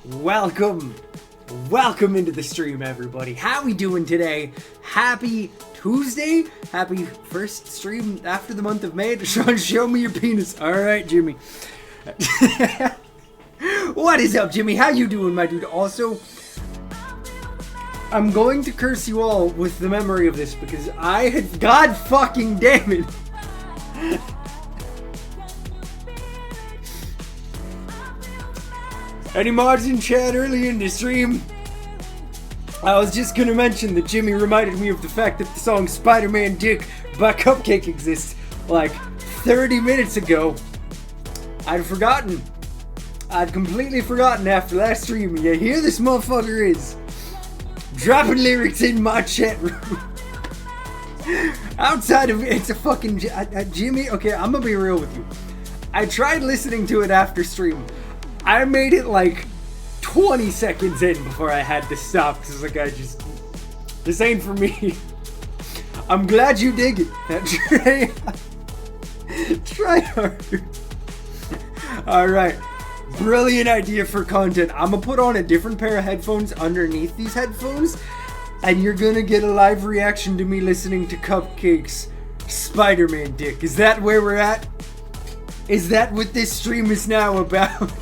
Welcome into the stream, everybody. How we doing today? Happy Tuesday. Happy first stream after the month of May. Sean, show me your penis. All right, Jimmy. What is up, Jimmy? How you doing, my dude? Also, I'm going to curse you all with the memory of this because I had... God fucking damn it. Any mods in chat early in the stream? I was just gonna mention that Jimmy reminded me of the fact that the song Spider-Man Dick by Cupcake exists like 30 minutes ago. I'd forgotten. I'd completely forgotten after last stream. Yeah, here this motherfucker is. Dropping lyrics in my chat room. Outside of it's a fucking... Jimmy, okay, I'm gonna be real with you. I tried listening to it after stream. I made it like 20 seconds in before I had to stop because like this ain't for me. I'm glad you dig it. Try harder. Alright. Brilliant idea for content. I'm gonna put on a different pair of headphones underneath these headphones and you're gonna get a live reaction to me listening to Cupcake's Spider-Man Dick. Is that where we're at? Is that what this stream is now about?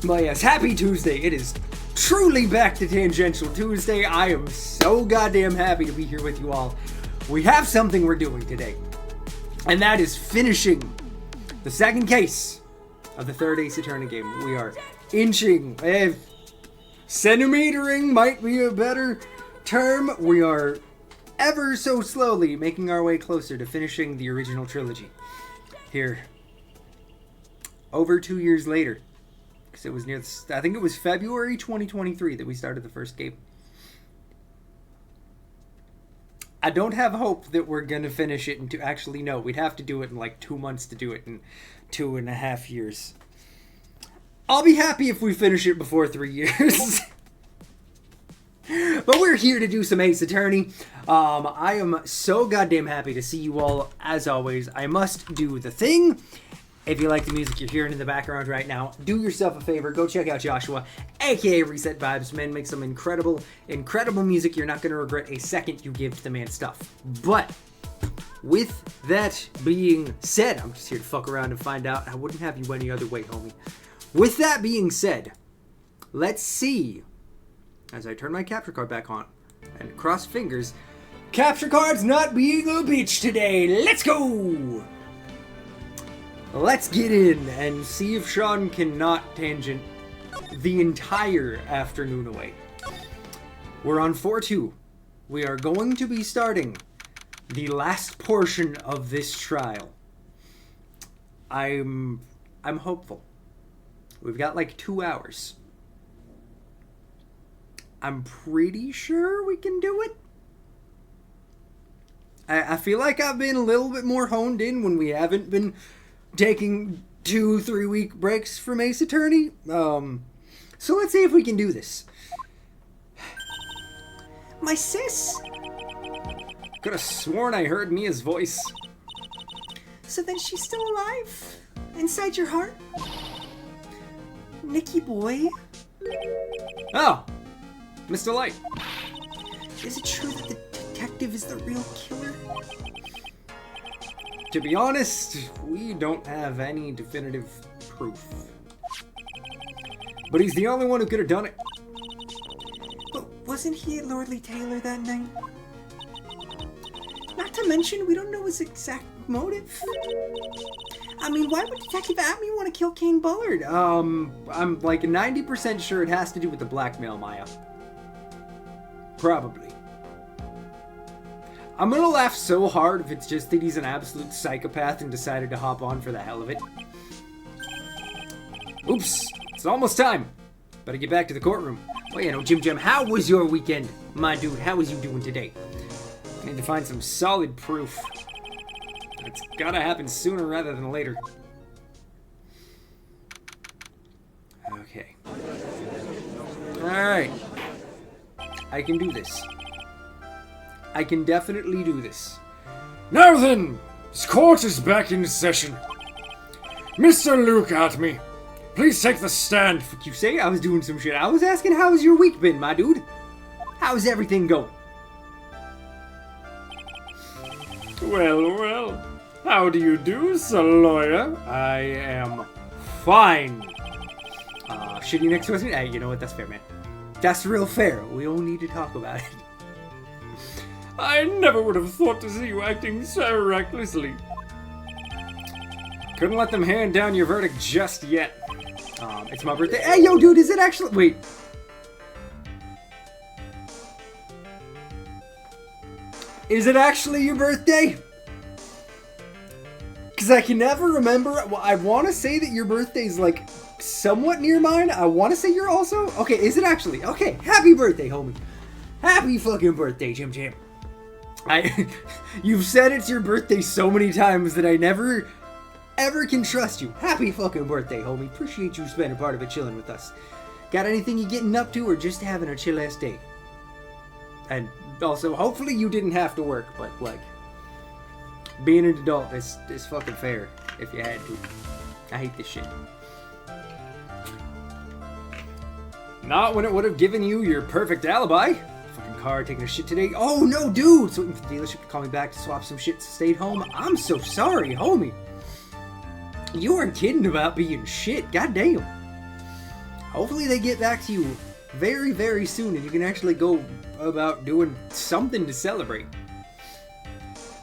But yes, happy Tuesday. It is truly back to Tangential Tuesday. I am so goddamn happy to be here with you all. We have something we're doing today, and that is finishing the second case of the third Ace Attorney game. We are inching, centimetering might be a better term. We are ever so slowly making our way closer to finishing the original trilogy. Here, over 2 years later. It was near, I think it was February 2023 that we started the first game. I don't have hope that we're going to finish it in actually, no, we'd have to do it in like 2 months to do it in 2.5 years. I'll be happy if we finish it before 3 years. But we're here to do some Ace Attorney. I am so goddamn happy to see you all, as always. I must do the thing. If you like the music you're hearing in the background right now, do yourself a favor, go check out Joshua, aka Reset Vibes. Man makes some incredible music. You're not going to regret a second you give to the man stuff. But with that being said, I'm just here to fuck around and find out. I wouldn't have you any other way, homie. With that being said, let's see, as I turn my capture card back on and cross fingers, capture card's not being a bitch today. Let's go! Let's get in and see if Sean cannot tangent the entire afternoon away. We're on 4-2. We are going to be starting the last portion of this trial. I'm hopeful. We've got like 2 hours. I'm pretty sure we can do it. I feel like I've been a little bit more honed in when we haven't been taking 2-3 week breaks from Ace Attorney. So let's see if we can do this. My sis! Could have sworn I heard Mia's voice. So then she's still alive? Inside your heart? Nicky boy? Oh! Mr. Light. Is it true that the detective is the real killer? To be honest, we don't have any definitive proof. But he's the only one who could have done it. But wasn't he at Lordly Taylor that night? Not to mention, we don't know his exact motive. I mean, why would Detective Atme want to kill Kane Bullard? I'm like 90% sure it has to do with the blackmail, Maya. Probably. I'm gonna laugh so hard if it's just that he's an absolute psychopath and decided to hop on for the hell of it. Oops, it's almost time. Better get back to the courtroom. Oh yeah, no, Jim, how was your weekend? My dude, how was you doing today? I need to find some solid proof. It's gotta happen sooner rather than later. Okay. Alright. I can do this. I can definitely do this. Now then, this court is back in session. Mr. Luke Atme, Please take the stand. Fuck you say? I was doing some shit. I was asking how's your week been, my dude? How's everything going? Well. How do you do, Sir Lawyer? I am fine. Shitty next question? Hey, you know what? That's fair, man. That's real fair. We don't need to talk about it. I never would have thought to see you acting so recklessly. Couldn't let them hand down your verdict just yet. It's my birthday. Hey, yo, dude, is it actually... Wait. Is it actually your birthday? Because I can never remember. Well, I want to say that your birthday's, like, somewhat near mine. I want to say you're also... Okay, is it actually? Okay, happy birthday, homie. Happy fucking birthday, Jim Jam. You've said it's your birthday so many times that I never... ever can trust you. Happy fucking birthday, homie. Appreciate you spending part of it chilling with us. Got anything you getting up to or just having a chill ass day? And also, hopefully you didn't have to work, but like, being an adult is fucking fair if you had to. I hate this shit. Not when it would have given you your perfect alibi. Fucking car taking a shit today. Oh no, dude! So waiting for the dealership to call me back to swap some shit, stayed home. I'm so sorry, homie. You weren't kidding about being shit. Goddamn. Hopefully they get back to you very, very soon and you can actually go about doing something to celebrate.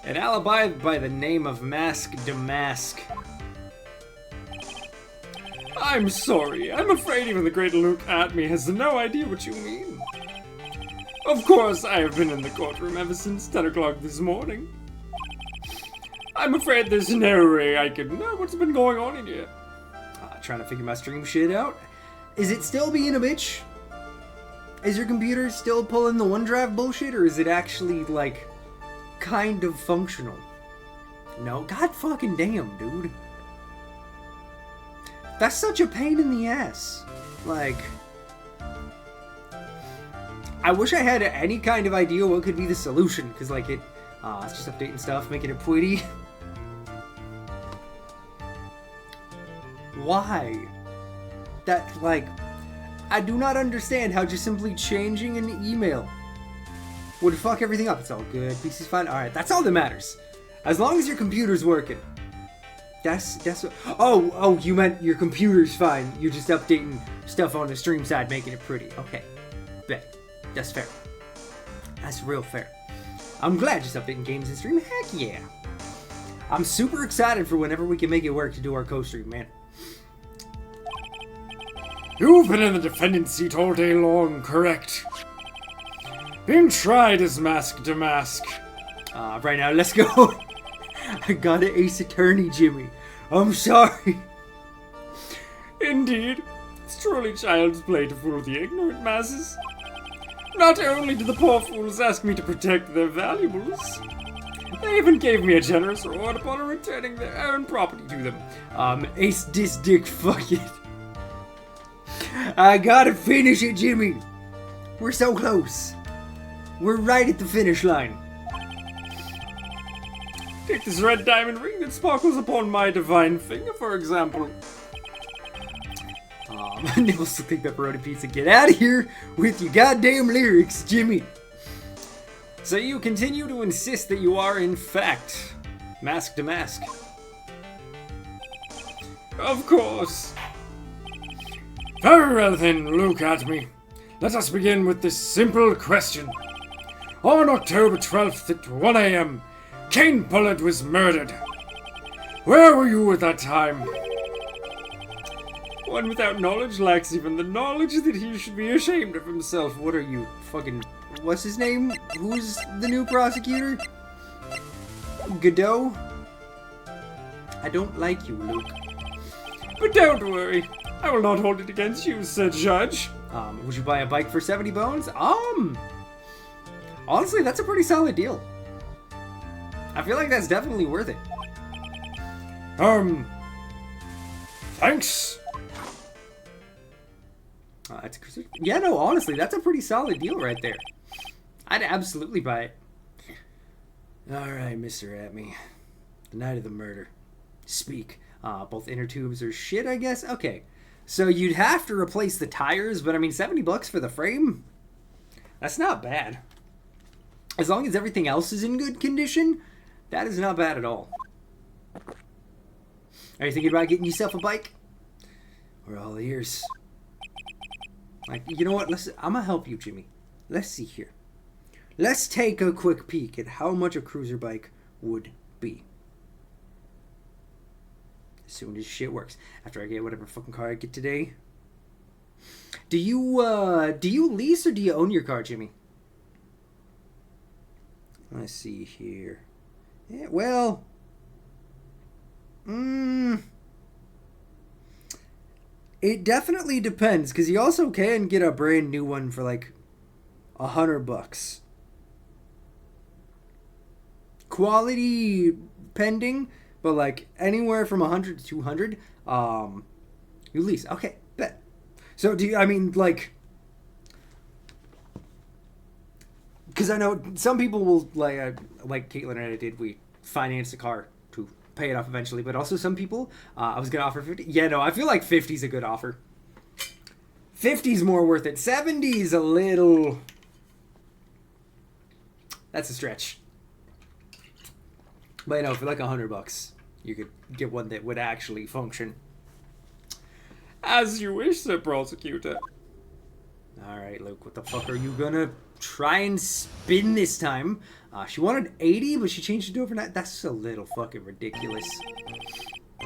An alibi by the name of Mask Damask. I'm sorry. I'm afraid even the great Luke at me has no idea what you mean. Of course, I have been in the courtroom ever since 10 o'clock this morning. I'm afraid there's no way I can know what's been going on in here. Trying to figure my stream shit out. Is it still being a bitch? Is your computer still pulling the OneDrive bullshit, or is it actually, like, kind of functional? No? God fucking damn, dude. That's such a pain in the ass. Like, I wish I had any kind of idea what could be the solution, because, like, it's just updating stuff, making it pretty. Why? That, like, I do not understand how just simply changing an email would fuck everything up. It's all good. PC's fine. Alright, that's all that matters. As long as your computer's working. That's what... Oh, you meant your computer's fine. You're just updating stuff on the stream side, making it pretty. Okay. Bet. That's fair. That's real fair. I'm glad you're updating games and stream. Heck yeah. I'm super excited for whenever we can make it work to do our co-stream, man. You've been in the defendant's seat all day long, correct? Being tried as Mask Damask. Right now, let's go. I got an ace attorney, Jimmy. I'm sorry. Indeed. It's truly child's play to fool the ignorant masses. Not only did the poor fools ask me to protect their valuables, they even gave me a generous reward upon returning their own property to them. Ace this dick, fuck it. I gotta finish it, Jimmy. We're so close. We're right at the finish line. Take this red diamond ring that sparkles upon my divine finger, for example. Nipples to think pepperoni pizza. Get out of here with your goddamn lyrics, Jimmy. So you continue to insist that you are, in fact, Mask Damask. Of course. Very well then, look at me. Let us begin with this simple question. On October 12th at 1 a.m., Kane Bullard was murdered. Where were you at that time? One without knowledge lacks even the knowledge that he should be ashamed of himself. What are you, fucking... What's his name? Who's the new prosecutor? Godot? I don't like you, Luke. But don't worry. I will not hold it against you, Sir Judge. Would you buy a bike for 70 bones? Honestly, that's a pretty solid deal. I feel like that's definitely worth it. Thanks. Yeah, no, honestly, that's a pretty solid deal right there. I'd absolutely buy it. Alright, Mr. Atme. The night of the murder. Speak. Both inner tubes are shit, I guess? Okay. So you'd have to replace the tires, but I mean, $70 for the frame? That's not bad. As long as everything else is in good condition, that is not bad at all. Are you thinking about getting yourself a bike? We're all ears. Like, you know what? I'm gonna help you, Jimmy. Let's see here. Let's take a quick peek at how much a cruiser bike would be. As soon as shit works. After I get whatever fucking car I get today. Do you lease or do you own your car, Jimmy? Let's see here. Yeah, well... It definitely depends, because you also can get a brand new one for like $100. Quality pending, but like anywhere from 100 to 200, you lease. Okay, bet. So do you, I mean, like, because I know some people will, like Caitlin and I did, we financed a car to pay it off eventually, but also some people, I was gonna offer 50. Yeah, no, I feel like 50 is a good offer. 50's more worth it. 70's a little, that's a stretch. But you know, for like $100, you could get one that would actually function. As you wish, Sir Prosecutor. Alright, Luke, what the fuck are you gonna try and spin this time? She wanted 80, but she changed it to overnight. That's a little fucking ridiculous.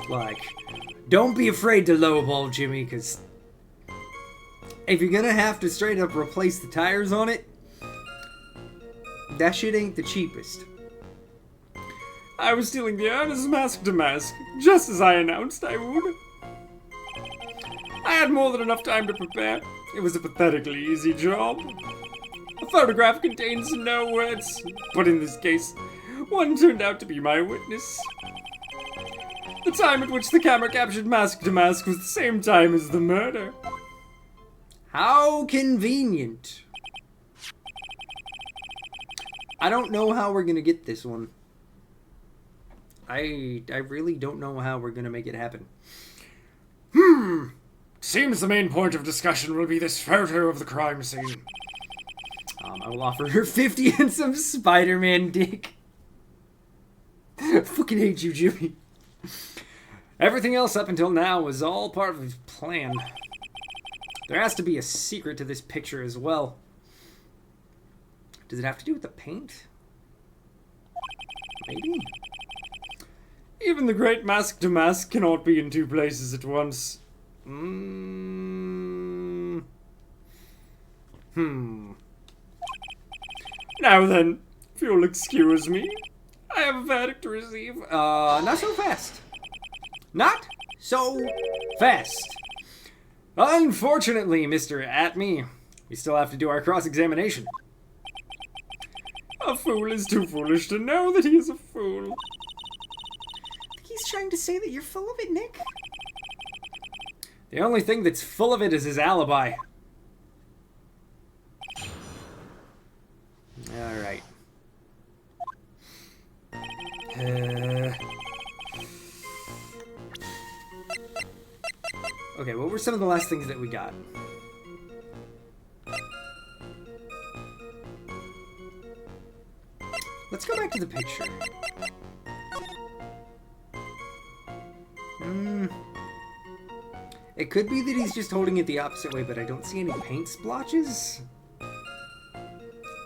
Like, don't be afraid to lowball, Jimmy, because if you're gonna have to straight up replace the tires on it, that shit ain't the cheapest. I was stealing the Ernest Mask to Mask, just as I announced I would. I had more than enough time to prepare. It was a pathetically easy job. A photograph contains no words, but in this case, one turned out to be my witness. The time at which the camera captured Mask to Mask was the same time as the murder. How convenient. I don't know how we're gonna get this one. I really don't know how we're gonna make it happen. Seems the main point of discussion will be this photo of the crime scene. I will offer her 50 and some Spider-Man dick. I fucking hate you, Jimmy. Everything else up until now was all part of his plan. There has to be a secret to this picture as well. Does it have to do with the paint? Maybe? Even the great Mask to Mask cannot be in two places at once. Now then, if you'll excuse me, I have a verdict to receive. Not so fast. Not so fast. Unfortunately, Mr. Atme, we still have to do our cross-examination. A fool is too foolish to know that he is a fool. He's trying to say that you're full of it, Nick. The only thing that's full of it is his alibi. Alright. Okay, what were some of the last things that we got? Let's go back to the picture. It could be that he's just holding it the opposite way, but I don't see any paint splotches.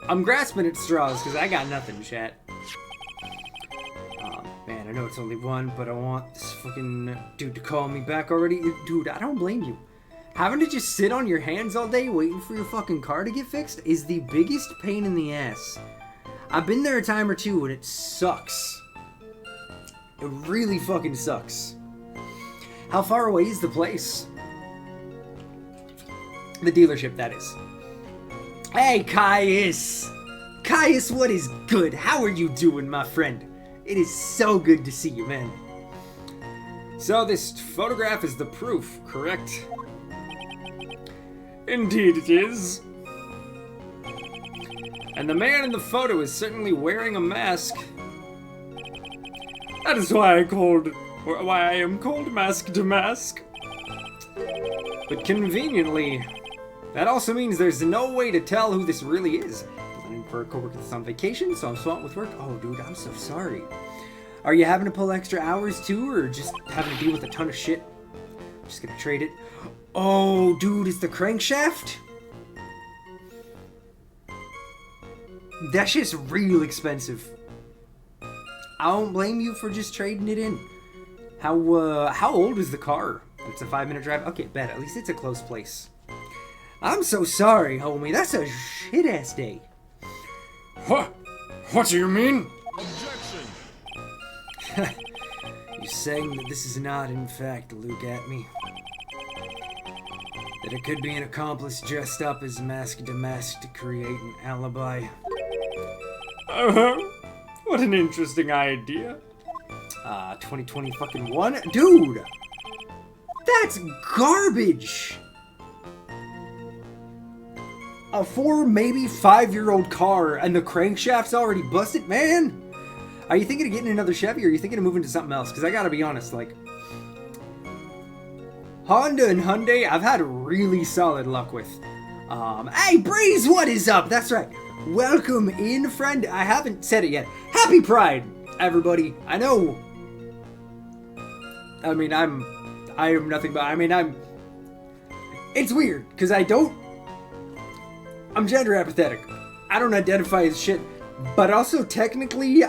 I'm grasping at straws because I got nothing, chat. Oh, man, I know it's only one, but I want this fucking dude to call me back already. Dude, I don't blame you. Having to just sit on your hands all day waiting for your fucking car to get fixed is the biggest pain in the ass. I've been there a time or two and it sucks. It really fucking sucks. How far away is the place? The dealership, that is. Hey, Caius! Caius, what is good? How are you doing, my friend? It is so good to see you, man. So this photograph is the proof, correct? Indeed it is. And the man in the photo is certainly wearing a mask. That is why I am called Mask to Mask. But conveniently, that also means there's no way to tell who this really is. I'm for a coworker that's on vacation, so I'm swamped with work. Oh, dude, I'm so sorry. Are you having to pull extra hours too, or just having to deal with a ton of shit? I'm just gonna trade it. Oh, dude, it's the crankshaft? That shit's real expensive. I don't blame you for just trading it in. How old is the car? It's a 5-minute drive? Okay, bet. At least it's a close place. I'm so sorry, homie. That's a shit-ass day. What? What do you mean? Objection! You're saying that this is not, in fact, Luke at me? That it could be an accomplice dressed up as mask to create an alibi? What an interesting idea. 2020 fucking one? Dude! That's garbage! A 4, maybe 5-year-old car and the crankshaft's already busted? Man! Are you thinking of getting another Chevy or are you thinking of moving to something else? Because I gotta be honest, like... Honda and Hyundai, I've had really solid luck with. Hey, Breeze, what is up? That's right. Welcome in, friend. I haven't said it yet. Happy Pride, everybody. I know. I mean, I am nothing but, it's weird, because I'm gender apathetic. I don't identify as shit, but also technically,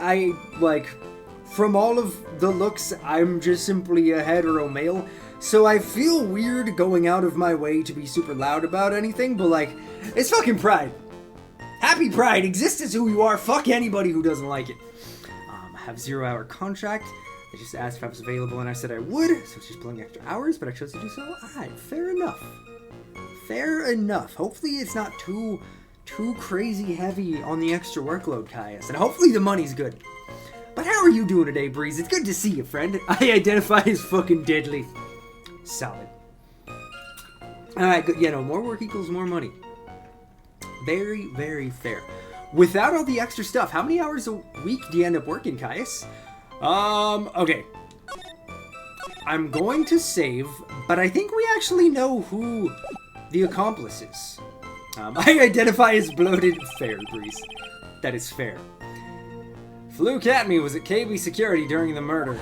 from all of the looks, I'm just simply a hetero male. So I feel weird going out of my way to be super loud about anything, but like, it's fucking Pride. Happy Pride, exist as who you are, fuck anybody who doesn't like it. I have 0-hour contract. I just asked if I was available and I said I would, so it's just pulling extra hours, but I chose to do so. Alright, fair enough. Fair enough. Hopefully it's not too crazy heavy on the extra workload, Caius, and hopefully the money's good. But how are you doing today, Breeze? It's good to see you, friend. I identify as fucking deadly. Solid. Alright, good. Yeah, no, more work equals more money. Very, very fair. Without all the extra stuff, how many hours a week do you end up working, Caius? Okay. I'm going to save, but I think we actually know who the accomplice is. I identify as bloated. Fair, Breeze. That is fair. Fluke at me was at KB Security during the murder.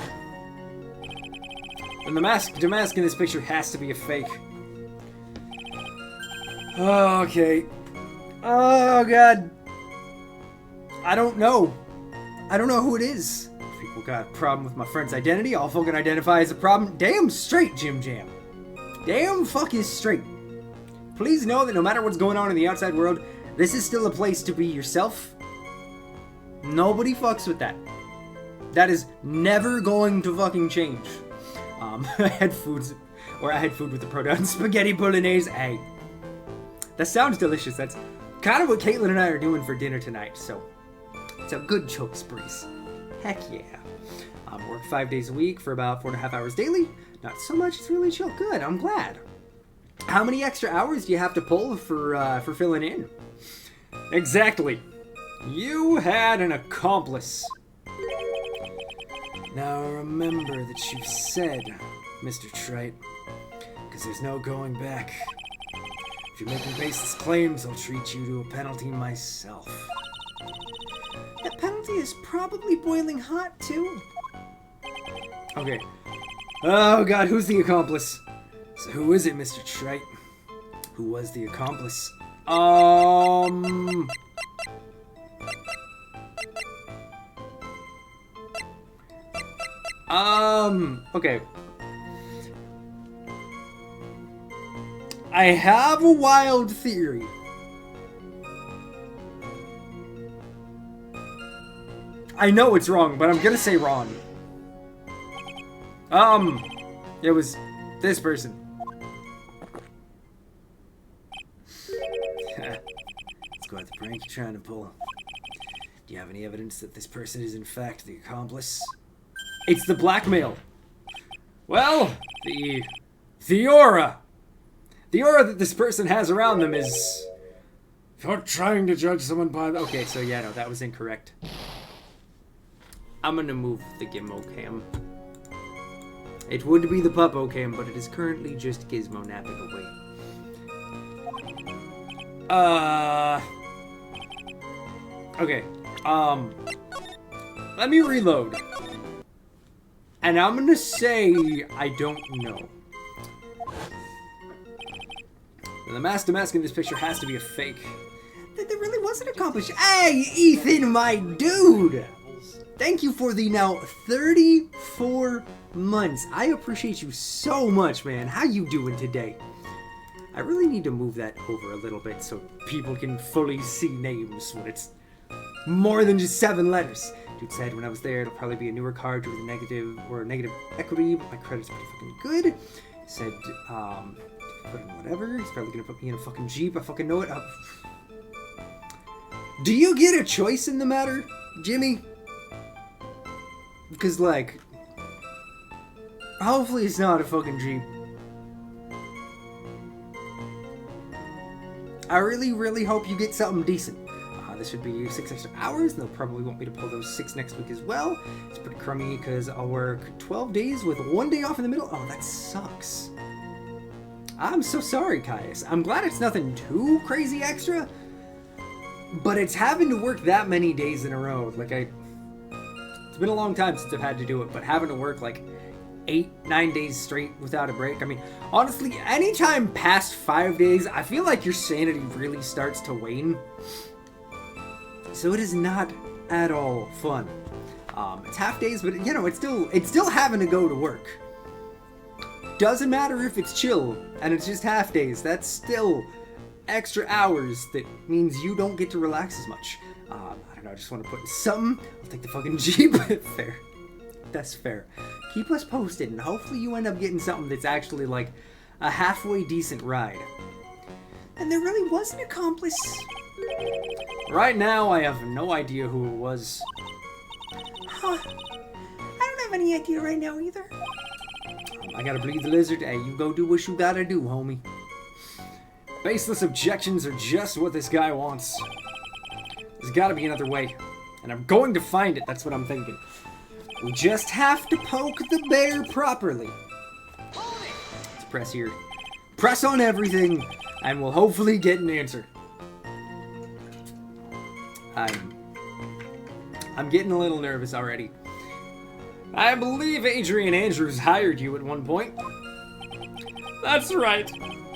And the mask in this picture has to be a fake. Okay. Oh, God. I don't know. I don't know who it is. If people got a problem with my friend's identity, I'll fucking identify as a problem. Damn straight, Jim Jam. Damn fuck is straight. Please know that no matter what's going on in the outside world, this is still a place to be yourself. Nobody fucks with that. That is never going to fucking change. I had food with the proton spaghetti bolognese. Hey, that sounds delicious. That's kind of what Caitlin and I are doing for dinner tonight, so it's a good choice, Breeze. Heck yeah. Work 5 days a week for about 4.5 hours daily. Not so much, it's really chill. Good, I'm glad. How many extra hours do you have to pull for filling in? Exactly. You had an accomplice. Now remember that you said, Mr. Wright, because there's no going back. If you're making baseless claims, I'll treat you to a penalty myself. That penalty is probably boiling hot, too. Okay. Oh, God, who's the accomplice? So who is it, Mr. Wright? Who was the accomplice? Okay. I have a wild theory. I know it's wrong, but I'm gonna say Ron. It was this person. Let's go at the prank you're trying to pull. Do you have any evidence that this person is in fact the accomplice? It's the blackmail. Well, the aura. The aura that this person has around them is... If you're trying to judge someone by the... Okay, so yeah, no, that was incorrect. I'm gonna move the gimbal cam. It would be the Puppo Cam, but it is currently just Gizmo napping away. Okay. Let me reload. And I'm gonna say I don't know. The master mask in this picture has to be a fake. That really wasn't accomplished. Hey, Ethan, my dude! Thank you for the now 34 months. I appreciate you so much, man. How you doing today? I really need to move that over a little bit so people can fully see names when it's more than just 7 letters. Dude said when I was there, it'll probably be a newer card with a negative equity, but my credit's pretty fucking good. He said, put in whatever. He's probably gonna put me in a fucking Jeep. I fucking know it. Do you get a choice in the matter, Jimmy? Because, like, hopefully it's not a fucking Jeep. I really, really hope you get something decent. This should be 6 extra hours, and they'll probably want me to pull those 6 next week as well. It's pretty crummy because I'll work 12 days with 1 day off in the middle. Oh, that sucks. I'm so sorry, Caius. I'm glad it's nothing too crazy extra, but it's having to work that many days in a row. Like, it's been a long time since I've had to do it, but having to work like 8-9 days straight without a break. I mean, honestly, anytime past 5 days, I feel like your sanity really starts to wane. So it is not at all fun. It's half days, but you know, it's still having to go to work. Doesn't matter if it's chill and it's just half days. That's still extra hours that means you don't get to relax as much. I don't know, I just want to put in something. I'll take the fucking Jeep. Fair. That's fair. Keep us posted, and hopefully you end up getting something that's actually like a halfway decent ride. And there really was an accomplice. Right now, I have no idea who it was. Huh. I don't have any idea right now either. I gotta bleed the lizard. Hey, you go do what you gotta do, homie. Baseless objections are just what this guy wants. There's gotta be another way. And I'm going to find it, that's what I'm thinking. We just have to poke the bear properly. Let's press here. Press on everything, and we'll hopefully get an answer. I'm getting a little nervous already. I believe Adrian Andrews hired you at one point. That's right.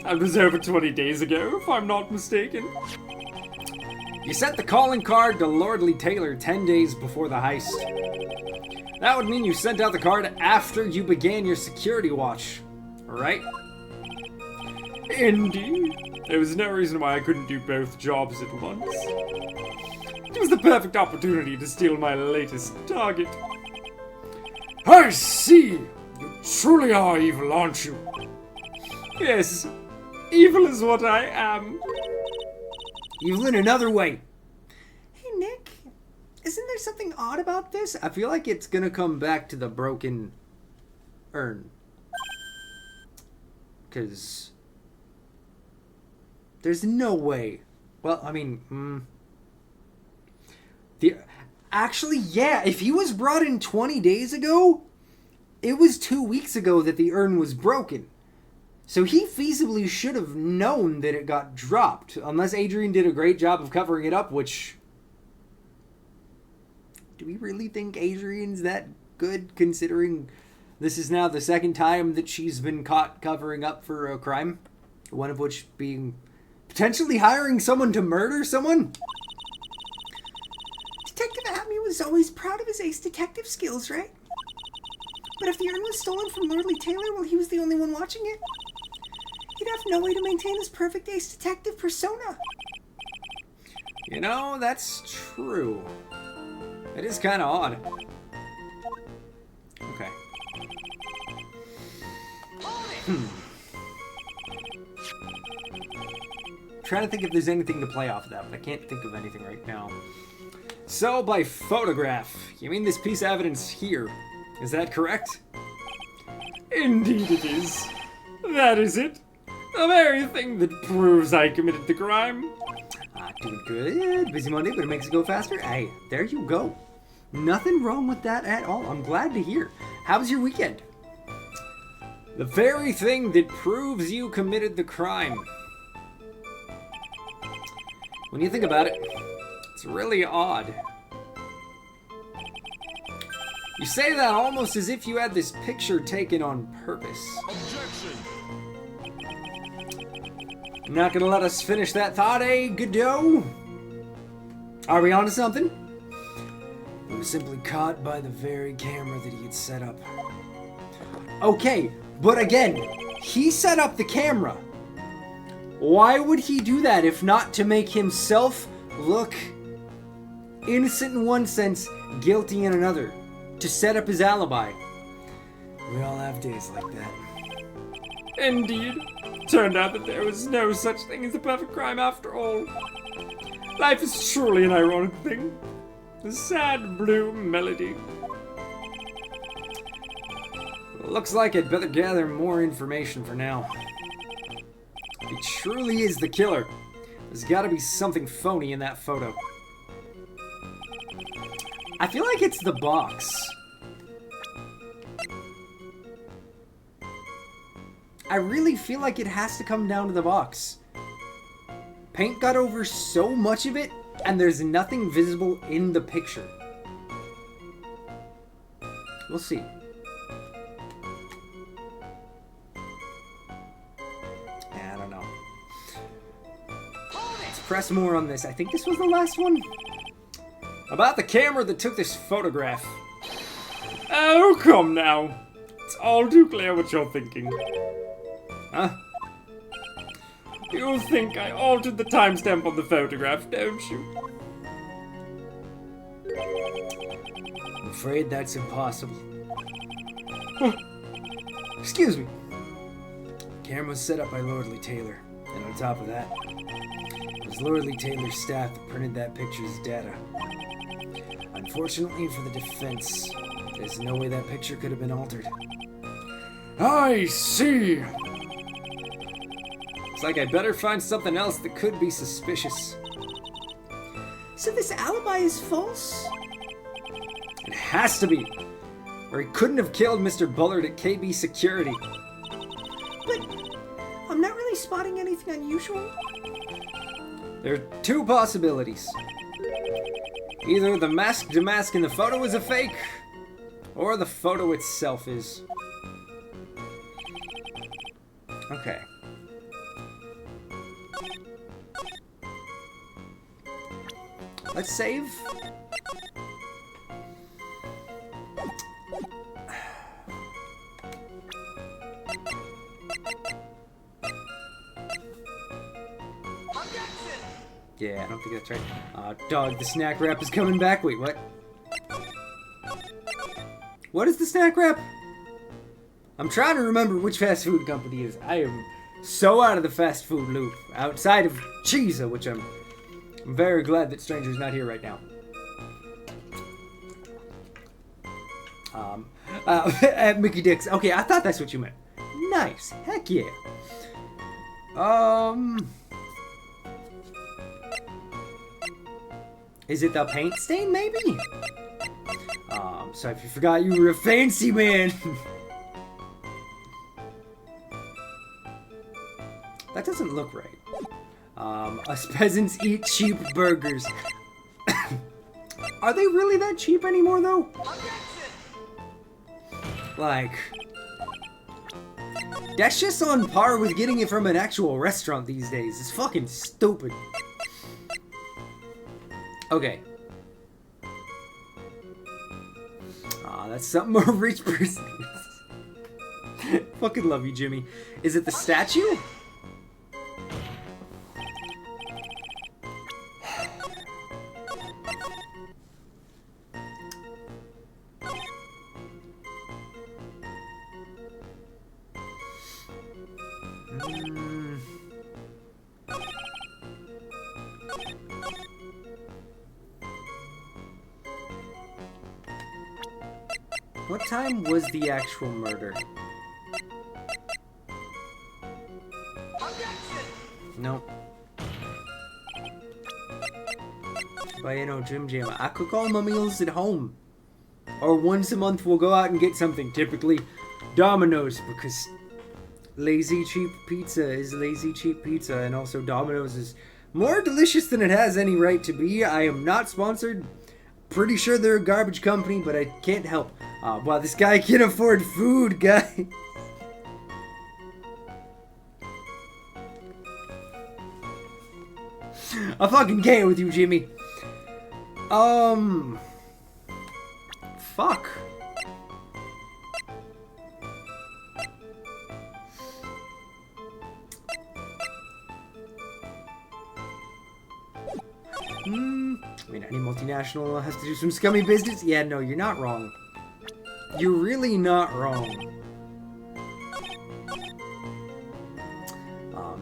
I was over 20 days ago, if I'm not mistaken. You sent the calling card to Lordly Taylor 10 days before the heist. That would mean you sent out the card after you began your security watch, right? Indeed. There was no reason why I couldn't do both jobs at once. It was the perfect opportunity to steal my latest target. I see! You truly are evil, aren't you? Yes, evil is what I am. Evil in another way. Hey, Nick, isn't there something odd about this? I feel like it's gonna come back to the broken urn. Because there's no way. Well, I mean, actually, yeah, if he was brought in 20 days ago, it was 2 weeks ago that the urn was broken. So he feasibly should have known that it got dropped, unless Adrian did a great job of covering it up, which... Do we really think Adrian's that good, considering this is now the second time that she's been caught covering up for a crime? One of which being potentially hiring someone to murder someone? Detective Atme was always proud of his ace detective skills, right? But if the urn was stolen from Lordly Taylor while he was the only one watching it, he'd have no way to maintain his perfect ace detective persona. You know, that's true. It is kind of odd. Okay. Trying to think if there's anything to play off of that, but I can't think of anything right now. So, by photograph, you mean this piece of evidence here? Is that correct? Indeed it is. That is it. The very thing that proves I committed the crime. Doing good. Busy Monday, but it makes it go faster. Hey, there you go. Nothing wrong with that at all. I'm glad to hear. How was your weekend? The very thing that proves you committed the crime. When you think about it, it's really odd. You say that almost as if you had this picture taken on purpose. Objection! Not gonna let us finish that thought, eh, Godot? Are we onto something? He was simply caught by the very camera that he had set up. Okay, but again, he set up the camera. Why would he do that if not to make himself look innocent in one sense, guilty in another? To set up his alibi. We all have days like that. Indeed. Turned out that there was no such thing as a perfect crime after all. Life is truly an ironic thing. A sad blue melody. Looks like I'd better gather more information for now. If he truly is the killer, there's gotta be something phony in that photo. I feel like it's the box. I really feel like it has to come down to the box. Paint got over so much of it, and there's nothing visible in the picture. We'll see. I don't know. Let's press more on this. I think this was the last one. About the camera that took this photograph. Oh, come now. It's all too clear what you're thinking. Huh? You think I altered the timestamp on the photograph, don't you? I'm afraid that's impossible. Excuse me. Camera was set up by Lordly Taylor, and on top of that, it was Lordly Taylor's staff that printed that picture's data. Unfortunately for the defense, there's no way that picture could have been altered. I see. It's like I better find something else that could be suspicious. So this alibi is false? It has to be, or he couldn't have killed Mr. Bullard at KB Security. But I'm not really spotting anything unusual. There are two possibilities. Either the masked mask in the photo is a fake, or the photo itself is. Okay. Let's save. Yeah, I don't think that's right. Dog, the snack wrap is coming back. Wait, what? What is the snack wrap? I'm trying to remember which fast food company it is. I am so out of the fast food loop. Outside of Cheesa, which I'm very glad that Stranger's not here right now. At Mickey Dix. Okay, I thought that's what you meant. Nice. Heck yeah. Is it the paint stain, maybe? So if you forgot you were a fancy man. That doesn't look right. Us peasants eat cheap burgers. Are they really that cheap anymore, though? Like, that's just on par with getting it from an actual restaurant these days. It's fucking stupid. Okay. That's something a rich person is. Fucking love you, Jimmy. Is it the statue? What time was the actual murder? Nope. But you know, Jim Jam, I cook all my meals at home. Or once a month we'll go out and get something, typically Domino's, because Lazy Cheap Pizza is Lazy Cheap Pizza, and also Domino's is more delicious than it has any right to be. I am not sponsored. Pretty sure they're a garbage company, but I can't help. Wow, this guy can afford food, guy. I fucking can't with you, Jimmy. Fuck. I mean, any multinational has to do some scummy business. Yeah, no, you're not wrong. You're really not wrong.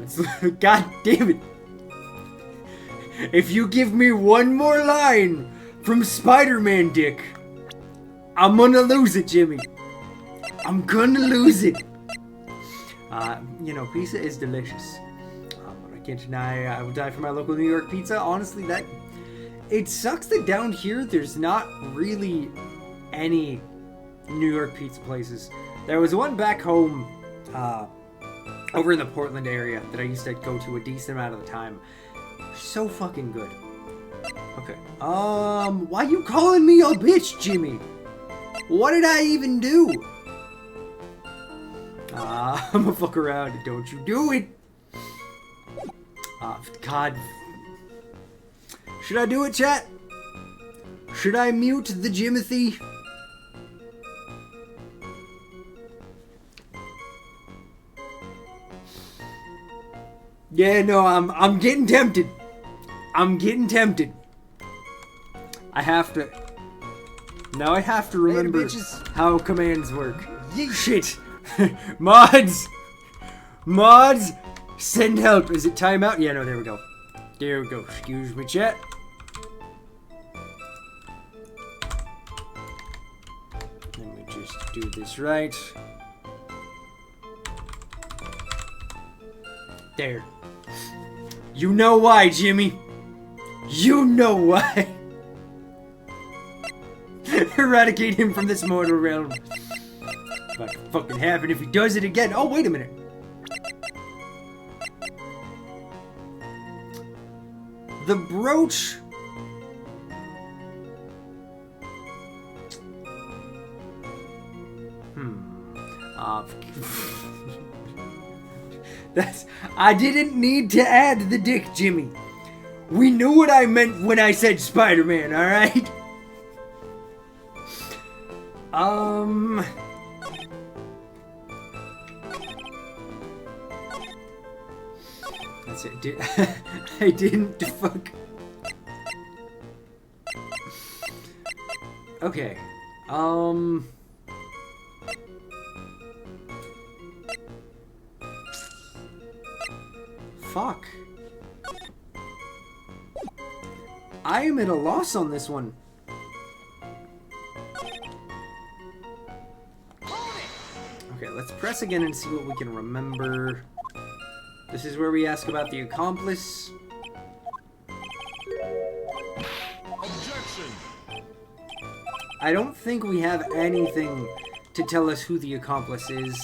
It's God damn it. If you give me one more line from Spider-Man Dick, I'm gonna lose it, Jimmy. I'm gonna lose it. You know, pizza is delicious. But I can't deny I would die for my local New York pizza. Honestly, it sucks that down here there's not really any New York pizza places. There was one back home, over in the Portland area that I used to go to a decent amount of the time. So fucking good. Okay. Why you calling me a bitch, Jimmy? What did I even do? I'ma fuck around. Don't you do it. God. Should I do it, chat? Should I mute the Jimothy? Yeah, no, I'm getting tempted. I'm getting tempted. I have to. Now I have to remember how commands work. Shit. Mods! Mods! Send help. Is it timeout? Yeah, no, there we go. There we go. Excuse me, chat. Let me just do this right. There. You know why, Jimmy. You know why. Eradicate him from this mortal realm. About to fucking happen if he does it again. Oh, wait a minute. The brooch. I didn't need to add the dick, Jimmy. We knew what I meant when I said Spider-Man, alright? That's it. I didn't fuck. Okay. Fuck. I am at a loss on this one. Okay, let's press again and see what we can remember. This is where we ask about the accomplice. Objection. I don't think we have anything to tell us who the accomplice is.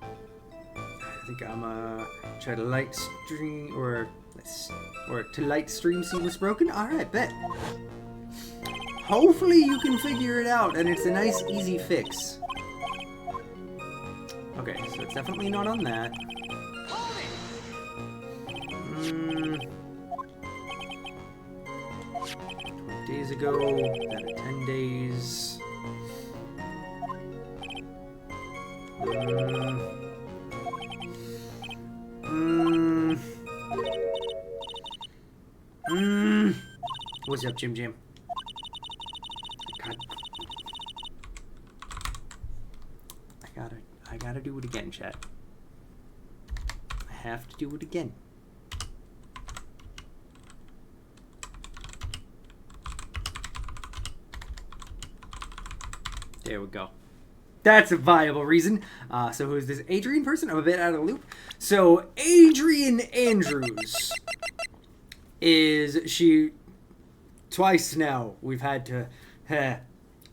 I think I'm try to light stream or to light stream see what's broken. All right, bet. Hopefully you can figure it out, and it's a nice, easy fix. Okay, so it's definitely not on that. 20 days ago, that 10 days. What's up, Jim Jam? God. I gotta do it again, chat. I have to do it again. There we go. That's a viable reason. So who is this Adrian person? I'm a bit out of the loop. So Adrian Andrews is she twice now we've had to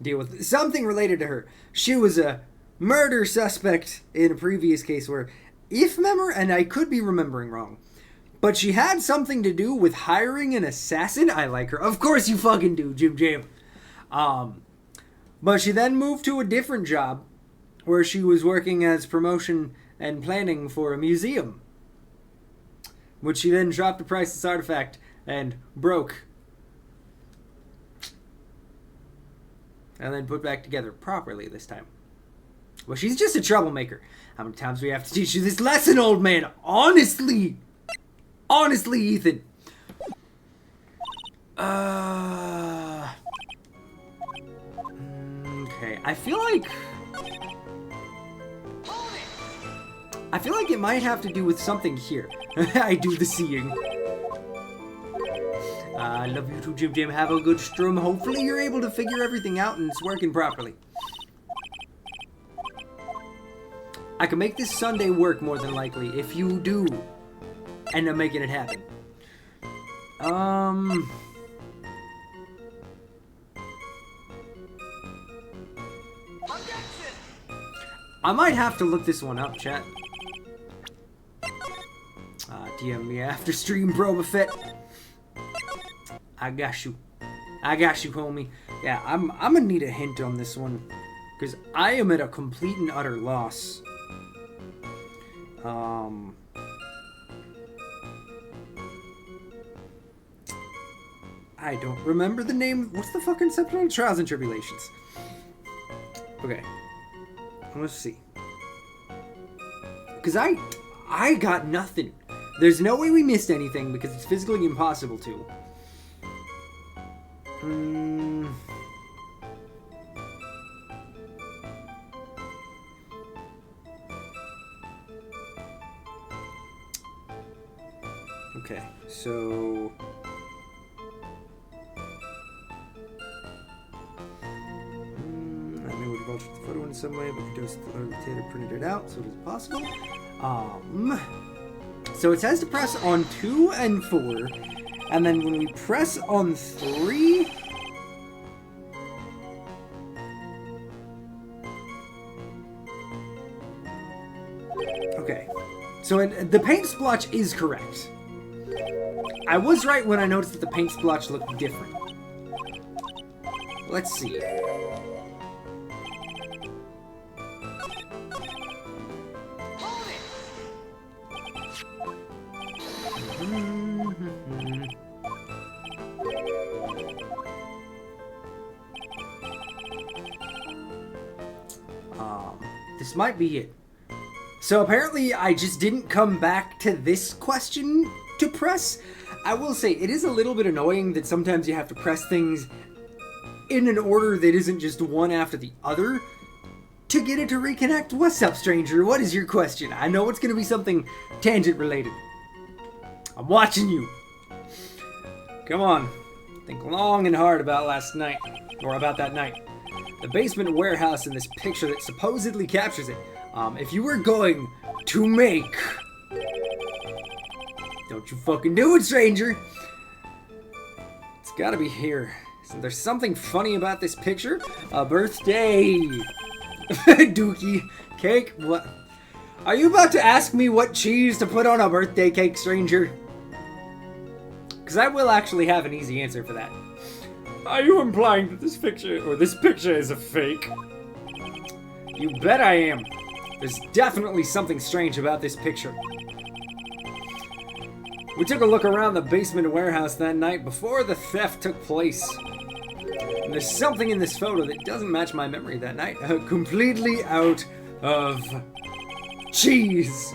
deal with something related to her. She was a murder suspect in a previous case where, and I could be remembering wrong, but she had something to do with hiring an assassin. I like her. Of course you fucking do, Jim Jam. But she then moved to a different job where she was working as promotion and planning for a museum, which she then dropped a priceless artifact and broke. And then put back together properly this time. Well, she's just a troublemaker. How many times do we have to teach you this lesson, old man? Honestly, Ethan. Okay, I feel like it might have to do with something here. I do the seeing. I love you too, Jim Jam. Have a good strum. Hopefully you're able to figure everything out and it's working properly. I can make this Sunday work more than likely if you do end up making it happen. I might have to look this one up, chat. DM me after stream, bro, Fett. I got you, homie. Yeah, I'm gonna need a hint on this one, because I am at a complete and utter loss. I don't remember the name. What's the fucking subtitle? Trials and Tribulations. Okay. Let's see. Because I got nothing. There's no way we missed anything because it's physically impossible to. Okay, so... I may would have altered the photo in some way, but the dictator printed it out, so it is possible. So it says to press on 2 and 4, and then when we press on 3... Okay, so the paint splotch is correct. I was right when I noticed that the paint splotch looked different. Let's see. This might be it. So apparently I just didn't come back to this question to press. I will say, it is a little bit annoying that sometimes you have to press things in an order that isn't just one after the other to get it to reconnect. What's up, stranger? What is your question? I know it's going to be something tangent related. I'm watching you. Come on. Think long and hard about last night. Or about that night. The basement warehouse in this picture that supposedly captures it. If you were going to make... Don't you fucking do it, stranger! It's gotta be here. So there's something funny about this picture. A birthday! Dookie. Cake? What? Are you about to ask me what cheese to put on a birthday cake, stranger? Because I will actually have an easy answer for that. Are you implying that this picture is a fake? You bet I am. There's definitely something strange about this picture. We took a look around the basement warehouse that night before the theft took place. And there's something in this photo that doesn't match my memory that night. Completely out of cheese.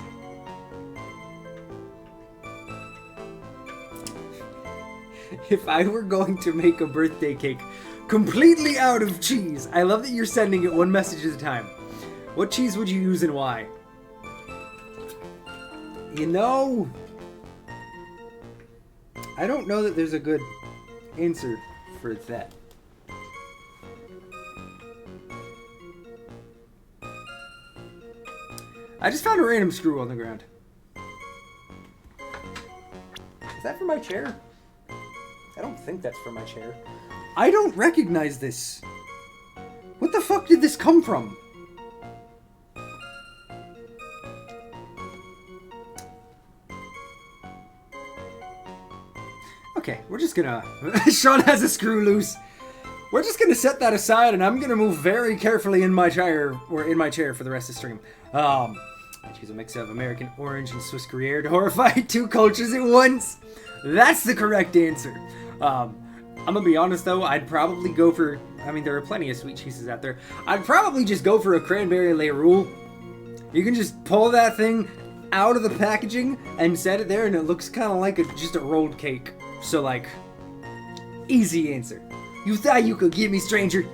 If I were going to make a birthday cake completely out of cheese, I love that you're sending it one message at a time. What cheese would you use and why? You know, I don't know that there's a good answer for that. I just found a random screw on the ground. Is that for my chair? I don't think that's for my chair. I don't recognize this. What the fuck did this come from? Okay, we're just gonna... Sean has a screw loose. We're just gonna set that aside, and I'm gonna move very carefully in my chair, for the rest of the stream. I choose a mix of American Orange and Swiss Gruyere to horrify two cultures at once. That's the correct answer. I'm gonna be honest though, I'd probably go for... I mean, there are plenty of sweet cheeses out there. I'd probably just go for a cranberry lait roux. You can just pull that thing out of the packaging and set it there, and it looks kind of like just a rolled cake. So, like, easy answer. You thought you could give me, stranger?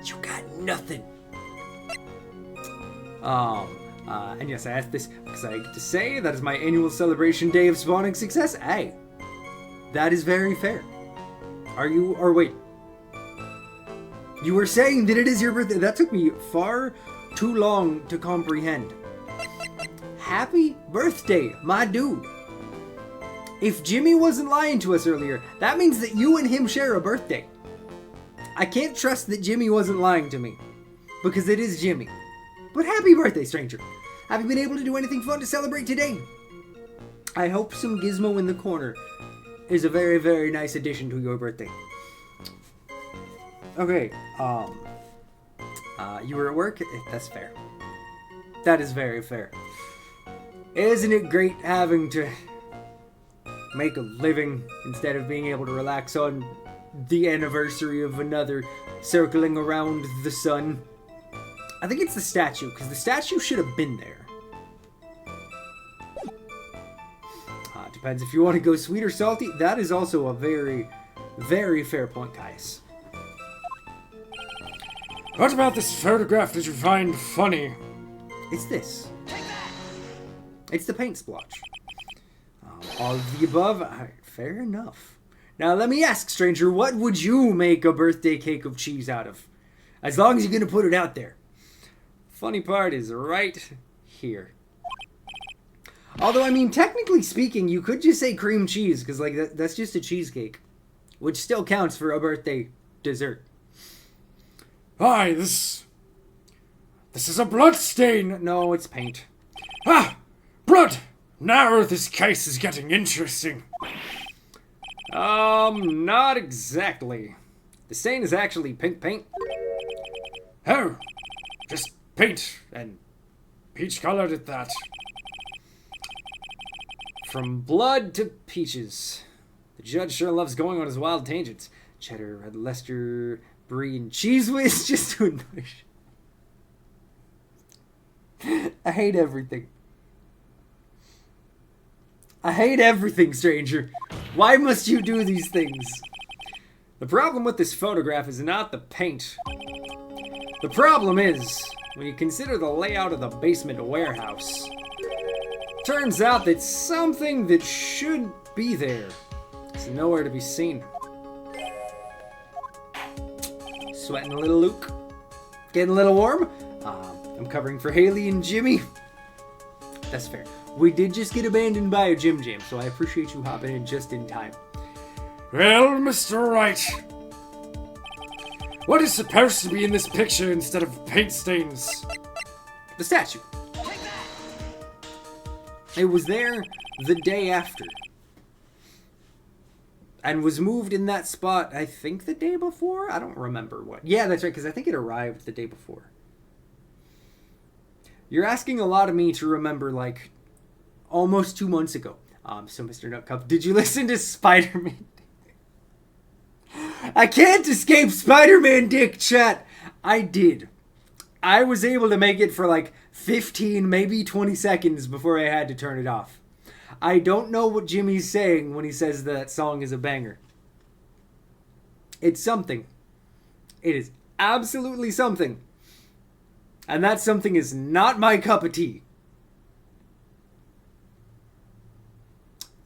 You got nothing. And yes, I asked this because I get to say that is my annual celebration day of spawning success. Hey, that is very fair. Wait. You were saying that it is your birthday. That took me far too long to comprehend. Happy birthday, my dude. If Jimmy wasn't lying to us earlier, that means that you and him share a birthday. I can't trust that Jimmy wasn't lying to me, because it is Jimmy. But happy birthday, stranger. Have you been able to do anything fun to celebrate today? I hope some gizmo in the corner is a very, very nice addition to your birthday. Okay, you were at work? That's fair. That is very fair. Isn't it great having to make a living instead of being able to relax on the anniversary of another circling around the sun? I think it's the statue, because the statue should have been there. Depends if you want to go sweet or salty. That is also a very, very fair point, Caius. What about this photograph did you find funny? It's this. It's the paint splotch. All of the above, fair enough. Now let me ask, stranger, what would you make a birthday cake of cheese out of? As long as you're gonna put it out there. Funny part is right here. Although, I mean, technically speaking, you could just say cream cheese, because like that's just a cheesecake, which still counts for a birthday dessert. Aye, this is a blood stain. No, it's paint. Ah, blood! Now this case is getting interesting. Not exactly. The stain is actually pink paint. Oh, just paint and peach colored at that. From blood to peaches. The judge sure loves going on his wild tangents. Cheddar, red Leicester, brie, and cheese whiz just to annoy you. I hate everything. I hate everything, stranger. Why must you do these things? The problem with this photograph is not the paint. The problem is, when you consider the layout of the basement warehouse, turns out that something that should be there is nowhere to be seen. Sweating a little, Luke? Getting a little warm? I'm covering for Haley and Jimmy. That's fair. We did just get abandoned by a Jim Jam, so I appreciate you hopping in just in time. Well, Mr. Wright, what is supposed to be in this picture instead of paint stains? The statue. It was there the day after. And was moved in that spot, I think, the day before? I don't remember what. Yeah, that's right, because I think it arrived the day before. You're asking a lot of me to remember, like, almost 2 months ago. So, Mr. Nutcup, did you listen to Spider-Man? I can't escape Spider-Man Dick, chat! I did. I was able to make it for, like, 15, maybe 20 seconds before I had to turn it off. I don't know what Jimmy's saying when he says that song is a banger. It's something. It is absolutely something. And that something is not my cup of tea.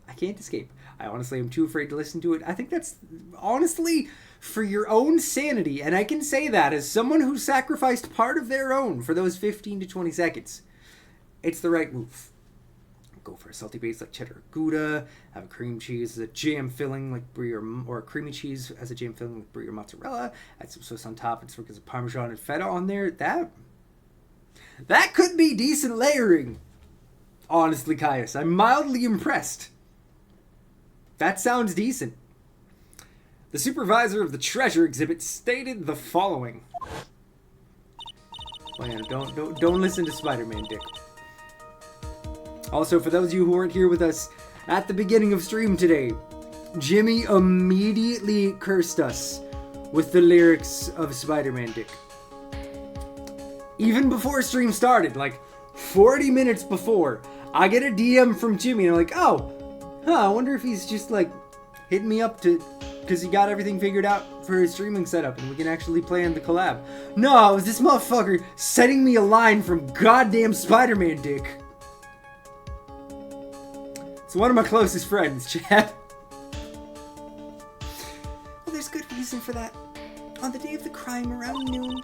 I can't escape. I honestly am too afraid to listen to it. I think that's honestly for your own sanity. And I can say that as someone who sacrificed part of their own for those 15 to 20 seconds. It's the right move. Go for a salty base like cheddar or Gouda. Have a cream cheese as a jam filling like brie or a creamy cheese as a jam filling like brie or mozzarella. Add some sauce on top and some of Parmesan and feta on there. That could be decent layering. Honestly, Caius, I'm mildly impressed. That sounds decent. The supervisor of the treasure exhibit stated the following. Well, don't listen to Spider-Man, Dick. Also, for those of you who weren't here with us at the beginning of stream today, Jimmy immediately cursed us with the lyrics of Spider-Man, Dick. Even before stream started, like 40 minutes before, I get a DM from Jimmy and I'm like, I wonder if he's just like hitting me up because he got everything figured out for his streaming setup and we can actually play in the collab. No, it was this motherfucker sending me a line from goddamn Spider-Man, Dick. It's one of my closest friends, Chad. Well, there's good reason for that. On the day of the crime around noon,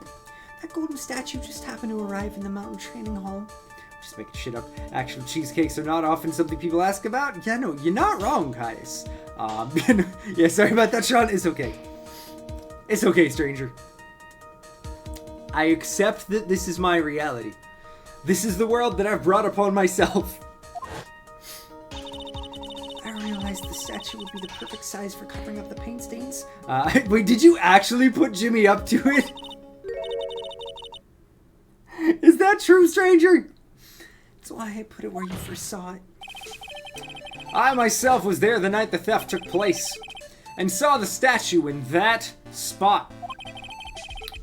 that golden statue just happened to arrive in the mountain training hall. Just making shit up. Actual cheesecakes are not often something people ask about. Yeah, no, you're not wrong, Caius. Yeah, sorry about that, Sean. It's okay. It's okay, stranger. I accept that this is my reality. This is the world that I've brought upon myself. I realized the statue would be the perfect size for covering up the paint stains. Wait, did you actually put Jimmy up to it? Is that true, stranger? That's why I put it where you first saw it. I myself was there the night the theft took place, and saw the statue in that spot.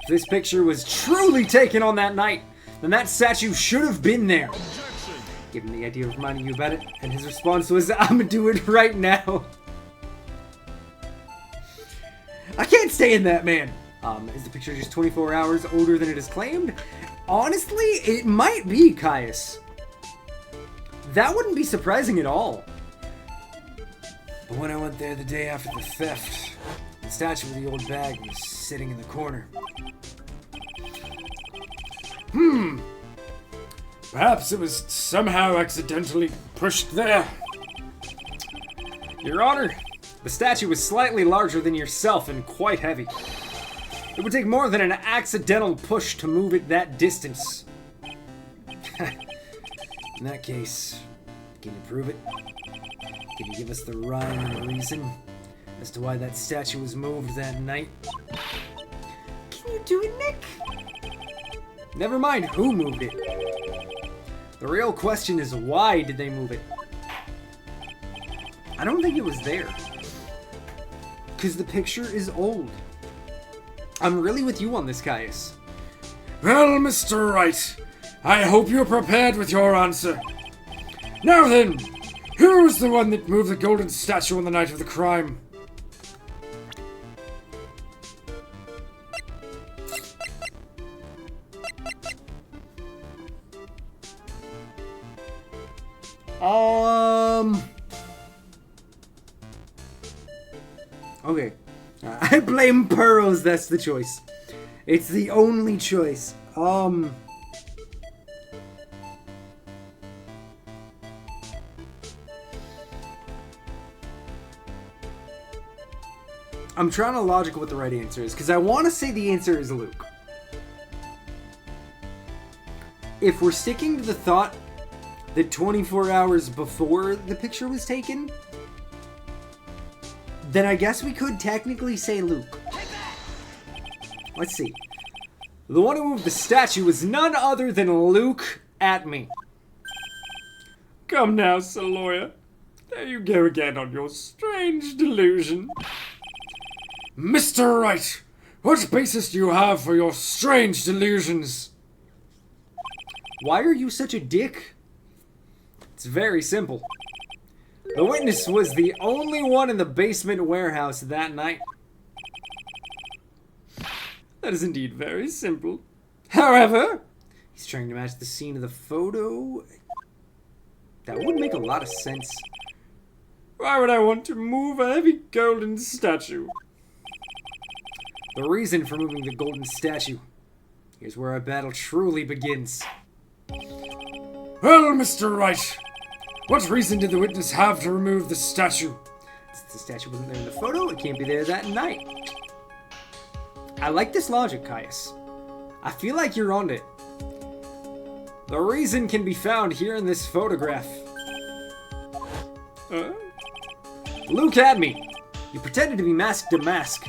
If this picture was truly taken on that night, then that statue should have been there. Give him the idea of reminding you about it, and his response was, I'm gonna do it right now. I can't stand that man. Is the picture just 24 hours older than it is claimed? Honestly, it might be, Caius. That wouldn't be surprising at all. But when I went there the day after the theft, the statue with the old bag was sitting in the corner. Perhaps it was somehow accidentally pushed there. Your Honor, the statue was slightly larger than yourself and quite heavy. It would take more than an accidental push to move it that distance. In that case, can you prove it? Can you give us the rhyme and reason as to why that statue was moved that night? Can you do it, Nick? Never mind who moved it. The real question is, why did they move it? I don't think it was there. Because the picture is old. I'm really with you on this, Caius. Well, Mr. Wright, I hope you're prepared with your answer. Now then, who was the one that moved the golden statue on the night of the crime? Okay. I blame Pearls, that's the choice. It's the only choice. I'm trying to logic what the right answer is, because I want to say the answer is Luke. If we're sticking to the thought that 24 hours before the picture was taken, then I guess we could technically say Luke. Let's see. The one who moved the statue was none other than Luke at me. Come now, Sir Lawyer. There you go again on your strange delusion. Mr. Wright, what basis do you have for your strange delusions? Why are you such a dick? It's very simple. The witness was the only one in the basement warehouse that night. That is indeed very simple. However, he's trying to match the scene of the photo. That would make a lot of sense. Why would I want to move a heavy golden statue? The reason for moving the golden statue. Here's where our battle truly begins. Well, Mr. Wright, what reason did the witness have to remove the statue? Since the statue wasn't there in the photo, it can't be there that night. I like this logic, Caius. I feel like you're on it. The reason can be found here in this photograph. Luke had me. You pretended to be masked to mask.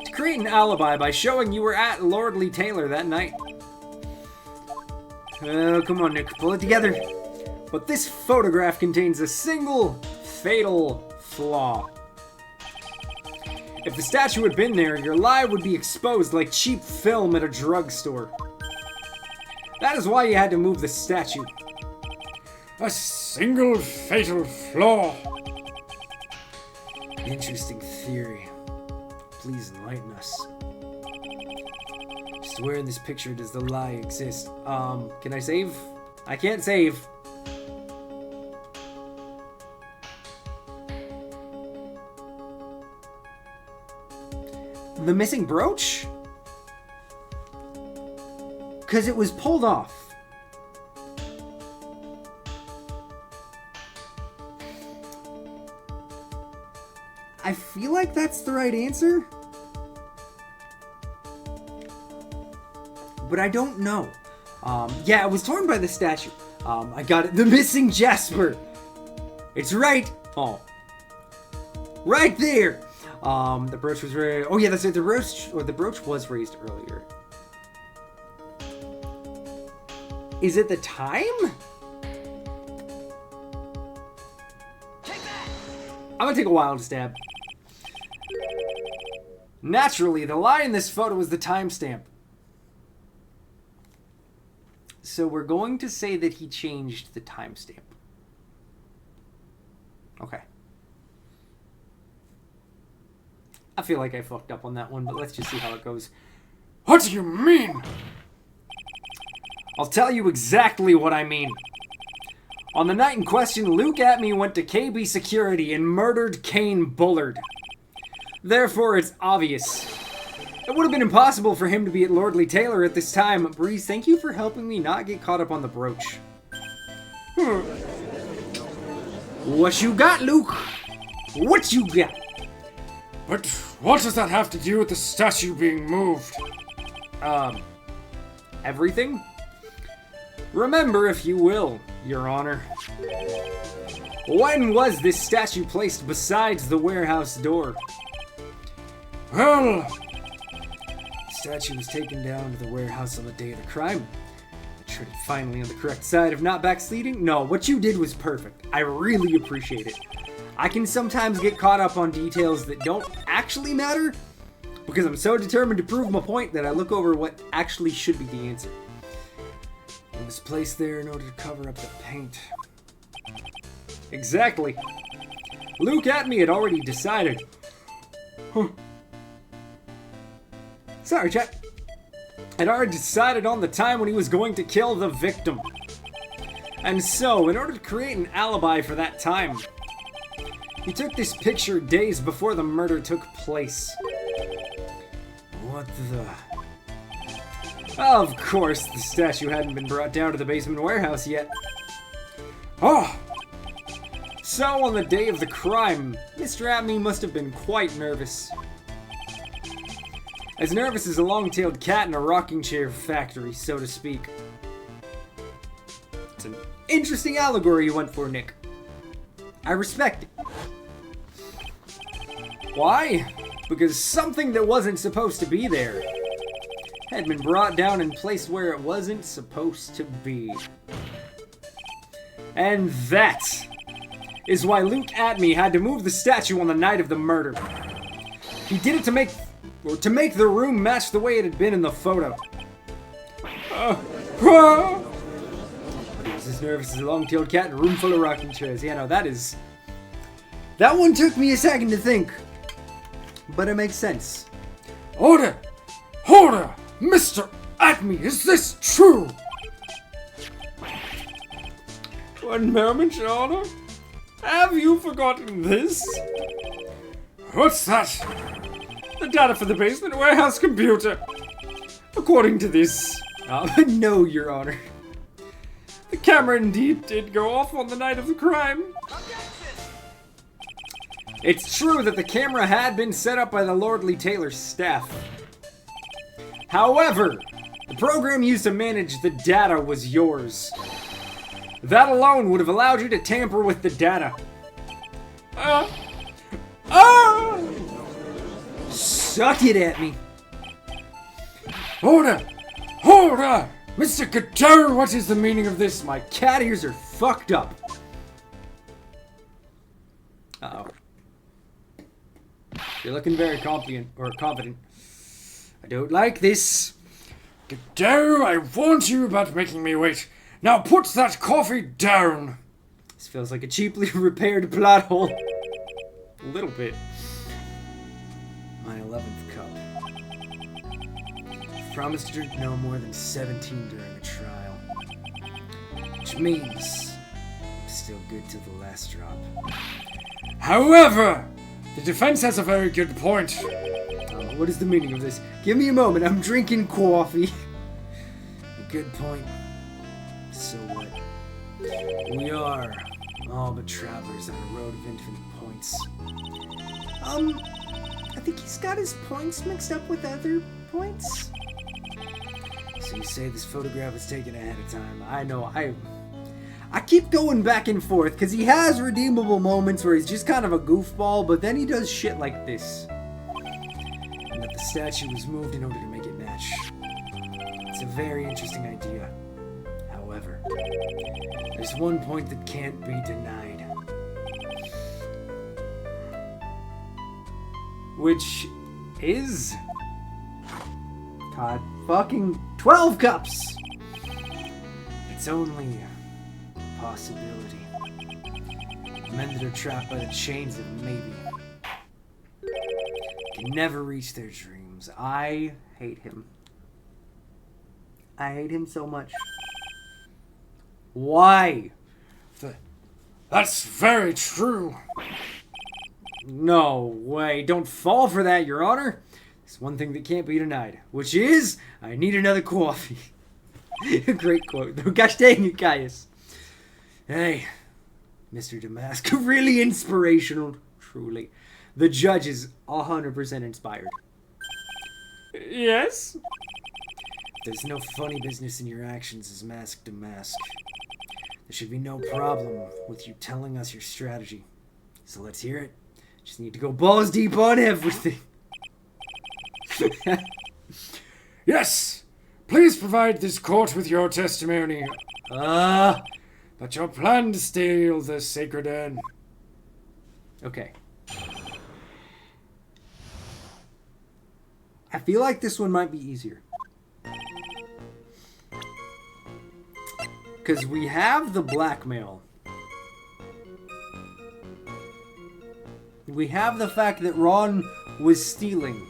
To create an alibi by showing you were at Lordly Taylor that night. Oh, come on, Nick. Pull it together. But this photograph contains a single fatal flaw. If the statue had been there, your lie would be exposed like cheap film at a drugstore. That is why you had to move the statue. A single fatal flaw. Interesting theory. Please enlighten us. Just where in this picture does the lie exist? Can I save? I can't save. The missing brooch? Because it was pulled off. I feel like that's the right answer. But I don't know. Yeah, it was torn by the statue. I got it. The missing Jasper. It's right. Oh. Right there. The brooch was raised. Oh yeah, that's it. The brooch was raised earlier. Is it the time? I'm gonna take a wild stab. Naturally, the lie in this photo is the timestamp. So we're going to say that he changed the timestamp. Okay. I feel like I fucked up on that one, but let's just see how it goes. What do you mean? I'll tell you exactly what I mean. On the night in question, Luke Atme went to KB Security and murdered Kane Bullard. Therefore, it's obvious. It would have been impossible for him to be at Lordly Taylor at this time. Breeze, thank you for helping me not get caught up on the brooch. What you got, Luke? What you got? But what does that have to do with the statue being moved? Everything? Remember, if you will, Your Honor. When was this statue placed besides the warehouse door? Well, The statue was taken down to the warehouse on the day of the crime. I treaded finally on the correct side of not backsliding. No, what you did was perfect. I really appreciate it. I can sometimes get caught up on details that don't actually matter because I'm so determined to prove my point that I look over what actually should be the answer. It was placed there in order to cover up the paint. Exactly. Luke Atme had already decided. Sorry, chat. Had already decided on the time when he was going to kill the victim. And so, in order to create an alibi for that time, he took this picture days before the murder took place. What the... Of course, the statue hadn't been brought down to the basement warehouse yet. oh, So, on the day of the crime, Mr. Atme must have been quite nervous. As nervous as a long-tailed cat in a rocking chair factory, so to speak. It's an interesting allegory you went for, Nick. I respect it. Why? Because something that wasn't supposed to be there had been brought down and placed where it wasn't supposed to be. And that is why Luke Atme had to move the statue on the night of the murder. He did it to make the room match the way it had been in the photo. He was as nervous as a long-tailed cat in a room full of rocking chairs. Yeah, no, that one took me a second to think. But it makes sense. order! Order! Mr. Atme, is this true? One moment, Your Honor. Have you forgotten this? What's that? The data for the basement warehouse computer. According to this... no, Your Honor. The camera indeed did go off on the night of the crime. It's true that the camera had been set up by the Lordly Taylor staff. However, the program used to manage the data was yours. That alone would have allowed you to tamper with the data. suck it at me. Order! Order! Mr. Couture, what is the meaning of this? My cat ears are fucked up. Uh-oh. You're looking very confident. I don't like this. Couture, I warned you about making me wait. Now put that coffee down. This feels like a cheaply repaired plot hole. A little bit. My 11th cup. I promised to drink no more than 17 during the trial. Which means I'm still good till the last drop. However, the defense has a very good point. What is the meaning of this? Give me a moment, I'm drinking coffee. A good point. So what? We are all but travelers on a road of infinite points. I think he's got his points mixed up with other points. So you say this photograph was taken ahead of time. I know, I keep going back and forth, because he has redeemable moments where he's just kind of a goofball, but then he does shit like this. And that the statue was moved in order to make it match. It's a very interesting idea. However, there's one point that can't be denied. Which is... God fucking 12 cups! It's only a possibility. Men that are trapped by the chains of maybe can never reach their dreams. I hate him. I hate him so much. Why? That's very true. No way. Don't fall for that, Your Honor. There's one thing that can't be denied, which is, I need another coffee. Great quote. Gosh dang it, Caius. Hey, Mr. Damask, really inspirational, truly. The judge is 100% inspired. Yes? There's no funny business in your actions as Mask Damask. There should be no problem with you telling us your strategy. So let's hear it. Just need to go balls deep on everything. Yes! Please provide this court with your testimony. But your plan to steal the sacred urn. Okay. I feel like this one might be easier. Because we have the blackmail. We have the fact that Ron was stealing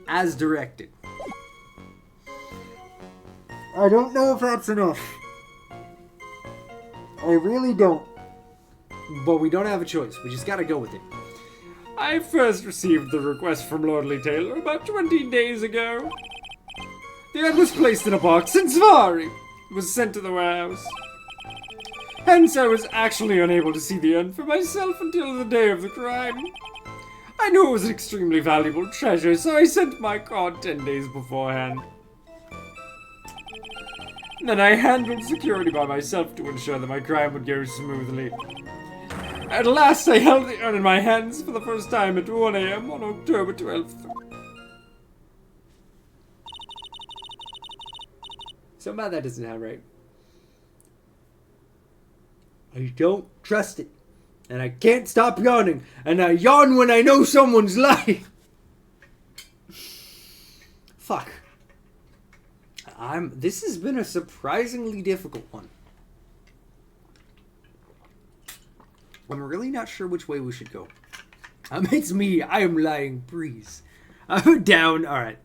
as directed. I don't know if that's enough. I really don't. But we don't have a choice. We just gotta go with it. I first received the request from Lordly Taylor about 20 days ago. The urn was placed in a box and Svari was sent to the warehouse. Hence, I was actually unable to see the urn for myself until the day of the crime. I knew it was an extremely valuable treasure, so I sent my card 10 days beforehand. Then I handled security by myself to ensure that my crime would go smoothly. At last, I held the urn in my hands for the first time at 1 a.m. on October 12th. Somehow that doesn't sound right. I don't trust it. And I can't stop yawning. And I yawn when I know someone's lying. Fuck. This has been a surprisingly difficult one. I'm really not sure which way we should go. It's me. I am lying. Breeze. I'm down. Alright.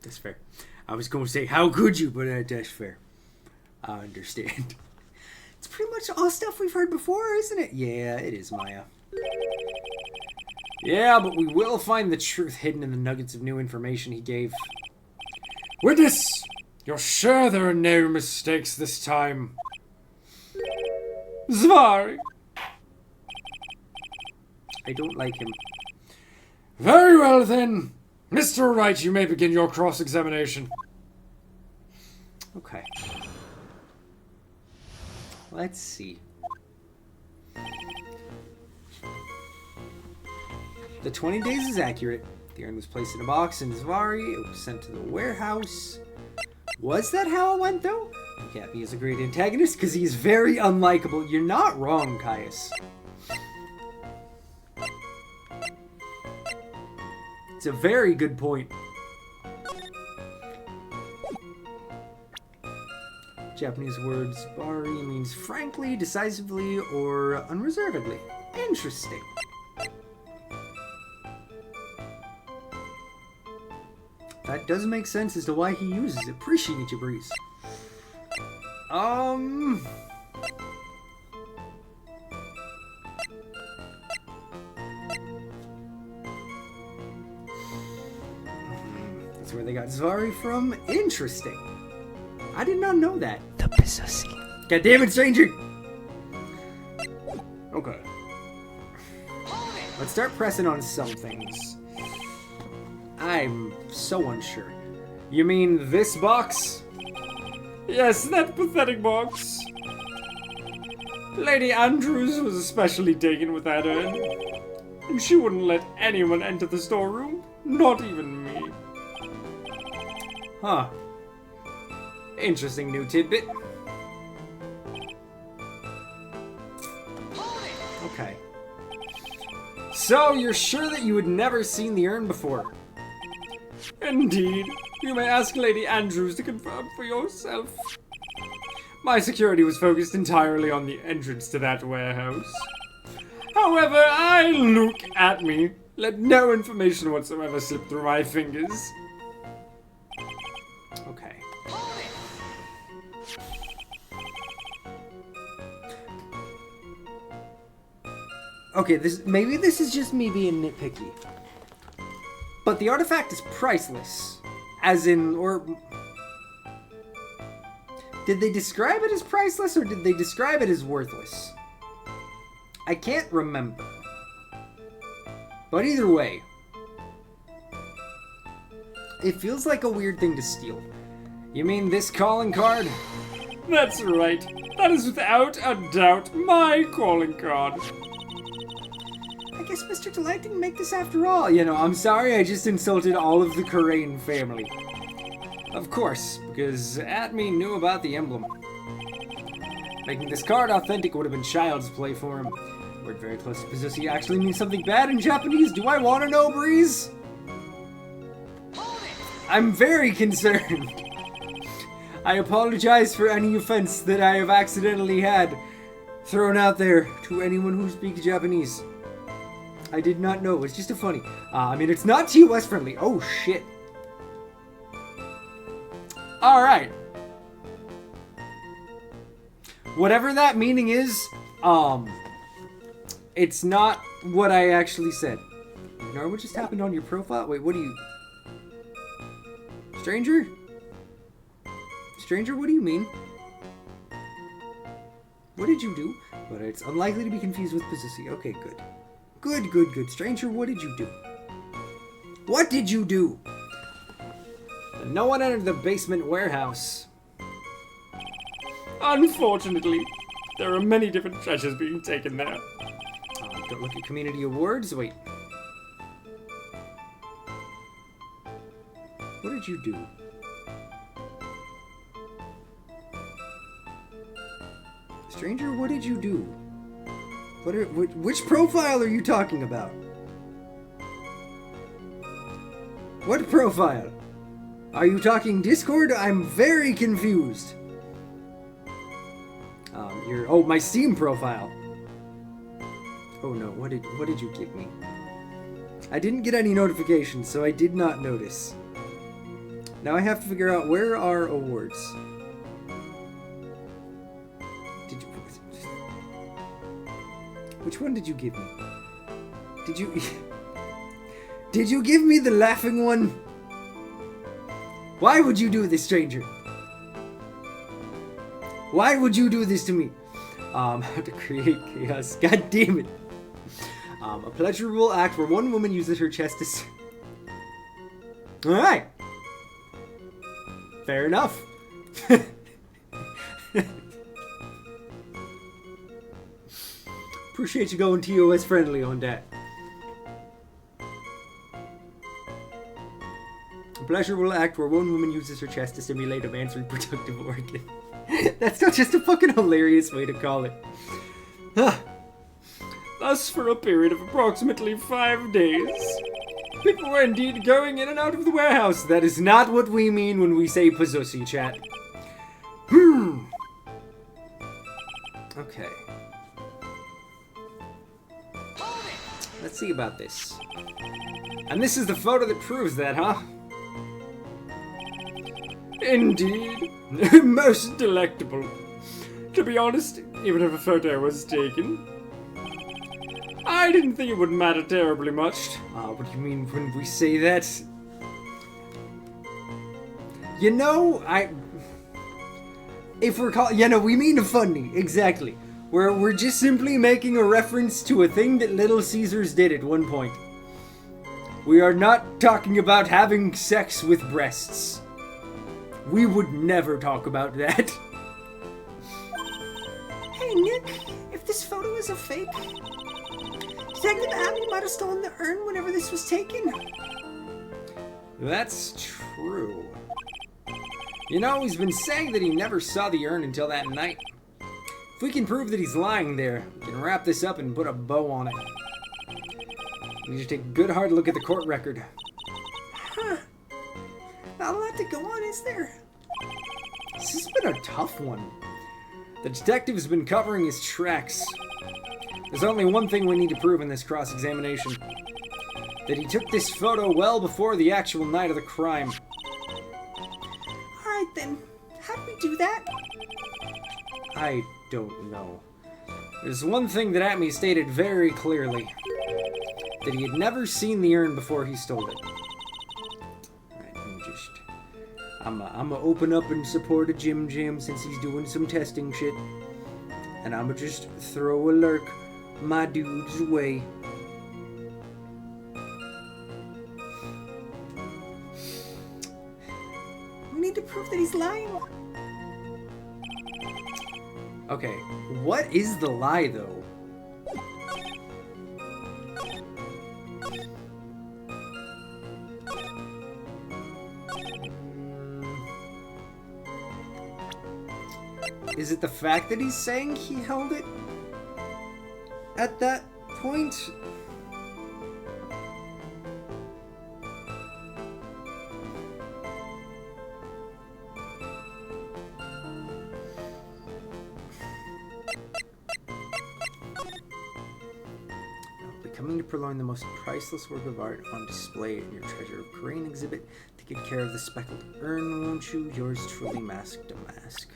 That's fair. I was going to say, how could you? But that's fair. I understand. It's pretty much all stuff we've heard before, isn't it? Yeah, it is, Maya. Yeah, but we will find the truth hidden in the nuggets of new information he gave. Witness! You're sure there are no mistakes this time? Svari! I don't like him. Very well then. Mr. Wright, you may begin your cross-examination. Okay. Let's see. The 20 days is accurate. The urn was placed in a box in Zvari. It was sent to the warehouse. Was that how it went, though? Cappy is a great antagonist because he's very unlikable. You're not wrong, Caius. It's a very good point. Japanese word Zvari means frankly, decisively, or unreservedly. Interesting. That does make sense as to why he uses it. Appreciate you, Breeze. That's where they got Zvari from. Interesting. I did not know that. The Pizzusi. God damn it, stranger! Okay. Let's start pressing on some things. I'm so unsure. You mean this box? Yes, that pathetic box. Lady Andrews was especially taken with that urn. And she wouldn't let anyone enter the storeroom, not even me. Huh. Interesting new tidbit. Okay. So, you're sure that you had never seen the urn before? Indeed. You may ask Lady Andrews to confirm for yourself. My security was focused entirely on the entrance to that warehouse. However, look at me. Let no information whatsoever slip through my fingers. Okay. Okay, maybe this is just me being nitpicky. But the artifact is priceless. As in, or... Did they describe it as priceless, or did they describe it as worthless? I can't remember. But either way, it feels like a weird thing to steal. You mean this calling card? That's right. That is without a doubt my calling card. I guess Mr. Delight didn't make this after all. You know, I'm sorry I just insulted all of the Corain family. Of course, because Atme knew about the emblem. Making this card authentic would have been child's play for him. Word very close to Pizzusi actually means something bad in Japanese. Do I want to know, Breeze? I'm very concerned. I apologize for any offense that I have accidentally had thrown out there to anyone who speaks Japanese. I did not know. It's just a funny. I mean, it's not TOS friendly. Oh, shit. Alright. Whatever that meaning is, it's not what I actually said. Ignore what just happened on your profile? Wait, what do you... Stranger? Stranger, what do you mean? What did you do? But it's unlikely to be confused with Pizzusi. Okay, good. Good, good, good. Stranger, what did you do? What did you do? No one entered the basement warehouse. Unfortunately, there are many different treasures being taken there. Don't look at community awards. Wait. What did you do? Stranger, what did you do? Which profile are you talking about? What profile? Are you talking Discord? I'm very confused. Oh, my Steam profile. Oh no, what did you give me? I didn't get any notifications, so I did not notice. Now I have to figure out where are awards. Did you... Which one did you give me? Did you... Did you give me the laughing one? Why would you do this, stranger? Why would you do this to me? How to create chaos. God damn it. A pleasurable act where one woman uses her chest to... Alright. Fair enough. Appreciate you going TOS friendly on that. pleasurable act where one woman uses her chest to stimulate a man's reproductive organ. That's not just a fucking hilarious way to call it. Thus, for a period of approximately 5 days, people were indeed going in and out of the warehouse. That is not what we mean when we say pazzussy, chat. Okay. Let's see about this. And this is the photo that proves that, huh? Indeed. Most delectable. To be honest, even if a photo was taken, I didn't think it would matter terribly much. What do you mean when we say that? You know, if we're we mean funny, exactly. We're just simply making a reference to a thing that Little Caesars did at one point. We are not talking about having sex with breasts. We would never talk about that. Hey, Nick, if this photo is a fake, do you think that Abby might have stolen the urn whenever this was taken? That's true. You know, he's been saying that he never saw the urn until that night. If we can prove that he's lying there, we can wrap this up and put a bow on it. We need to take a good hard look at the court record. Huh. Not a lot to go on, is there? This has been a tough one. The detective's been covering his tracks. There's only one thing we need to prove in this cross-examination. That he took this photo well before the actual night of the crime. Alright then, how do we do that? I don't know. There's one thing that Atme stated very clearly. That he had never seen the urn before he stole it. I'ma open up and support a Jim Jam since he's doing some testing shit. And I'ma just throw a lurk my dude's way. We need to prove that he's lying. Okay, what is the lie though? Is it the fact that he's saying he held it at that point? Coming to purloin the most priceless work of art on display in your Treasure of Crane exhibit. Take good care of the speckled urn, won't you? Yours truly, Mask to Mask.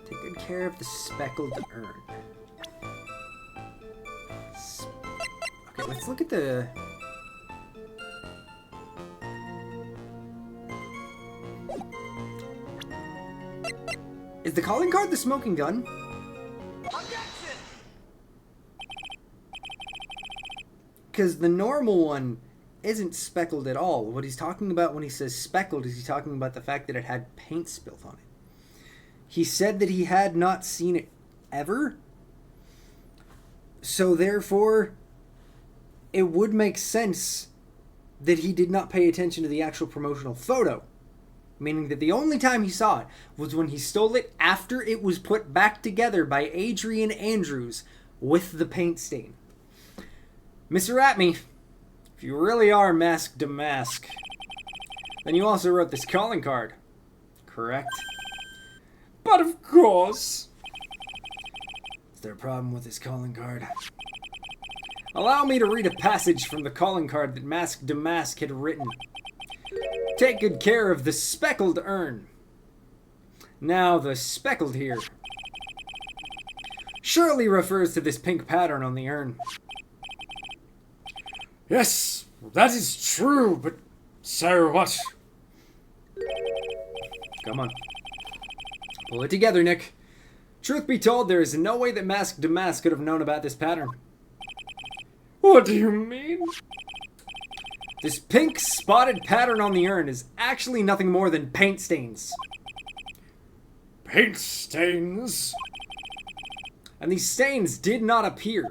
Take good care of the speckled urn. Okay, let's look at the... Is the calling card the smoking gun? Because the normal one isn't speckled at all. What he's talking about when he says speckled is he's talking about the fact that it had paint spilt on it. He said that he had not seen it ever. So therefore, it would make sense that he did not pay attention to the actual promotional photo. Meaning that the only time he saw it was when he stole it after it was put back together by Adrian Andrews with the paint stain. Mr. Atme, if you really are Mask to Mask, then you also wrote this calling card, correct? But of course. Is there a problem with this calling card? Allow me to read a passage from the calling card that Mask to Mask had written. Take good care of the speckled urn. Now the speckled here surely refers to this pink pattern on the urn. Yes, that is true, but so what? Come on. Pull it together, Nick. Truth be told, there is no way that Mask Damask could have known about this pattern. What do you mean? This pink spotted pattern on the urn is actually nothing more than paint stains. Paint stains? And these stains did not appear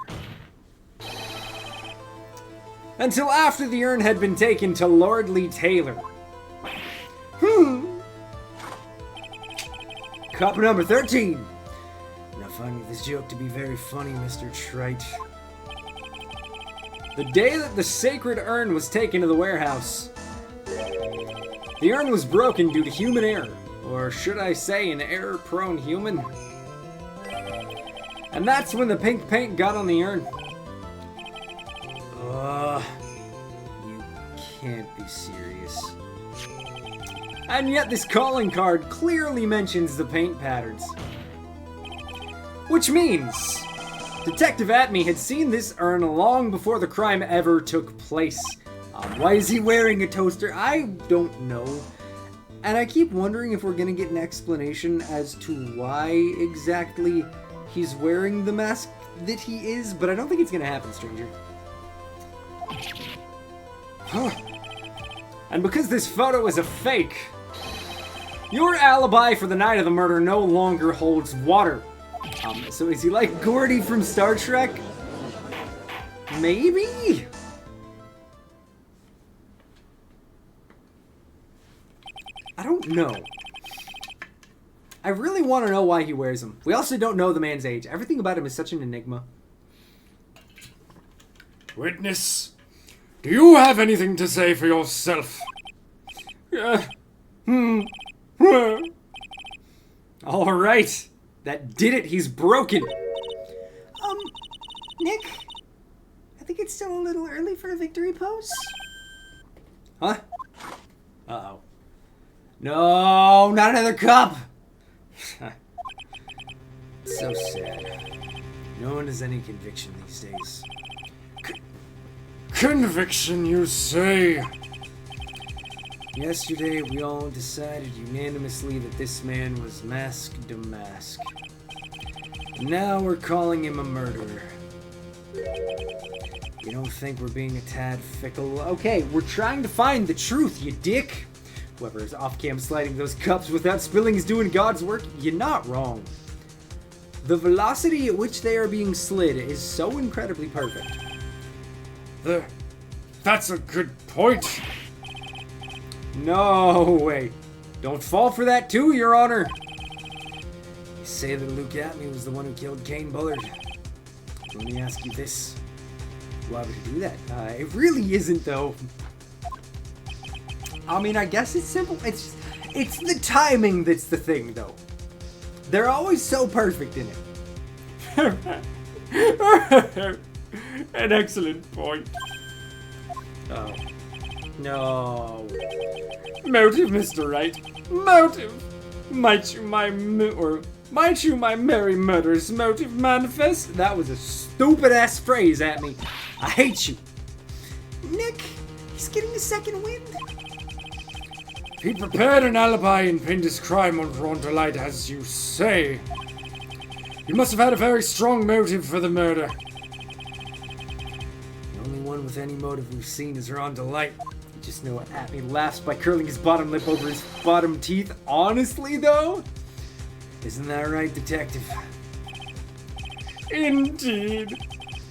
until after the urn had been taken to Lordly Taylor. Cup number 13. Now finding this joke to be very funny, Mr. Trite. The day that the sacred urn was taken to the warehouse, the urn was broken due to human error. Or should I say an error-prone human? And that's when the pink paint got on the urn. You can't be serious. And yet this calling card clearly mentions the paint patterns. Which means Detective Atme had seen this urn long before the crime ever took place. Why is he wearing a toaster? I don't know. And I keep wondering if we're gonna get an explanation as to why exactly he's wearing the mask that he is, but I don't think it's gonna happen, stranger. And because this photo is a fake, your alibi for the night of the murder no longer holds water. So is he like Gordy from Star Trek? Maybe? I don't know. I really want to know why he wears them. We also don't know the man's age. Everything about him is such an enigma. Witness, do you have anything to say for yourself? All right. That did it. He's broken. Nick? I think it's still a little early for a victory pose. Huh? Uh-oh. No, not another cup! It's so sad. No one has any conviction these days. Conviction, you say? Yesterday, we all decided unanimously that this man was Mask Damask. Now we're calling him a murderer. You don't think we're being a tad fickle? Okay, we're trying to find the truth, you dick! Whoever is off-cam sliding those cups without spilling is doing God's work, you're not wrong. The velocity at which they are being slid is so incredibly perfect. That's a good point. No way. Don't fall for that too, Your Honor. You say that Luke Atme was the one who killed Kane Bullard. Let me ask you this. Why would he do that? It really isn't, though. I mean, I guess it's simple. It's the timing that's the thing, though. They're always so perfect in it. An excellent point. Oh. No. Motive, Mr. Wright. Motive. Might you my merry murderous motive manifest? That was a stupid-ass phrase at me. I hate you. Nick, he's getting a second wind. He prepared an alibi and pinned his crime on Rondelite, as you say. You must have had a very strong motive for the murder. The only one with any motive we've seen is Rondelite. You just know what Atme laughs by curling his bottom lip over his bottom teeth. Honestly, though? Isn't that right, Detective? Indeed.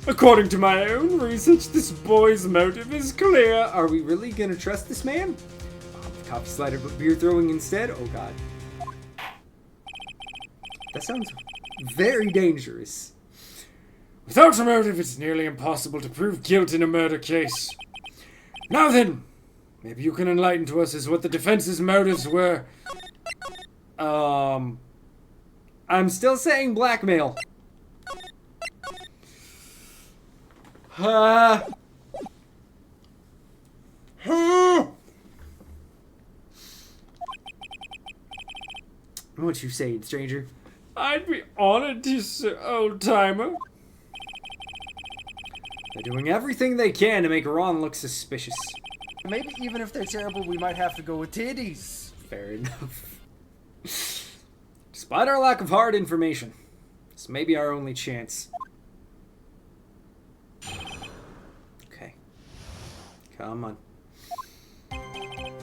According to my own research, this boy's motive is clear. Are we really gonna trust this man? Coffee slider, but beer throwing instead? Oh god. That sounds very dangerous. Without a motive, it's nearly impossible to prove guilt in a murder case. Now then, maybe you can enlighten to us as what the defense's motives were. I'm still saying blackmail. What you saying, stranger? I'd be honored to, sir, old-timer. They're doing everything they can to make Ron look suspicious. Maybe even if they're terrible, we might have to go with titties. Fair enough. Despite our lack of hard information, This may be our only chance. Okay. Come on.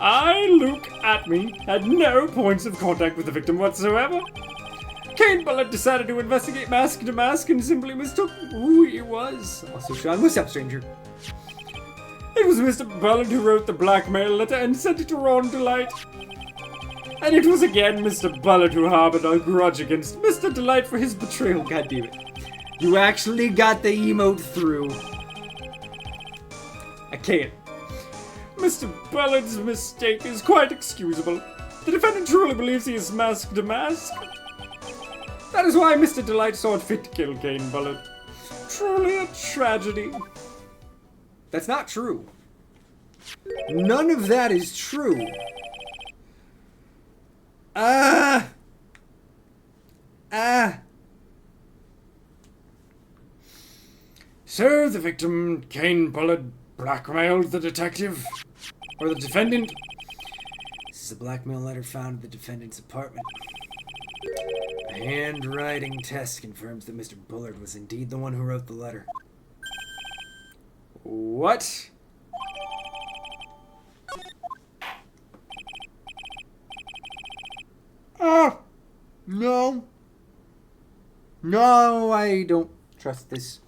I, Luke Atme, had no points of contact with the victim whatsoever. Kane Bullitt decided to investigate mask to mask and simply mistook who he was. Also, Sean, what's up, stranger? It was Mr. Bullitt who wrote the blackmail letter and sent it to Ron Delight. And it was again Mr. Bullitt who harbored a grudge against Mr. Delight for his betrayal. God damn it. You actually got the emote through. I can't. Mr. Bullitt's mistake is quite excusable. The defendant truly believes he is mask to mask. That is why Mr. Delight saw it fit to kill Kane Bullitt. Truly a tragedy. That's not true. None of that is true. So the victim, Kane Bullitt, blackmailed the detective? Or the defendant? This is a blackmail letter found in the defendant's apartment. A handwriting test confirms that Mr. Bullard was indeed the one who wrote the letter. What? No. No, I don't trust this.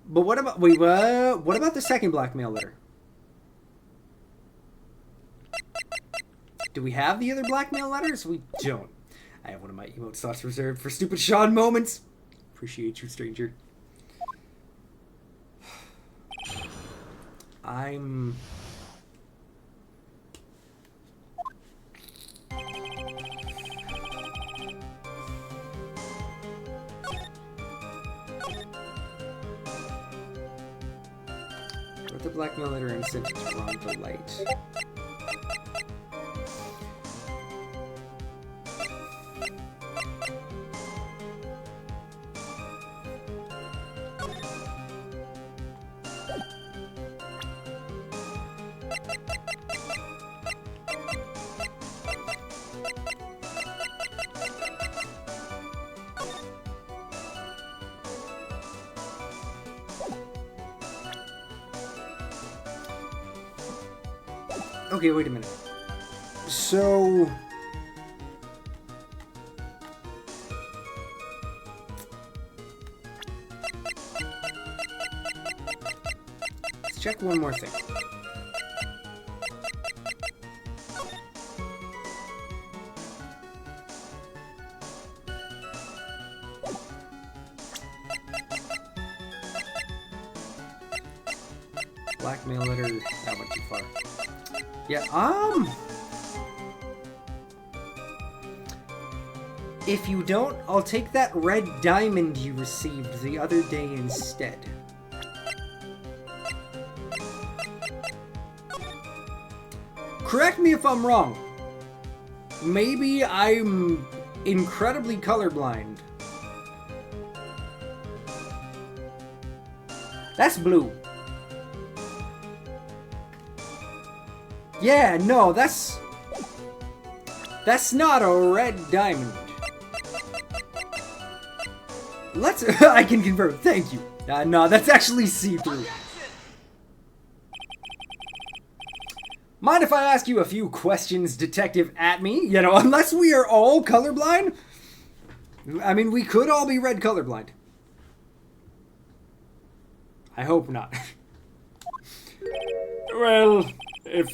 But what about, what about the second blackmail letter? Do we have the other blackmail letters? We don't. I have one of my emote slots reserved for stupid Sean moments. Appreciate you, stranger. I'm... wrote the blackmail letter and sent it to Ron Delight. Okay, wait a minute. So... let's check one more thing. Blackmail letter, that went too far. Yeah, if you don't, I'll take that red diamond you received the other day instead. Correct me if I'm wrong. Maybe I'm incredibly colorblind. That's blue. Yeah, no, that's not a red diamond. Let's... I can confirm. Thank you. No, that's actually see-through. Mind if I ask you a few questions, Detective Atme? You know, unless we are all colorblind? I mean, we could all be red colorblind. I hope not. Well, if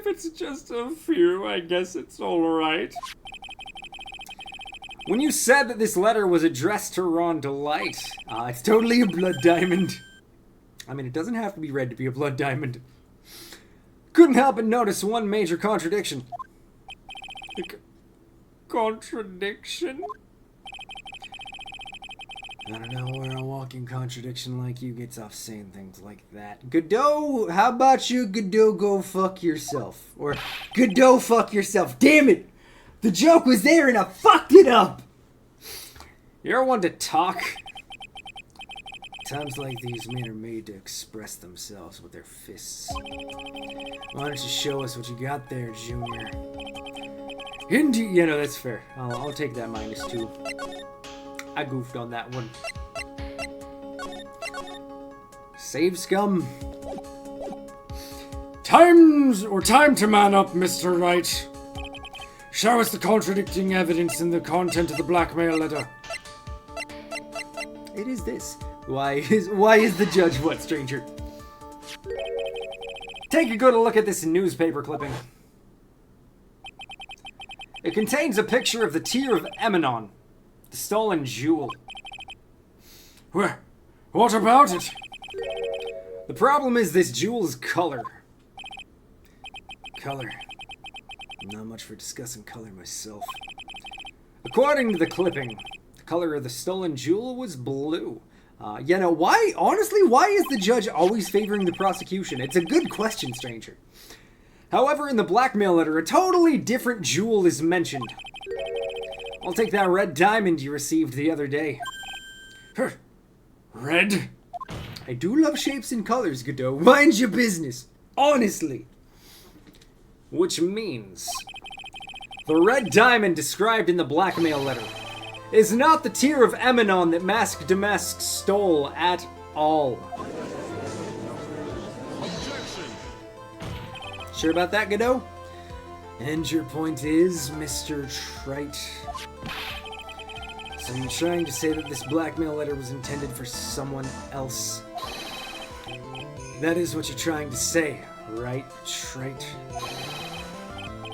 it's just a few, I guess it's alright. When you said that this letter was addressed to Ron Delight, it's totally a blood diamond. I mean, it doesn't have to be red to be a blood diamond. Couldn't help but notice one major contradiction. Contradiction? I don't know where a walking contradiction like you gets off saying things like that. Godot, how about you, Godot, go fuck yourself? Or, Godot, fuck yourself. Damn it! The joke was there and I fucked it up! You're one to talk. Times like these, men are made to express themselves with their fists. Why don't you show us what you got there, Junior? Indeed, yeah, no, that's fair. I'll take that -2. I goofed on that one. Save scum. Time to man up, Mr. Wright. Show us the contradicting evidence in the content of the blackmail letter. It is this. Why is the judge what, stranger? Take a good look at this newspaper clipping. It contains a picture of the Tear of Emanon, the stolen jewel. What about it? The problem is this jewel's color. Color. Not much for discussing color myself. According to the clipping, the color of the stolen jewel was blue. Honestly, why is the judge always favoring the prosecution? It's a good question, stranger. However, in the blackmail letter, a totally different jewel is mentioned. I'll take that red diamond you received the other day. Red? I do love shapes and colors, Godot. Mind your business. Honestly. Which means the red diamond described in the blackmail letter is not the Tear of Emanon that Mask Damask stole at all. Sure about that, Godot? And your point is, Mr. Wright? So you're trying to say that this blackmail letter was intended for someone else? That is what you're trying to say, right, Wright?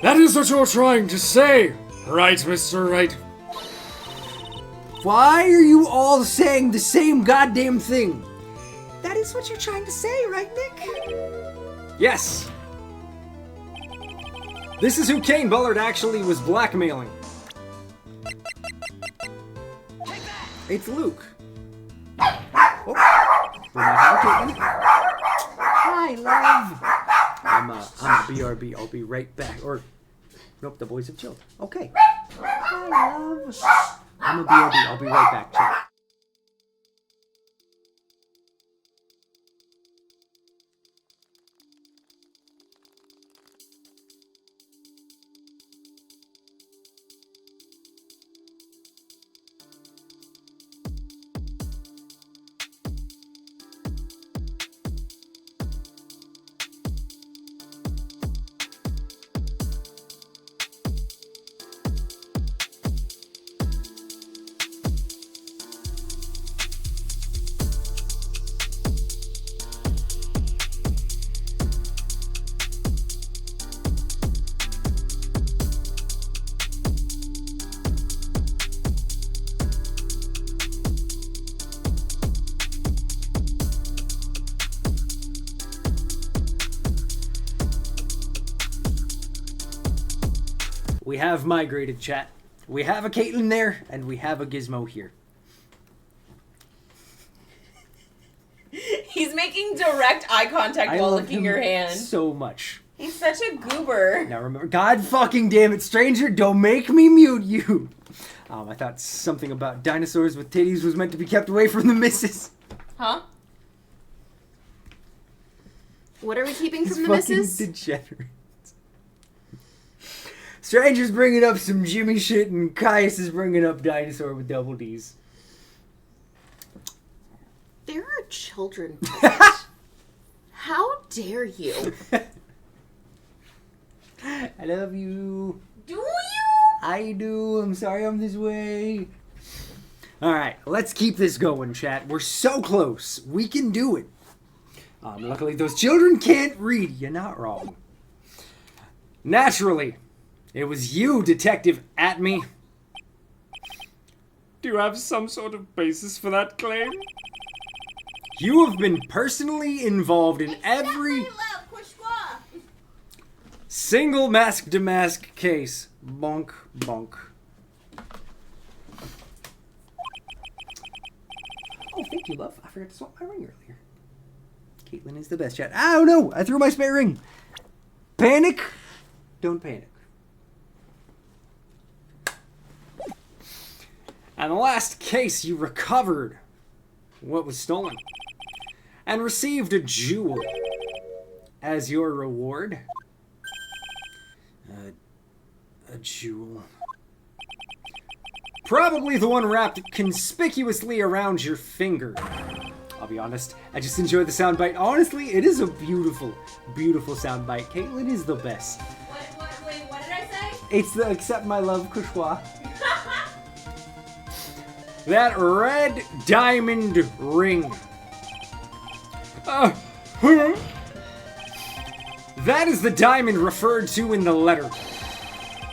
That is what you're trying to say, right, Mr. Wright? Why are you all saying the same goddamn thing? That is what you're trying to say, right, Nick? Yes. This is who Kane Bullard actually was blackmailing. It's Luke. Oh. We're not having Hi, love. I'm a BRB. I'll be right back. Or, nope, the boys have chilled. Okay. Hi, love. I'm a BRB. I'll be right back, chat. We have migrated, chat. We have a Caitlin there, and we have a Gizmo here. He's making direct eye contact I while love licking him your hand. so much. He's such a goober. Now remember, God fucking damn it, stranger, don't make me mute you. I thought something about dinosaurs with titties was meant to be kept away from the missus. Huh? What are we keeping These from the fucking missus? degenerates. Stranger's bringing up some Jimmy shit, and Caius is bringing up dinosaur with double D's. There are children present. How dare you? I love you. Do you? I do. I'm sorry I'm this way. Alright, let's keep this going, chat. We're so close. We can do it. Luckily, those children can't read. You're not wrong. Naturally, it was you, Detective Atme. Do you have some sort of basis for that claim? You have been personally involved in every single mask-to-mask case. Bonk, bonk. Oh, thank you, love. I forgot to swap my ring earlier. Caitlin is the best, chat. Oh, no! I threw my spare ring. Panic? Don't panic. And the last case, you recovered what was stolen and received a jewel as your reward. A jewel. Probably the one wrapped conspicuously around your finger. I'll be honest, I just enjoy the soundbite. Honestly, it is a beautiful, beautiful soundbite. Caitlin is the best. Wait, what did I say? It's the Accept My Love Kushwa. That red diamond ring. That is the diamond referred to in the letter.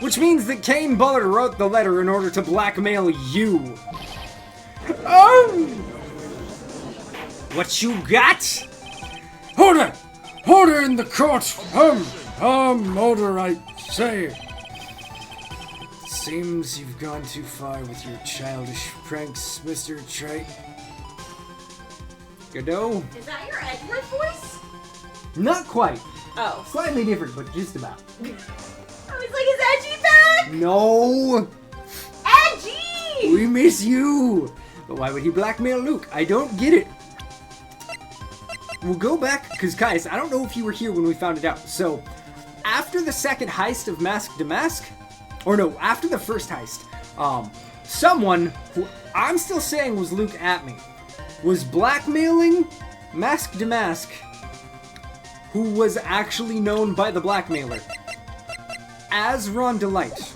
Which means that Kane Bullard wrote the letter in order to blackmail you. What you got? Order! Order in the court! Order, I say. Seems you've gone too far with your childish pranks, Mr. Wright. Godot? Is that your Edward voice? Not quite. Oh. Slightly different, but just about. I was like, is Edgy back? No! Edgy! We miss you! But why would he blackmail Luke? I don't get it. We'll go back, because guys, I don't know if you were here when we found it out. So, after the second heist of Mask to Mask, or no, after the first heist, someone who I'm still saying was Luke at me, was blackmailing Mask to Mask, who was actually known by the blackmailer as Ron Delight,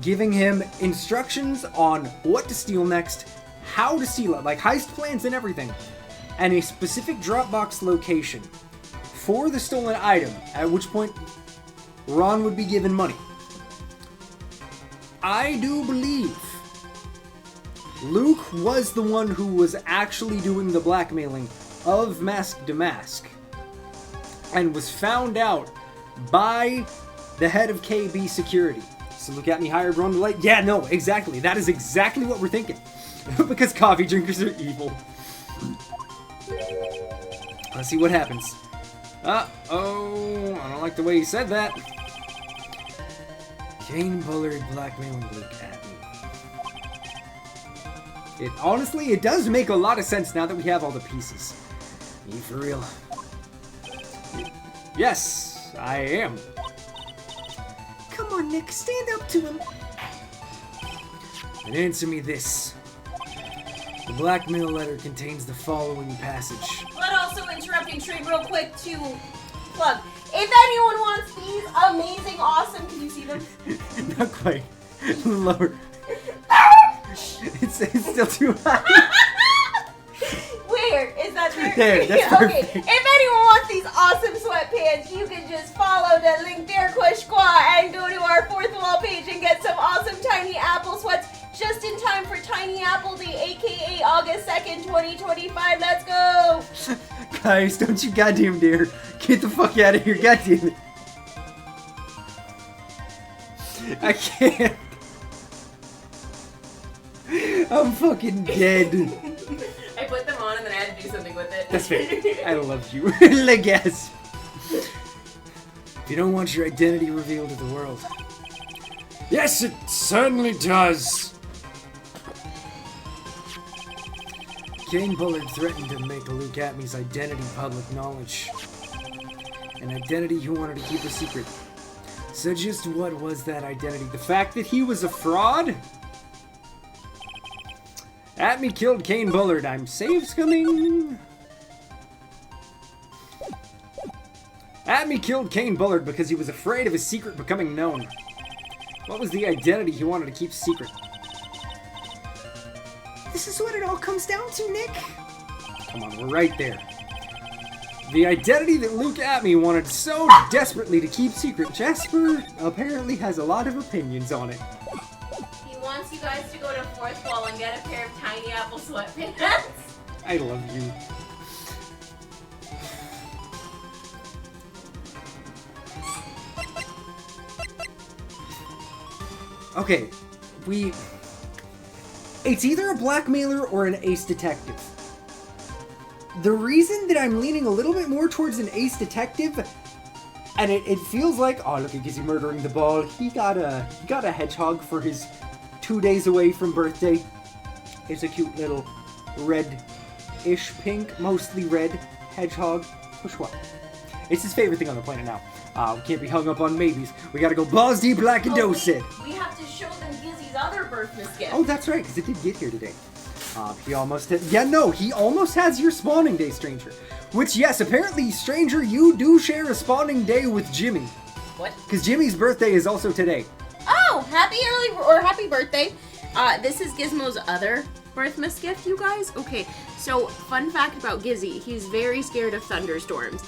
giving him instructions on what to steal next, how to steal it, like heist plans and everything, and a specific Dropbox location for the stolen item, at which point Ron would be given money. I do believe Luke was the one who was actually doing the blackmailing of Mask to Mask, and was found out by the head of KB Security. So Luke at me hired Ron Delight. Yeah, no, exactly. That is exactly what we're thinking. Because coffee drinkers are evil. Let's see what happens. Uh-oh, I don't like the way he said that. Kane Bullard blackmailing Luke at me. Honestly, it does make a lot of sense now that we have all the pieces. Me for real. Yes, I am. Come on, Nick, stand up to him. And answer me this. The blackmail letter contains the following passage. But also interrupting Trey real quick to plug. If anyone wants these amazing, awesome, can you see them? Not quite. Lower. It's still too high. Where? Is that there? There, that's Okay, perfect. if anyone wants these awesome sweatpants, you can just follow the link there, Quishqua, and go to our fourth wall page and get some awesome Tiny Apple sweats just in time for Tiny Apple Day, aka August 2nd, 2025. Let's go! Guys, don't you goddamn dare. Get the fuck out of here, goddamn it. I can't. I'm fucking dead. I put them on and then I had to do something with it. That's fair. I love you. Like, yes. You don't want your identity revealed to the world. Yes, it certainly does. Kane Bullard threatened to make Luke Atmey's identity public knowledge. An identity he wanted to keep a secret. So just what was that identity? The fact that he was a fraud? Atmey killed Kane Bullard. I'm saves coming. Atmey killed Kane Bullard because he was afraid of his secret becoming known. What was the identity he wanted to keep secret? This is what it all comes down to, Nick. Come on, we're right there. The identity that Luke Atmey wanted so desperately to keep secret, Jasper apparently has a lot of opinions on it. He wants you guys to go to fourth wall and get a pair of Tiny Apple sweatpants. I love you. Okay, it's either a blackmailer or an ace detective. The reason that I'm leaning a little bit more towards an ace detective, and it feels like, oh look at Gizzy murdering the ball. He got a hedgehog for his 2 days away from birthday. It's a cute little red-ish pink, mostly red hedgehog. Pushwa. It's his favorite thing on the planet now. We can't be hung up on maybes. We gotta go balls deep like a doe said. We have to show them Gizzy's other birthday. birthmas gift. Oh, that's right, because it did get here today. He almost hit. Yeah, no, he almost has your spawning day, Stranger. Which, yes, apparently, Stranger, you do share a spawning day with Jimmy. What? Because Jimmy's birthday is also today. Oh, happy birthday. This is Gizmo's other birthmas gift, you guys. Okay, so fun fact about Gizzy, he's very scared of thunderstorms.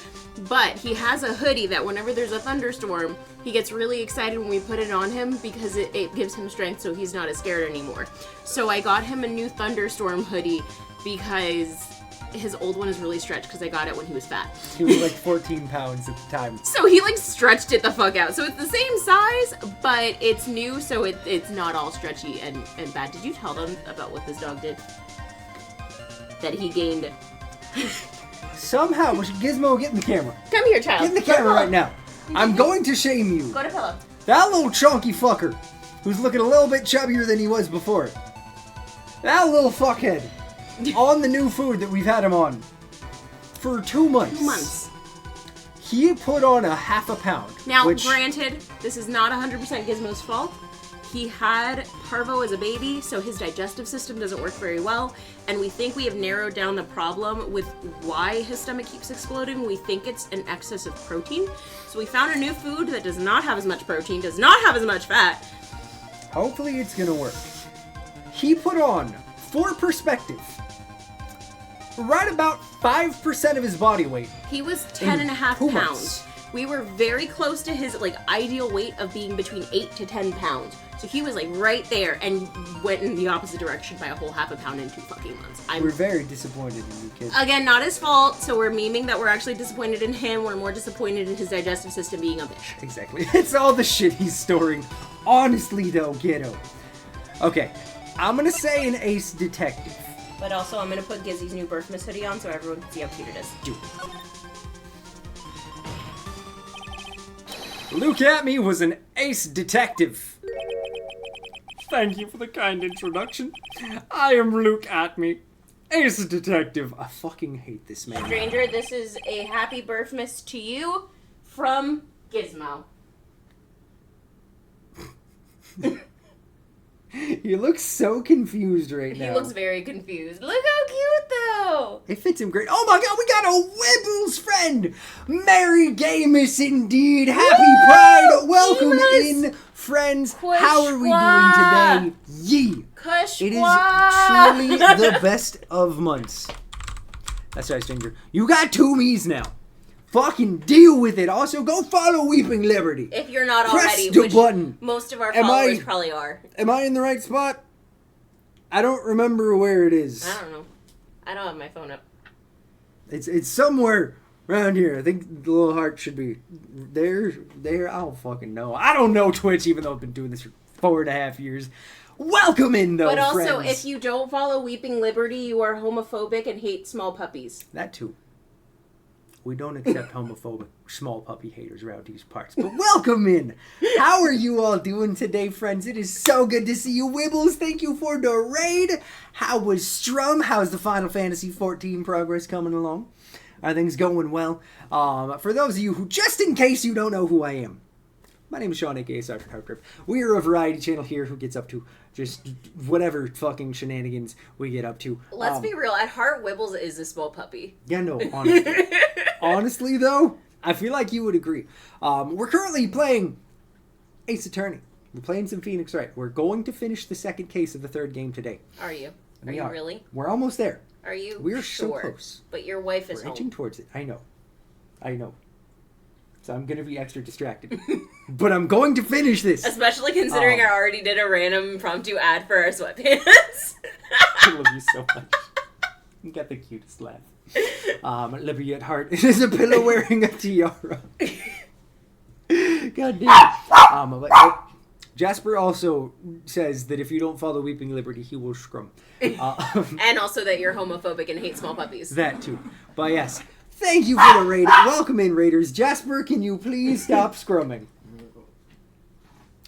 But he has a hoodie that whenever there's a thunderstorm, he gets really excited when we put it on him because it gives him strength so he's not as scared anymore. So I got him a new thunderstorm hoodie because his old one is really stretched because I got it when he was fat. He was like 14 pounds at the time. So he like stretched it the fuck out. So it's the same size, but it's new, so it's not all stretchy and bad. Did you tell them about what this dog did? That he gained... Somehow, Gizmo, get in the camera. Come here, child. Get in the camera right now. I'm going to shame you. Go to pillow. That little chunky fucker, who's looking a little bit chubbier than he was before. That little fuckhead, on the new food that we've had him on for 2 months. 2 months. He put on a half a pound. Now, which, granted, this is not 100% Gizmo's fault. He had parvo as a baby, so his digestive system doesn't work very well, and we think we have narrowed down the problem with why his stomach keeps exploding. We think it's an excess of protein. So we found a new food that does not have as much protein, does not have as much fat. hopefully it's gonna work. He put on, for perspective, right about 5% of his body weight. He was 10 and a half 2 pounds. months. We were very close to his ideal weight of being between 8 to 10 pounds. So he was right there and went in the opposite direction by a whole half a pound in 2 fucking months. We're very disappointed in you, kid. Again, not his fault, so we're memeing that we're actually disappointed in him. We're more disappointed in his digestive system being a bitch. Exactly. It's all the shit he's storing. Honestly, though, kiddo. Okay, I'm gonna say an ace detective. But also, I'm gonna put Gizzy's new birthmas hoodie on so everyone can see how cute it is. Do it. Luke at me was an ace detective. Thank you for the kind introduction. I am Luke Atme, ace detective. I fucking hate this man. Stranger, this is a happy birthmas to you from Gizmo. He looks so confused right now. He looks very confused. Look how cute, though! It fits him great. Oh my god, we got a Wibbles friend! Merry Gamus indeed! Happy Pride! Welcome Gamus! in, friends! Kushwa! How are we doing today? Yee! Kushwa! It is truly the best of months. That's right, Stranger. You got 2 me's now. Fucking deal with it. Also, go follow Weeping Liberty. If you're not Press already, the which button. most of our Am followers I- probably are. Am I in the right spot? I don't remember where it is. I don't know. I don't have my phone up. It's somewhere around here. I think the little heart should be there. I don't fucking know. I don't know Twitch, even though I've been doing this for 4.5 years. Welcome in, though, But also, friends. if you don't follow Weeping Liberty, you are homophobic and hate small puppies. That too. We don't accept homophobic small puppy haters around these parts. But welcome in. How are you all doing today, friends? It is so good to see you, Wibbles. Thank you for the raid. How was Strum? How's the Final Fantasy XIV progress coming along? Are things going well? For those of you who, just in case you don't know who I am, my name is Sean, aka Sergeant Hardgrip. We are a variety channel here who gets up to just whatever fucking shenanigans we get up to. Let's be real. At heart, Wibbles is a small puppy. Yeah, no, honestly. Honestly, though, I feel like you would agree. We're currently playing Ace Attorney. We're playing some Phoenix Wright. We're going to finish the second case of the third game today. Are you? Are We you are. really? We're almost there. Are you? We're sure? so close. But your wife is We're home. inching towards it. I know. So I'm going to be extra distracted. But I'm going to finish this. Especially considering I already did a random impromptu ad for our sweatpants. I love you so much. You got the cutest laugh. Libby at heart. It is a pillow wearing a tiara. God damn. But Jasper also says that if you don't follow Weeping Liberty, he will scrum. And also that you're homophobic and hate small puppies. That too. But yes, thank you for the raid. Welcome in, Raiders. Jasper, can you please stop scrumming?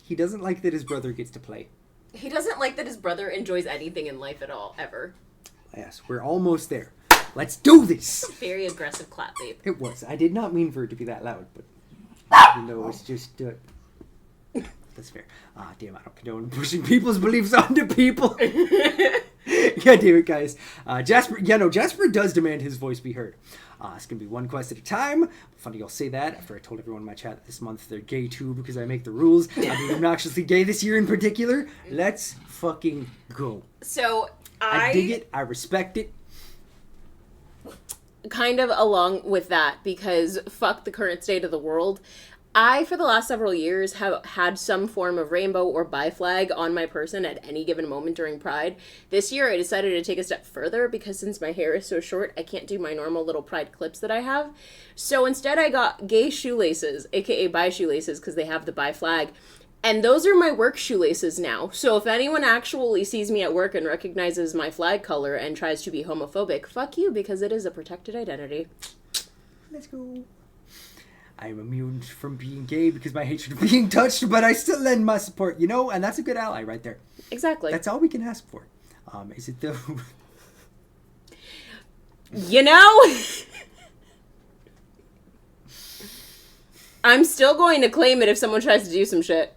He doesn't like that his brother gets to play. He doesn't like that his brother enjoys anything in life at all, ever. Yes, we're almost there. Let's do this. Very aggressive clap, babe. It was. I did not mean for it to be that loud, but you know, it's just That's fair. Damn, I don't condone pushing people's beliefs onto people. Yeah, damn it, guys. Jasper does demand his voice be heard. It's going to be one quest at a time. Funny I'll say that after I told everyone in my chat that this month they're gay too because I make the rules. I'm being obnoxiously gay this year in particular. Let's fucking go. So I dig it. I respect it. Kind of along with that, because fuck the current state of the world. I, for the last several years, have had some form of rainbow or bi flag on my person at any given moment during Pride. This year, I decided to take a step further because since my hair is so short, I can't do my normal little Pride clips that I have. So instead, I got gay shoelaces, aka bi shoelaces, because they have the bi flag. And those are my work shoelaces now. So if anyone actually sees me at work and recognizes my flag color and tries to be homophobic, fuck you, because it is a protected identity. Let's go. I am immune from being gay because my hatred of being touched, but I still lend my support, and that's a good ally right there. Exactly. That's all we can ask for. Is it though? I'm still going to claim it if someone tries to do some shit.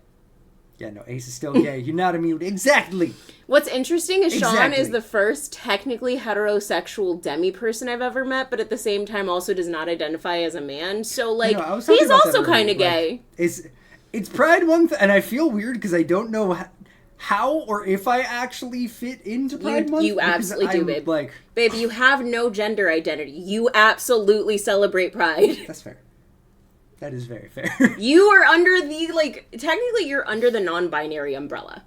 Yeah, no, Ace is still gay. You're not immune. Exactly. What's interesting is Sean Exactly. is the first technically heterosexual demi-person I've ever met, but at the same time also does not identify as a man. So, like, I was talking he's about that also earlier. kind of gay. It's Pride Month, and I feel weird because I don't know how or if I actually fit into Pride Month. You absolutely do, babe. Like, Babe, you have no gender identity. You absolutely celebrate Pride. that's fair. That is very fair. You are under technically you're under the non-binary umbrella.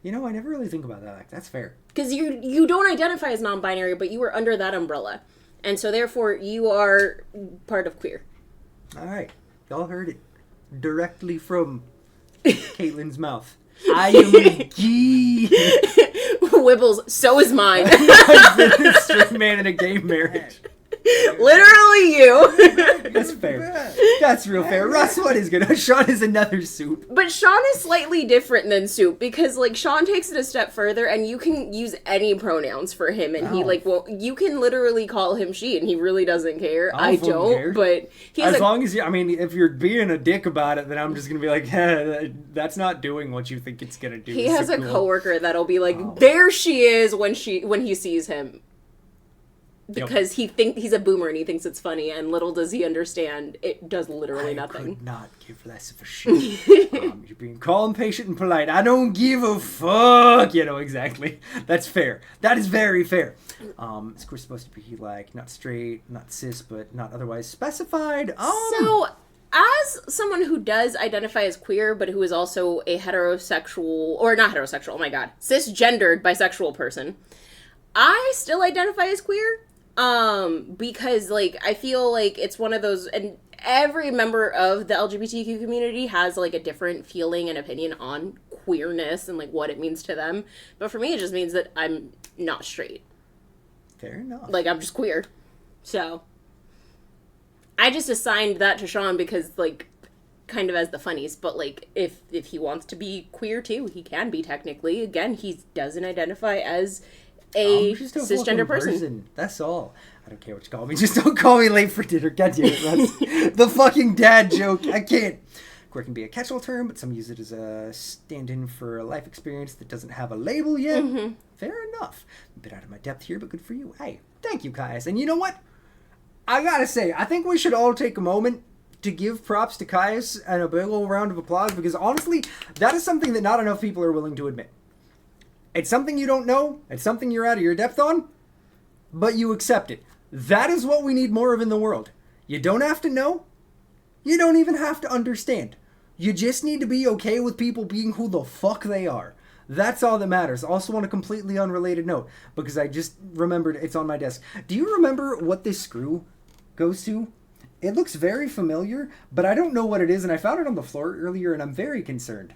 I never really think about that. Like, that's fair. Because you don't identify as non-binary, but you are under that umbrella. And so therefore you are part of queer. All right. Y'all heard it directly from Caitlin's mouth. I am gay. Wibbles, so is mine. I've been a straight man in a gay marriage. Literally you. That's fair. That's real fair. Russ, what is good? Sean is another soup. But Sean is slightly different than Soup because, like, Sean takes it a step further and you can use any pronouns for him and you can literally call him she and he really doesn't care. I don't, care. but he's as long as if you're being a dick about it, then I'm just gonna be like, that's not doing what you think it's gonna do. He has a coworker that'll be like, there she is when he sees him. Because he's a boomer and he thinks it's funny, and little does he understand, it does literally nothing. I could not give less of a shit. You're being calm, patient, and polite. I don't give a fuck. Exactly. That's fair. That is very fair. Of course, supposed to be like not straight, not cis, but not otherwise specified. So, as someone who does identify as queer, but who is also a heterosexual, or not heterosexual, oh my god, cisgendered bisexual person, I still identify as queer. Because, like, I feel like it's one of those, and every member of the LGBTQ community has, like, a different feeling and opinion on queerness and, like, what it means to them. But for me, it just means that I'm not straight. Fair enough. Like, I'm just queer. So, I just assigned that to Sean because, like, kind of as the funnies, but, like, if he wants to be queer, too, he can be, technically. Again, he doesn't identify as a cisgender person. That's all. I don't care what you call me. Just don't call me late for dinner. God damn it, Russ. The fucking dad joke. I can't. Queer can be a catch-all term, but some use it as a stand-in for a life experience that doesn't have a label yet. Mm-hmm. Fair enough. A bit out of my depth here, but good for you. Hey, thank you, Caius. And you know what? I gotta say, I think we should all take a moment to give props to Caius and a big old round of applause, because honestly, that is something that not enough people are willing to admit. It's something you don't know. It's something you're out of your depth on, but you accept it. That is what we need more of in the world. You don't have to know. You don't even have to understand. You just need to be okay with people being who the fuck they are. That's all that matters. Also on a completely unrelated note, because I just remembered it's on my desk. Do you remember what this screw goes to? It looks very familiar, but I don't know what it is, and I found it on the floor earlier, and I'm very concerned.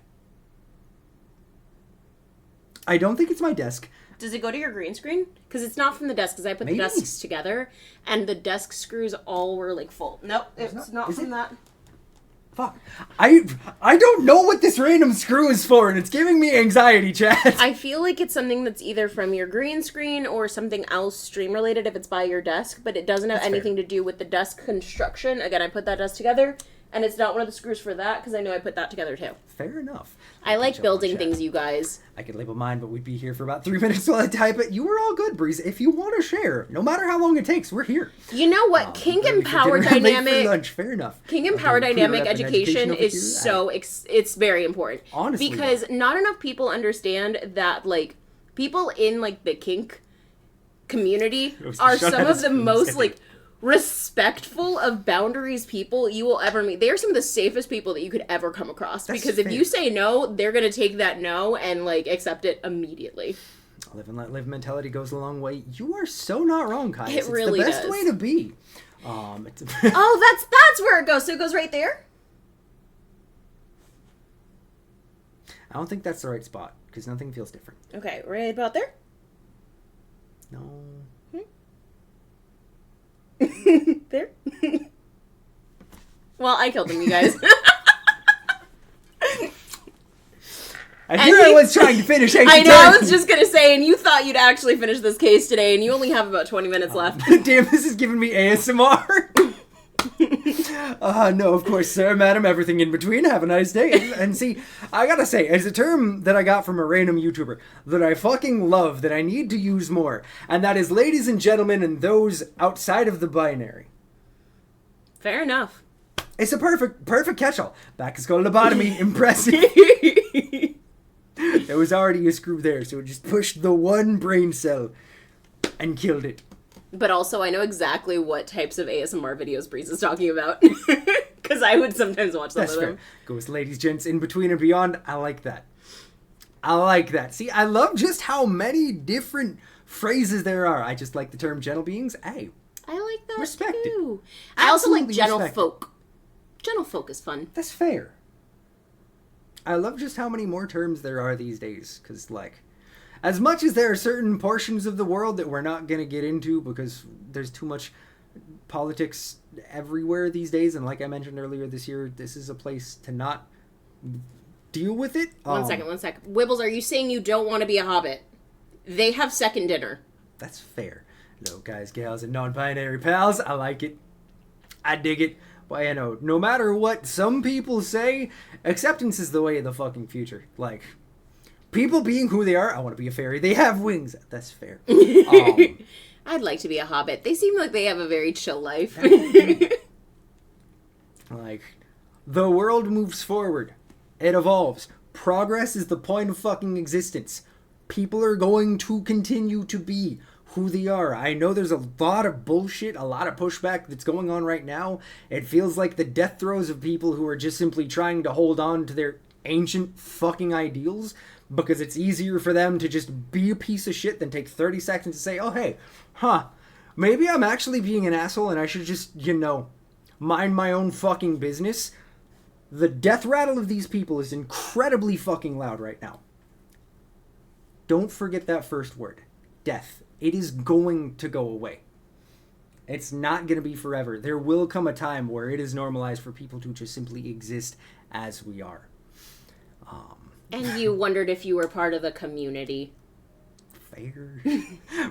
I don't think it's my desk. Does it go to your green screen? Because it's not from the desk, because I put the desks together, and the desk screws all were, like, full. Nope, it's not from that. Fuck. I don't know what this random screw is for, and it's giving me anxiety, chat. I feel like it's something that's either from your green screen or something else stream-related if it's by your desk, but it doesn't have anything to do with the desk construction. Again, I put that desk together, And it's not one of the screws for that, because I know I put that together too. Fair enough. I like building things, you guys. I could label mine, but we'd be here for about 3 minutes while I type it. You were all good, Breeze. If you want to share, no matter how long it takes, we're here. You know what? King and Power Dynamic... lunch. Fair enough. King and Power Dynamic education is so... it's very important. Honestly. Because not enough people understand that, like, people in, like, the kink community are some of the most, like... respectful of boundaries people you will ever meet. They are some of the safest people that you could ever come across. That's because fair. If you say no, they're going to take that no and, like, accept it immediately. Live and let live mentality goes a long way. You are so not wrong, Kai. It really does. It's the best way to be. Oh, that's where it goes. So it goes right there? I don't think that's the right spot, because nothing feels different. Okay, right about there? No. There? Well, I killed him, you guys. I was trying to finish. I know, I was just going to say, and you thought you'd actually finish this case today, and you only have about 20 minutes left. Damn, this is giving me ASMR. No, of course, sir, madam, everything in between. Have a nice day. And see, I gotta say, it's a term that I got from a random YouTuber that I fucking love, that I need to use more, and that is ladies and gentlemen and those outside of the binary. Fair enough. It's a perfect catch-all. Back is called lobotomy. Impressive. There was already a screw there, so it just pushed the one brain cell and killed it. But also, I know exactly what types of ASMR videos Breeze is talking about. Because I would sometimes watch some of them. Fair. Goes ladies, gents, in between and beyond. I like that. I like that. See, I love just how many different phrases there are. I just like the term gentle beings. Hey. I like that respect too. It. I also like Absolutely gentle respect folk. Gentle folk is fun. That's fair. I love just how many more terms there are these days. Because, like... as much as there are certain portions of the world that we're not going to get into because there's too much politics everywhere these days, and like I mentioned earlier this year, this is a place to not deal with it. One second. Wibbles, are you saying you don't want to be a hobbit? They have second dinner. That's fair. Hello, guys, gals, and non-binary pals. I like it. I dig it. Well, you know, no matter what some people say, acceptance is the way of the fucking future. Like... people being who they are, I want to be a fairy. They have wings. That's fair. I'd like to be a hobbit. They seem like they have a very chill life. Like, the world moves forward. It evolves. Progress is the point of fucking existence. People are going to continue to be who they are. I know there's a lot of bullshit, a lot of pushback that's going on right now. It feels like the death throes of people who are just simply trying to hold on to their ancient fucking ideals, because it's easier for them to just be a piece of shit than take 30 seconds to say, oh, hey, maybe I'm actually being an asshole and I should just, mind my own fucking business. The death rattle of these people is incredibly fucking loud right now. Don't forget that first word. Death. It is going to go away. It's not going to be forever. There will come a time where it is normalized for people to just simply exist as we are. And you wondered if you were part of the community. Fair.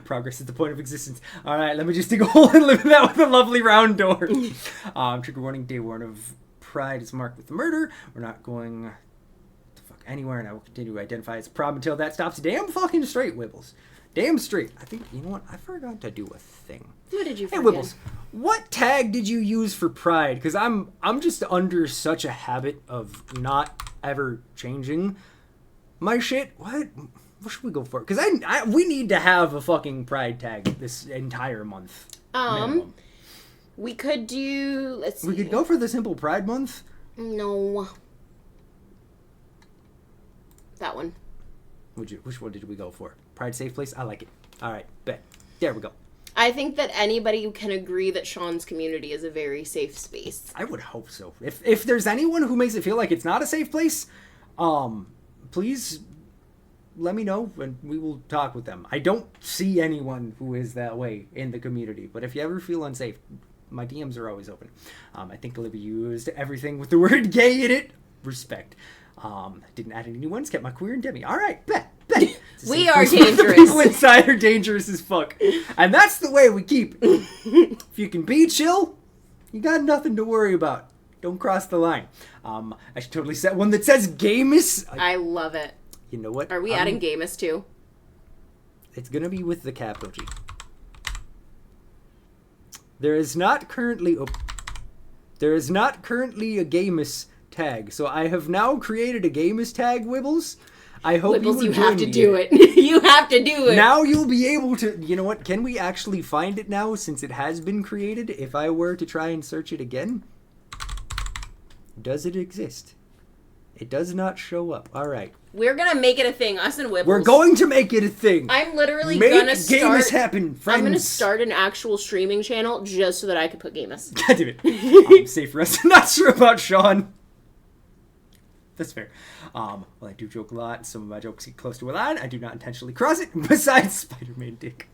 Progress is the point of existence. All right, let me just dig a hole and live in that with a lovely round door. Trigger warning, day one of Pride is marked with murder. We're not going the fuck anywhere, and I will continue to identify as a problem until that stops. Damn fucking straight, Wibbles. Damn straight. I think, you know what? I forgot to do a thing. What did you forget? Hey, Wibbles, what tag did you use for Pride? Because I'm just under such a habit of not ever changing my shit. What should we go for? Because we need to have a fucking Pride tag this entire month. Minimum. We could do... let's see. We could go for the simple Pride month. No. That one. Which one did we go for? Pride Safe Place? I like it. All right, bet. There we go. I think that anybody can agree that Sean's community is a very safe space. I would hope so. If there's anyone who makes it feel like it's not a safe place, please let me know and we will talk with them. I don't see anyone who is that way in the community, but if you ever feel unsafe, my DMs are always open. I think Olivia used everything with the word gay in it. Respect. Didn't add any new ones, kept my queer and demi. All right, bet. We are dangerous. The people inside are dangerous as fuck. And that's the way we keep it. If you can be chill, you got nothing to worry about. Don't cross the line. I should totally set one that says Gamus. I love it. You know what? Are we adding Gamus too? It's gonna be with the capital G. There is not currently a Gamus tag, so I have now created a Gamus tag, Wibbles. I hope Wibbles, you you have to me do in it. You have to do it. Now you'll be able to. You know what? Can we actually find it now since it has been created? If I were to try and search it again, does it exist? It does not show up. All right. We're gonna make it a thing. Us and Wibbles. We're going to make it a thing. I'm literally Make gonna start. Gamus happen, friends. I'm gonna start an actual streaming channel just so that I could put Gamus. God damn it. Safe rest. I'm not sure about Sean. That's fair. Well, I do joke a lot. Some of my jokes get close to a line. I do not intentionally cross it. Besides Spider-Man dick.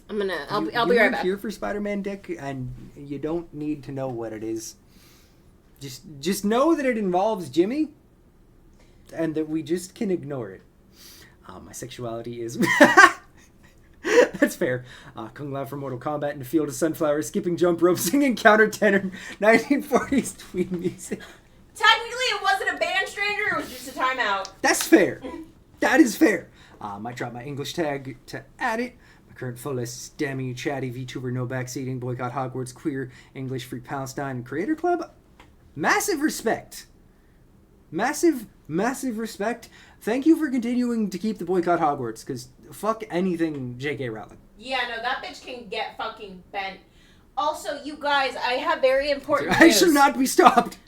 I'll be You right weren't back. here for Spider-Man dick, and you don't need to know what it is. Just know that it involves Jimmy, and that we just can ignore it. My sexuality is... That's fair. Kung Lao from Mortal Kombat in the field of sunflowers, skipping jump rope, singing counter tenor, 1940s tween music. Technically, it wasn't a band stranger. It was just a timeout. That's fair. That is fair. Might drop my English tag to add it. My current full list: Demi, Chatty, VTuber, No Backseating, Boycott Hogwarts, Queer, English, Free Palestine, and Creator Club. Massive respect. Massive respect. Thank you for continuing to keep the Boycott Hogwarts, because fuck anything J.K. Rowling. Yeah, no, that bitch can get fucking bent. Also, you guys, I have very important news. I shall not be stopped.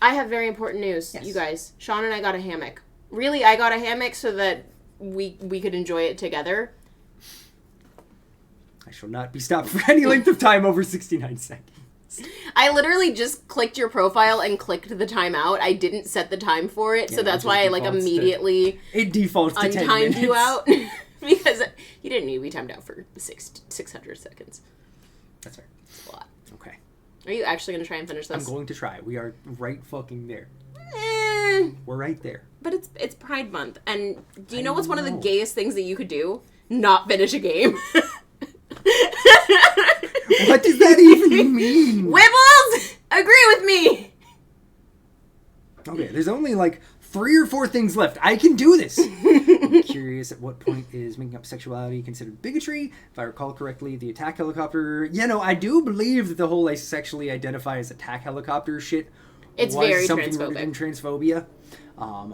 I have very important news, Yes. you guys. Sean and I got a hammock. Really, I got a hammock so that we could enjoy it together. I shall not be stopped for any length of time over 69 seconds. I literally just clicked your profile and clicked the timeout. I didn't set the time for it, Yeah, so that's it why I defaults immediately It defaults to 10 minutes. untimed you out. Because you didn't need to be timed out for 600 seconds. That's fair. It's a lot. Okay. Are you actually going to try and finish this? I'm going to try. We are right fucking there. Eh, We're right there. but it's Pride Month, and do you know I what's one of the know. gayest things that you could do? Not finish a game. What does that even mean? Wibbles! Agree with me! Okay, there's only like 3 or 4 things left. I can do this. I'm curious at what point is making up sexuality considered bigotry? If I recall correctly, the attack helicopter... Yeah, no, I do believe that the whole I sexually identify as attack helicopter shit It's was very something transphobic. rooted in transphobia.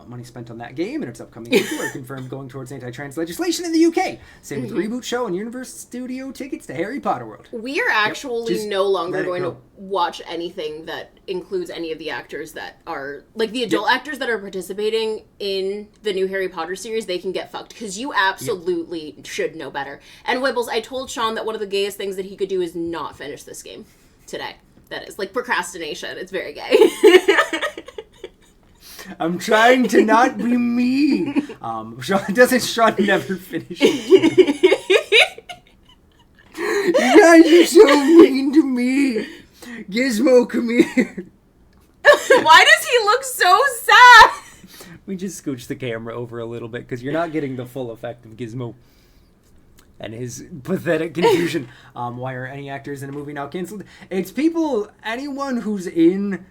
Money spent on that game and its upcoming sequel are confirmed going towards anti-trans legislation in the UK. Same with the reboot show and Universal Studio tickets to Harry Potter World. We are actually just no longer let it going to go. watch anything that includes any of the actors that are like the adult actors that are participating in the new Harry Potter series. They can get fucked because you absolutely should know better. And Wibbles, I told Sean that one of the gayest things that he could do is not finish this game today. That is like procrastination. It's very gay. I'm trying to not be mean. Sean never finish it. You guys are so mean to me. Gizmo, come here. Why does he look so sad? We just scooch the camera over a little bit because you're not getting the full effect of Gizmo and his pathetic confusion. Why are any actors in a movie now canceled? It's anyone who's in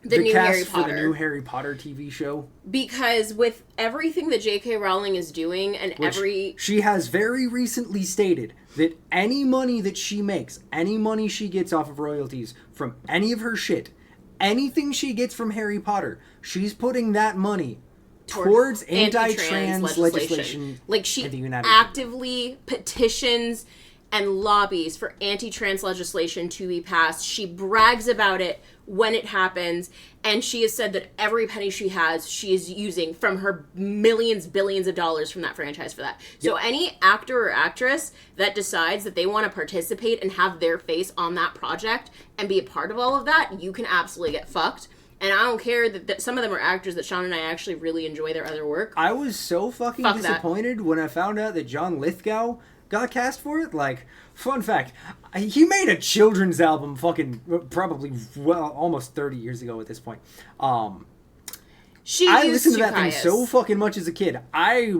the new cast Harry for Potter. the new Harry Potter TV show. Because with everything that J.K. Rowling is doing and Which she has very recently stated that any money that she makes, any money she gets off of royalties from any of her shit, anything she gets from Harry Potter, she's putting that money towards anti-trans legislation like she in the United actively petitions and lobbies for anti-trans legislation to be passed. She brags about it when it happens, and she has said that every penny she has, she is using from her billions of dollars from that franchise for that. So any actor or actress that decides that they want to participate and have their face on that project and be a part of all of that, you can absolutely get fucked. And I don't care that some of them are actors that Sean and I actually really enjoy their other work. I was so fucking Fuck that. disappointed when I found out that John Lithgow got cast for it. Like, fun fact, he made a children's album fucking probably almost 30 years ago at this point. I listened to that thing so fucking much as a kid. I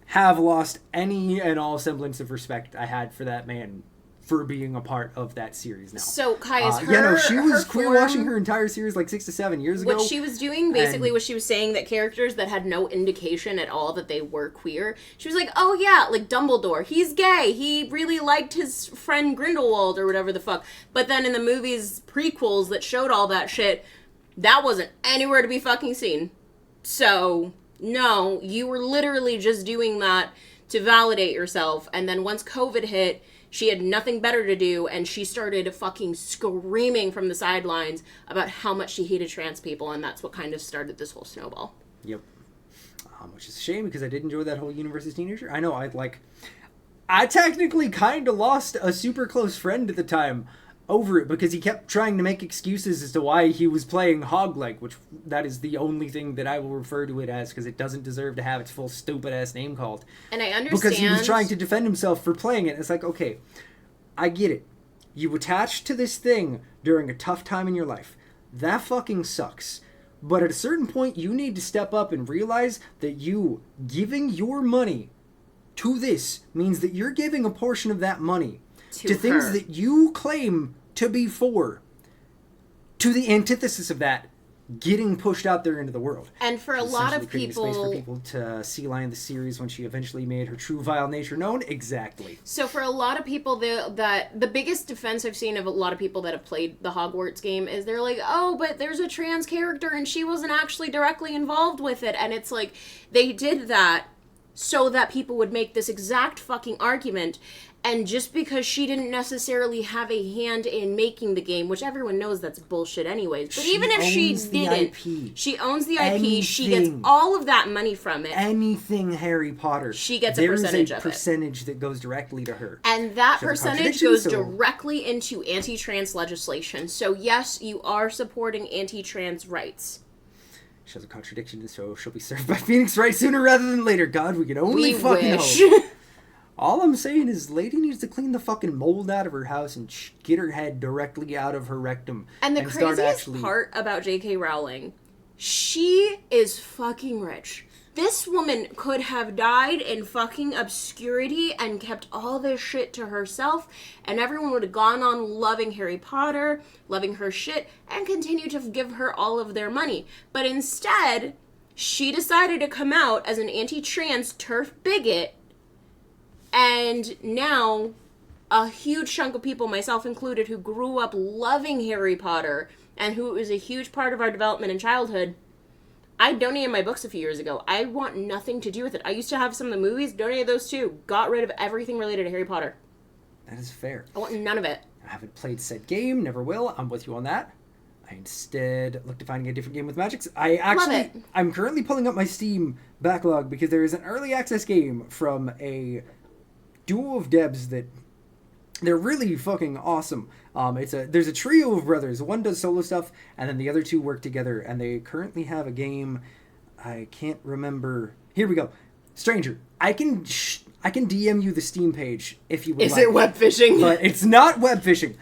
have lost any and all semblance of respect I had for that man for being a part of that series now. So Kai is her. Yeah, no, she was her queer form, washing her entire series like 6 to 7 years ago. What she was doing basically and- was she was saying that characters that had no indication at all that they were queer, she was like, oh yeah, like Dumbledore, he's gay, he really liked his friend Grindelwald or whatever the fuck. But then in the movies prequels that showed all that shit, that wasn't anywhere to be fucking seen. So no, you were literally just doing that to validate yourself. And then once COVID hit, she had nothing better to do, and she started fucking screaming from the sidelines about how much she hated trans people, and that's what kind of started this whole snowball. Yep. Which is a shame, because I did enjoy that whole Universe as Teenager. I know, I technically kind of lost a super close friend at the time over it, because he kept trying to make excuses as to why he was playing Hogleg, which that is the only thing that I will refer to it as, because it doesn't deserve to have its full stupid-ass name called. And I understand... Because he was trying to defend himself for playing it. It's like, okay, I get it. You attached to this thing during a tough time in your life. That fucking sucks. But at a certain point, you need to step up and realize that you giving your money to this means that you're giving a portion of that money to things that you claim to be for, to the antithesis of that, getting pushed out there into the world. And for a lot of creating people... space for people to see Lion the series when she eventually made her true vile nature known. Exactly. So for a lot of people, the biggest defense I've seen of a lot of people that have played the Hogwarts game is they're like, oh, but there's a trans character and she wasn't actually directly involved with it. And it's like, they did that so that people would make this exact fucking argument. And just because she didn't necessarily have a hand in making the game, which everyone knows that's bullshit anyways, but even if she didn't, she owns the IP, she gets all of that money from it. Anything Harry Potter, she gets a percentage of it. There's a percentage that goes directly to her. And that percentage goes directly into anti-trans legislation. So yes, you are supporting anti-trans rights. She has a contradiction, so she'll be served by Phoenix Wright sooner rather than later. God, we can only fucking hope. All I'm saying is, lady needs to clean the fucking mold out of her house and get her head directly out of her rectum. And the craziest part about J.K. Rowling, she is fucking rich. This woman could have died in fucking obscurity and kept all this shit to herself, and everyone would have gone on loving Harry Potter, loving her shit, and continue to give her all of their money. But instead, she decided to come out as an anti-trans turf bigot. And now, a huge chunk of people, myself included, who grew up loving Harry Potter, and who is a huge part of our development in childhood, I donated my books a few years ago. I want nothing to do with it. I used to have some of the movies, donated those too, got rid of everything related to Harry Potter. That is fair. I want none of it. I haven't played said game, never will. I'm with you on that. I instead look to finding a different game with magics. I'm currently pulling up my Steam backlog because there is an early access game from a duo of devs that they're really fucking awesome. There's a trio of brothers. One does solo stuff, and then the other two work together, and they currently have a game. I can't remember. Here we go. Stranger, I can DM you the Steam page if you would like. Is it web phishing? But it's not web phishing.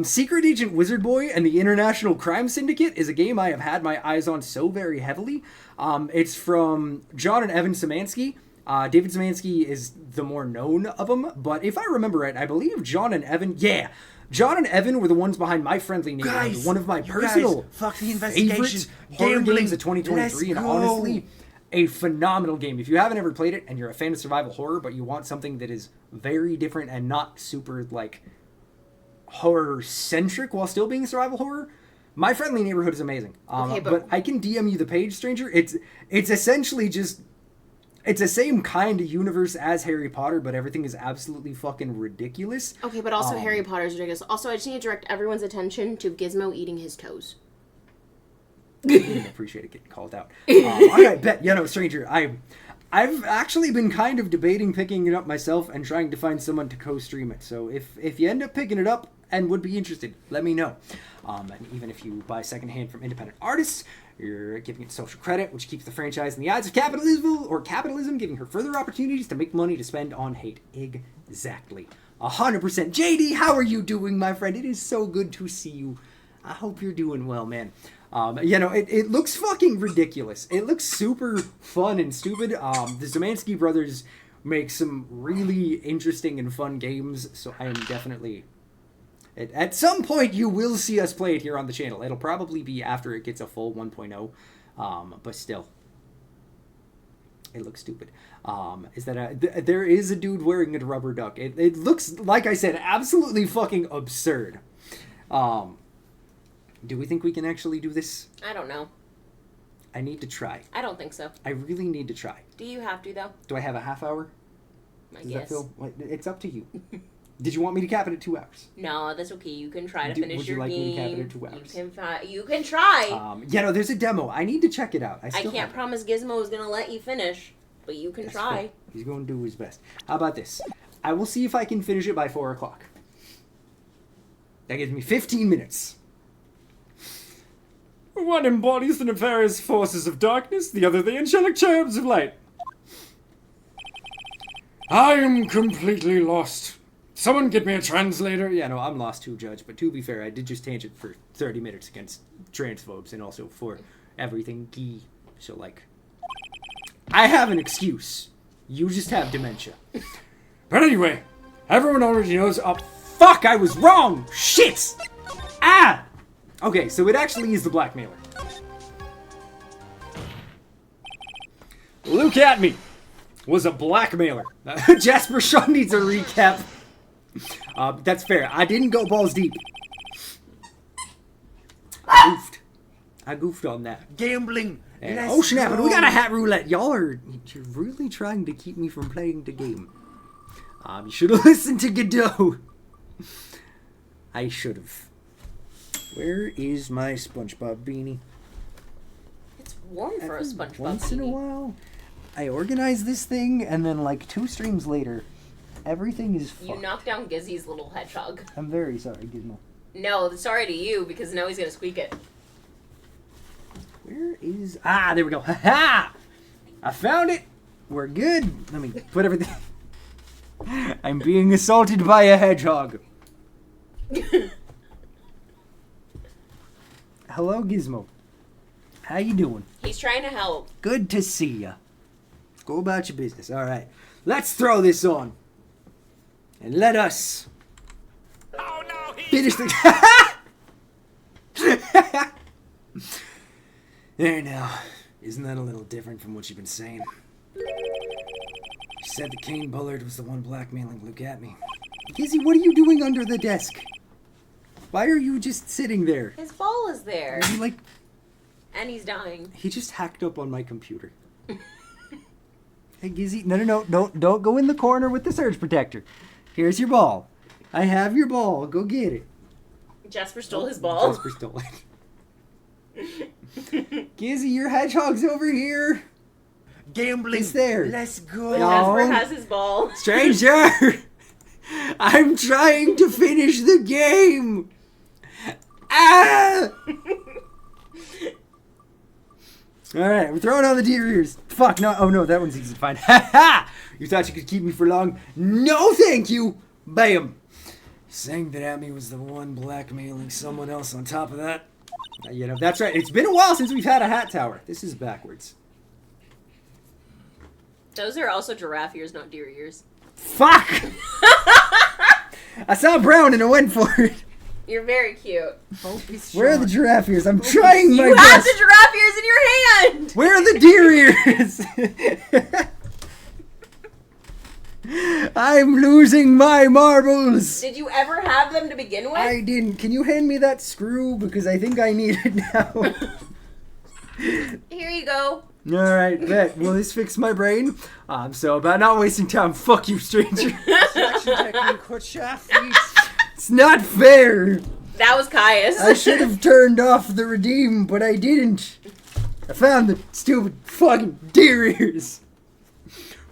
Secret Agent Wizard Boy and the International Crime Syndicate is a game I have had my eyes on so very heavily. It's from John and Evan Szymanski. David Szymanski is the more known of them, but if I remember right, I believe John and Evan were the ones behind My Friendly Neighborhood, one of my personal fuck the investigation favorite horror games of 2023, and honestly, a phenomenal game. If you haven't ever played it and you're a fan of survival horror, but you want something that is very different and not super, horror-centric while still being survival horror, My Friendly Neighborhood is amazing. But I can DM you the page, Stranger. It's essentially just... It's the same kind of universe as Harry Potter, but everything is absolutely fucking ridiculous. Okay, but also Harry Potter's ridiculous. Also, I just need to direct everyone's attention to Gizmo eating his toes. I didn't appreciate it getting called out. Alright, bet. Stranger, I've actually been kind of debating picking it up myself and trying to find someone to co-stream it. So if you end up picking it up and would be interested, let me know. And even if you buy secondhand from independent artists, you're giving it social credit, which keeps the franchise in the eyes of capitalism, giving her further opportunities to make money to spend on hate. Exactly. 100%. JD, how are you doing, my friend? It is so good to see you. I hope you're doing well, man. It looks fucking ridiculous. It looks super fun and stupid. The Szymanski brothers make some really interesting and fun games, so I am definitely At some point, you will see us play it here on the channel. It'll probably be after it gets a full 1.0, but still. It looks stupid. Is that there is a dude wearing a rubber duck. It looks, like I said, absolutely fucking absurd. Do we think we can actually do this? I don't know. I need to try. I don't think so. I really need to try. Do you have to, though? Do I have a half hour? I Does guess. that feel? It's up to you. Did you want me to cap it at 2 hours? No, that's okay. You can try to finish would you your like game. me to cap it at 2 hours? You can try. Yeah, no, there's a demo. I need to check it out. I still can't haven't. promise Gizmo is going to let you finish, but you can That's try. fair. He's going to do his best. How about this? I will see if I can finish it by 4 o'clock. That gives me 15 minutes. One embodies the nefarious forces of darkness, the other the angelic cherubs of light. I am completely lost. Someone get me a translator. Yeah, no, I'm lost too, Judge. But to be fair, I did just tangent for 30 minutes against transphobes and also for everything gay. So, like, I have an excuse. You just have dementia. But anyway, everyone already knows. Oh, fuck, I was wrong! Shit! Ah! Okay, so it actually is the blackmailer. Luke at me was a blackmailer. Jasper Shaw needs a recap. That's fair. I didn't go balls deep. I goofed on that. Gambling. And, Let's oh snap, go. we got a hat roulette. You're really trying to keep me from playing the game. You should have listened to Godot. I should have. Where is my SpongeBob beanie? It's warm for a SpongeBob Once in a beanie. while, I organize this thing, and then like 2 streams later, everything is fucked. You knocked down Gizzy's little hedgehog. I'm very sorry, Gizmo. No, sorry to you, because now he's going to squeak it. Where is... Ah, there we go. Ha-ha! I found it. We're good. Let me put everything... I'm being assaulted by a hedgehog. Hello, Gizmo. How you doing? He's trying to help. Good to see ya. Go about your business. All right. Let's throw this on. And let us... finish the... There now. Isn't that a little different from what you've been saying? You said that Kane Bullard was the one blackmailing Luke at me. Gizzy, what are you doing under the desk? Why are you just sitting there? His ball is there. Are you like... And he's dying. He just hacked up on my computer. Hey, Gizzy. No. Don't go in the corner with the surge protector. Here's your ball. I have your ball. Go get it. Jasper stole his ball. Jasper stole it. Gizzy, your hedgehog's over here. Gambling. It's there. Let's go. No. Jasper has his ball. Stranger! I'm trying to finish the game! Ah! Alright, we're throwing on the deer ears. Fuck, no. Oh no, that one's easy to find. Ha ha! You thought you could keep me for long? No, thank you! Bam! Saying that Amy was the one blackmailing someone else on top of that. You know, that's right. It's been a while since we've had a hat tower. This is backwards. Those are also giraffe ears, not deer ears. Fuck! I saw brown and I went for it. You're very cute. Where are the giraffe ears? I'm trying my You have best. the giraffe ears in your hand! Where are the deer ears? I'm losing my marbles. Did you ever have them to begin with? I didn't. Can you hand me that screw? Because I think I need it now. Here you go. Alright, bet. Will this fix my brain? So about not wasting time. Fuck you, stranger. Selection technique, what shaft feet. It's not fair. That was Caius. I should have turned off the redeem, but I didn't. I found the stupid fucking deer ears.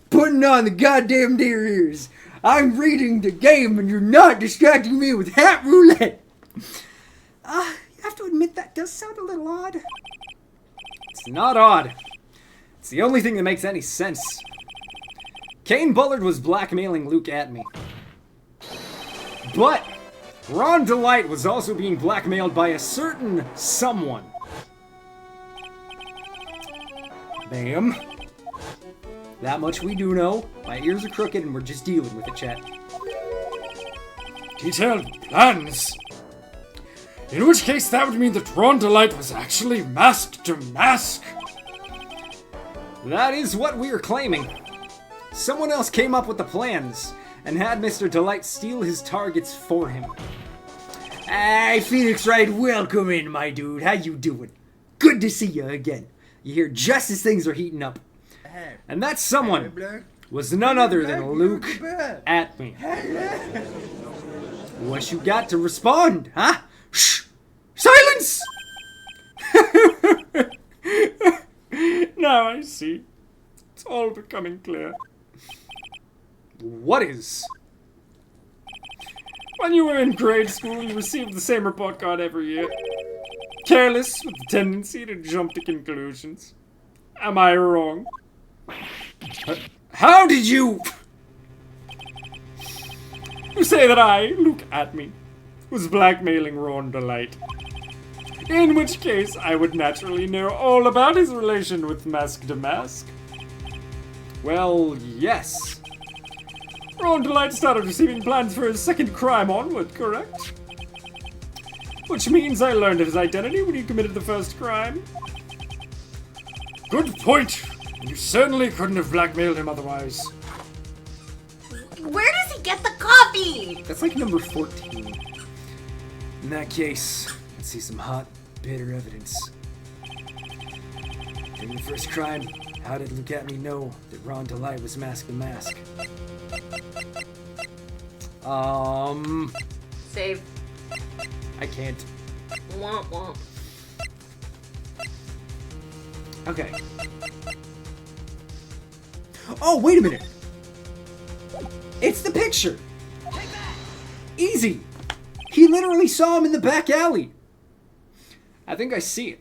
Putting on the goddamn deer ears. I'm reading the game and you're not distracting me with hat roulette. You have to admit that does sound a little odd. It's not odd. It's the only thing that makes any sense. Kane Bullard was blackmailing Luke at me. But Ron Delight was also being blackmailed by a certain someone. Bam. That much we do know. My ears are crooked and we're just dealing with it, chat. Detailed plans? In which case that would mean that Ron Delight was actually masked to mask. That is what we're claiming. Someone else came up with the plans and had Mr. Delight steal his targets for him. Hey, Phoenix Wright, welcome in, my dude. How you doing? Good to see you again. You're here just as things are heating up. And that someone was none other than Luke Atme. What you got to respond, huh? Shh! Silence! Now I see. It's all becoming clear. What is? When you were in grade school, you received the same report card every year. Careless with the tendency to jump to conclusions. Am I wrong? How did you... You say that I, Luke Atme, was blackmailing Ron Delight. In which case, I would naturally know all about his relation with Mask to Mask. Well, yes. Ron Delight started receiving plans for his second crime onward, correct? Which means I learned of his identity when he committed the first crime. Good point. You certainly couldn't have blackmailed him otherwise. Where does he get the coffee? That's like number 14. In that case, let's see some hot, bitter evidence. During the first crime, how did Luke Atme know that Ron Delight was Mask the Mask? Save. I can't. Womp womp. Okay. Oh, wait a minute! It's the picture! Easy! He literally saw him in the back alley! I think I see it.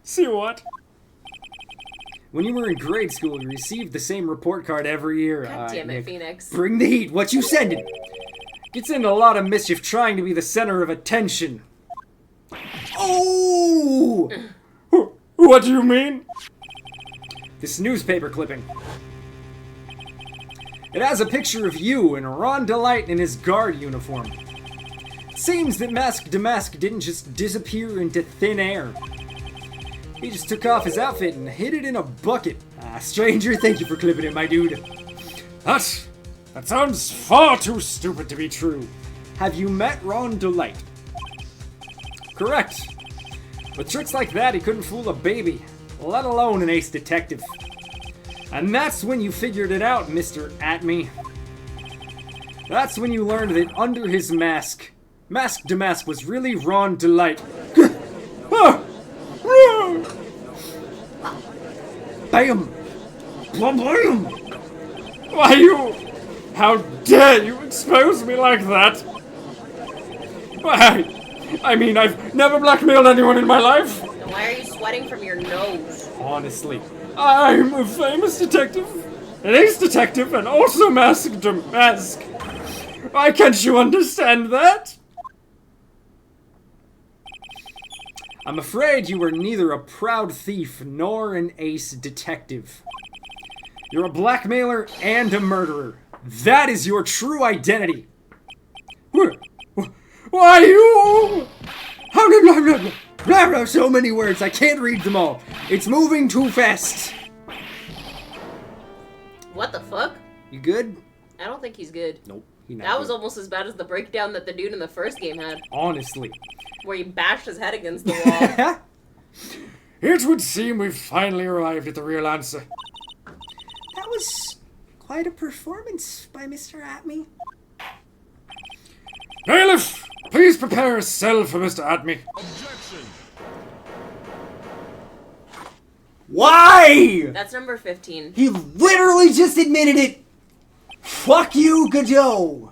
See what? When you were in grade school, you received the same report card every year. God damn it, Nick. Phoenix. Bring the heat. What you sending? Gets into a lot of mischief trying to be the center of attention. Oh! What do you mean? This newspaper clipping. It has a picture of you and Ron Delight in his guard uniform. Seems that Mask to Mask didn't just disappear into thin air. He just took off his outfit and hid it in a bucket. Stranger, thank you for clipping it, my dude. That sounds far too stupid to be true. Have you met Ron Delight? Correct. With tricks like that, he couldn't fool a baby, let alone an ace detective. And that's when you figured it out, Mr. Atme. That's when you learned that under his mask, Mask to Mask was really Ron Delight. Bam! Blam blam! Why you... How dare you expose me like that? Why? I mean, I've never blackmailed anyone in my life. Then why are you sweating from your nose? Honestly. I'm a famous detective, an ace detective, and also Mask to Mask. Why can't you understand that? I'm afraid you are neither a proud thief nor an ace detective. You're a blackmailer and a murderer. That is your true identity. Why you? Blah, blah, so many words, I can't read them all. It's moving too fast. What the fuck? You good? I don't think he's good. Nope. He not That was good. almost as bad as the breakdown that the dude in the first game had, Honestly. where he bashed his head against the wall. It would seem we've finally arrived at the real answer. That was quite a performance by Mr. Atme. Bailiff, please prepare a cell for Mr. Atme. Why? That's number 15. He literally just admitted it. Fuck you, Godot.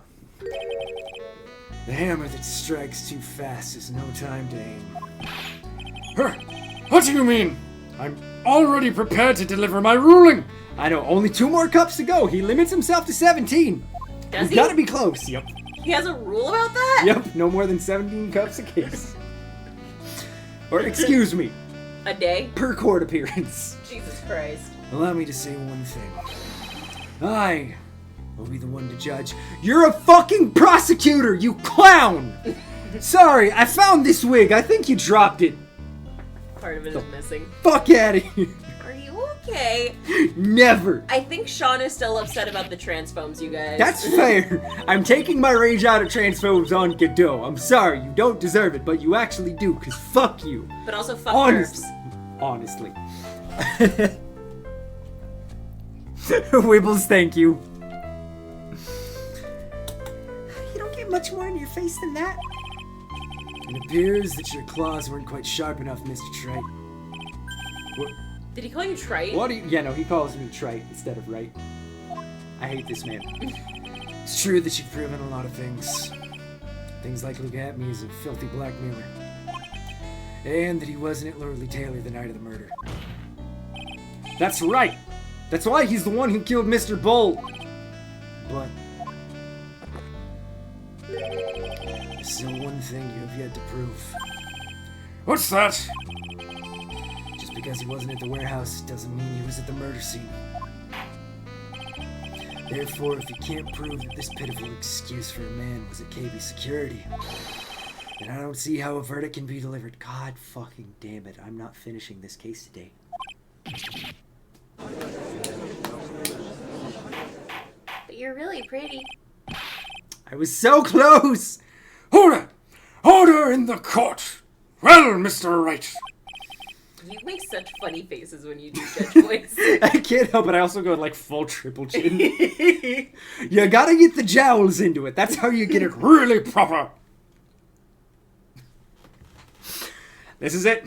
The hammer that strikes too fast is no time to aim. What do you mean? I'm already prepared to deliver my ruling. I know, only 2 more cups to go. He limits himself to 17. Does We've he? gotta be close. Yep. He has a rule about that? Yep, no more than 17 cups a case. Or, excuse me, A day? per court appearance. Jesus Christ. Allow me to say one thing. I, will be the one to judge. You're a fucking prosecutor, you clown! Sorry, I found this wig. I think you dropped it. Part of it is missing. Fuck out of here. Are you okay? Never. I think Sean is still upset about the transphobes, you guys. That's fair. I'm taking my rage out of transphobes on Godot. I'm sorry, you don't deserve it, but you actually do, because fuck you. But also fuck Honestly. nerfs. Honestly. Wibbles, thank you. You don't get much more in your face than that. It appears that your claws weren't quite sharp enough, Mr. Trite. What? Did he call you trite? What do you... Yeah, no, he calls me Trite instead of Wright. I hate this man. It's true that you've proven a lot of things. Things like look at me as a filthy blackmailer. And that he wasn't at Lordly Taylor the night of the murder. That's right! That's why he's the one who killed Mr. Bull! But... there's still one thing you have yet to prove. What's that? Just because he wasn't at the warehouse doesn't mean he was at the murder scene. Therefore, if you can't prove that this pitiful excuse for a man was at KB Security, then I don't see how a verdict can be delivered. God fucking damn it, I'm not finishing this case today. But you're really pretty. I was so close! Order! Order in the court! Well, Mr. Wright. You make such funny faces when you do judge voice. I can't help it, I also go like full triple chin. You gotta get the jowls into it, that's how you get it Really proper. This is it.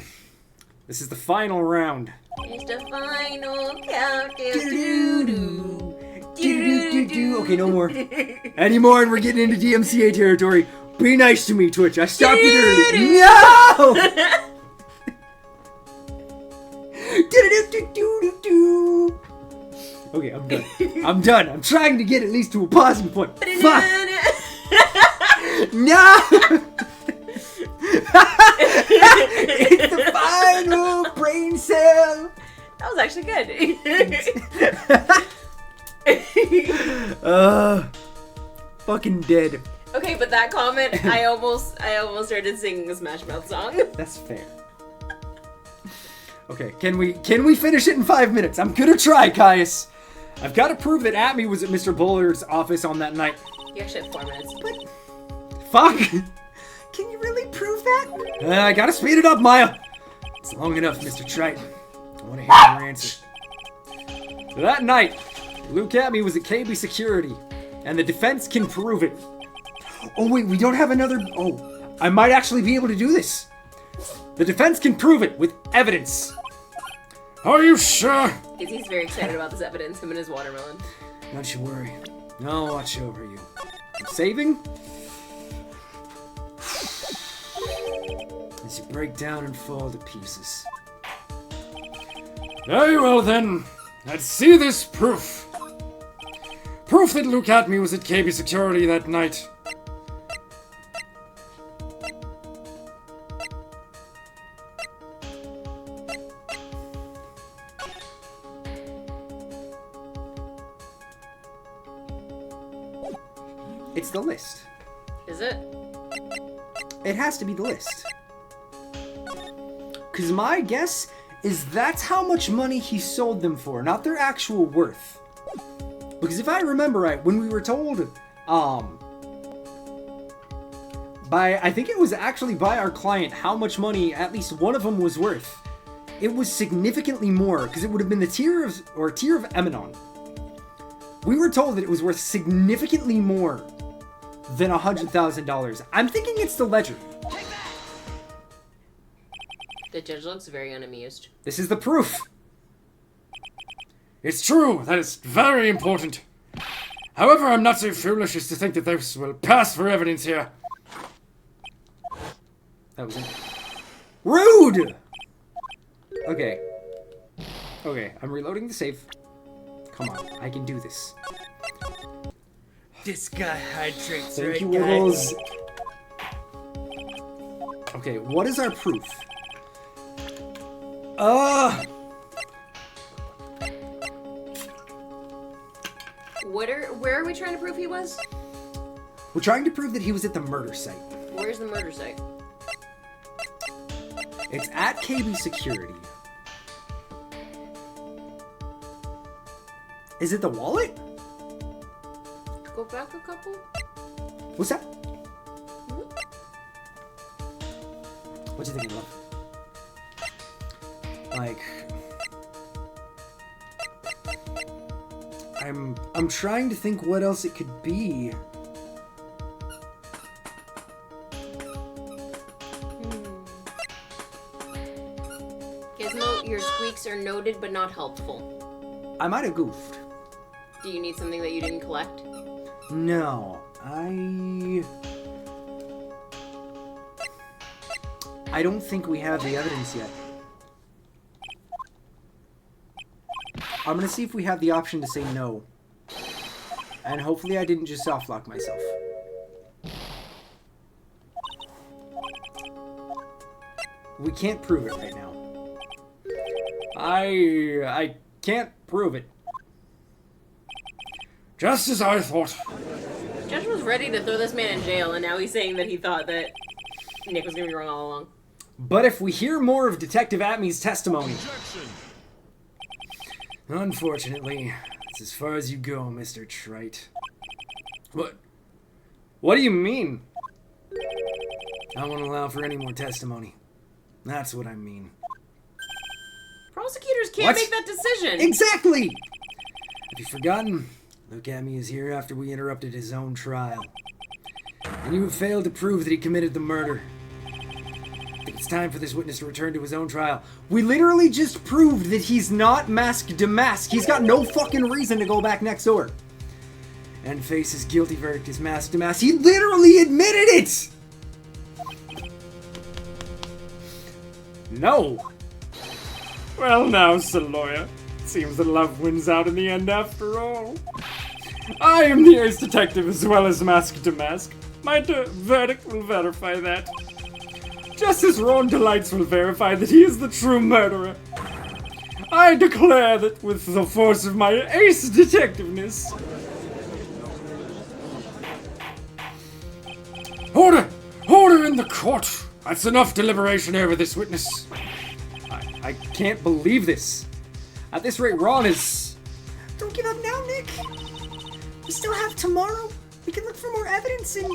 This is the final round. It's the final countdown. Do-do-do. Do-do-do-do. Okay, no more. Any more and we're getting into DMCA territory. Be nice to me, Twitch. I stopped it early. No! Do-do-do-do-do-do. Okay, I'm done. I'm done. I'm trying to get at least to a pausing point. Fuck! No! It's the final brain cell! That was actually good. Fucking dead. Okay, but that comment, I almost started singing a Smash Mouth song. That's fair. Okay, can we finish it in 5 minutes? I'm gonna try, Caius. I've got to prove that Atme was at Mr. Bullard's office on that night. You actually have 4 minutes. But Fuck! Can you really prove that? I gotta speed it up, Maya. It's long enough, Mr. Trite. I want to hear your answer. That night, Luke Atme was at KB Security, and the defense can prove it. Oh wait, we don't have another... Oh, I might actually be able to do this. The defense can prove it with evidence. Are you sure? he's very excited about this evidence, him and his watermelon. Don't you worry. I'll watch over you. I'm saving? As you break down and fall to pieces. Very well then. Let's see this proof. Proof that Luke Atme was at KB Security that night. It's the list. Is it? It has to be the list. Because my guess is that's how much money he sold them for, not their actual worth. Because if I remember right, when we were told, I think it was actually by our client how much money at least one of them was worth. It was significantly more, because it would have been the tier of Eminon. We were told that it was worth significantly more than $100,000. I'm thinking it's the ledger. The judge looks very unamused. This is the proof. It's true, that is very important. However, I'm not so foolish as to think that this will pass for evidence here. That was it. Rude! Okay. Okay, I'm reloading the safe. Come on, I can do this. This guy hydrates, Thank right, you, guys? Wiggles. Okay, what is our proof? Where are we trying to prove he was? We're trying to prove that he was at the murder site. Where's the murder site? It's at KB Security. Is it the wallet? Go back a couple. What's that? What you thinking, love? Like, I'm trying to think what else it could be. Gizmo, your squeaks are noted but not helpful. I might have goofed. Do you need something that you didn't collect? No, I don't think we have the evidence yet. I'm gonna see if we have the option to say no. And hopefully I didn't just softlock myself. We can't prove it right now. I can't prove it. Just as I thought. Josh was ready to throw this man in jail, and now he's saying that he thought that Nick was gonna be wrong all along. But if we hear more of Detective Atmey's testimony... Unfortunately, it's as far as you go, Mr. Trite. What do you mean? I won't allow for any more testimony. That's what I mean. Prosecutors can't What? make that decision. Exactly! Have you forgotten? Luke Atmey is here after we interrupted his own trial. And you have failed to prove that he committed the murder. I think it's time for this witness to return to his own trial. We literally just proved that he's not masked to mask. He's got no fucking reason to go back next door. And face his guilty verdict as mask to mask. He literally admitted it! No! Well now, Sir Lawyer. Seems that love wins out in the end after all. I am the ace detective as well as mask to mask. My verdict will verify that. Just as Ron Delights will verify that he is the true murderer. I declare that with the force of my ace detectiveness... Order! Order in the court! That's enough deliberation over this witness. I can't believe this. At this rate, Ron is... Don't give up now, Nick. We still have tomorrow. We can look for more evidence and...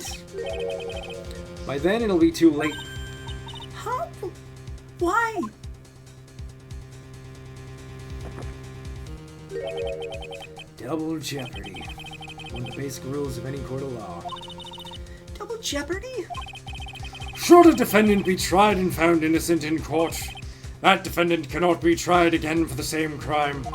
By then, it'll be too late. Huh? Why? Double jeopardy. One of the basic rules of any court of law. Double jeopardy? Should a defendant be tried and found innocent in court, that defendant cannot be tried again for the same crime.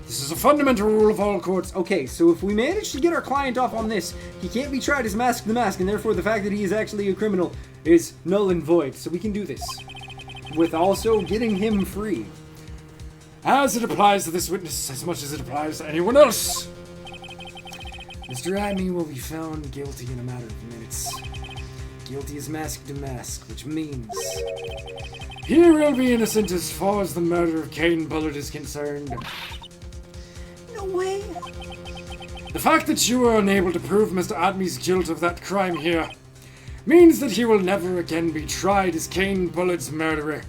This is a fundamental rule of all courts. Okay, so if we manage to get our client off on this, he can't be tried as mask to mask, and therefore the fact that he is actually a criminal is null and void. So we can do this. With also getting him free. As it applies to this witness as much as it applies to anyone else. Mr. Atmey will be found guilty in a matter of minutes. Guilty as mask to mask, which means he will be innocent as far as the murder of Kane Bullitt is concerned. No way. The fact that you were unable to prove Mr. Atmey's guilt of that crime here means that he will never again be tried as Kane Bullitt's murderer.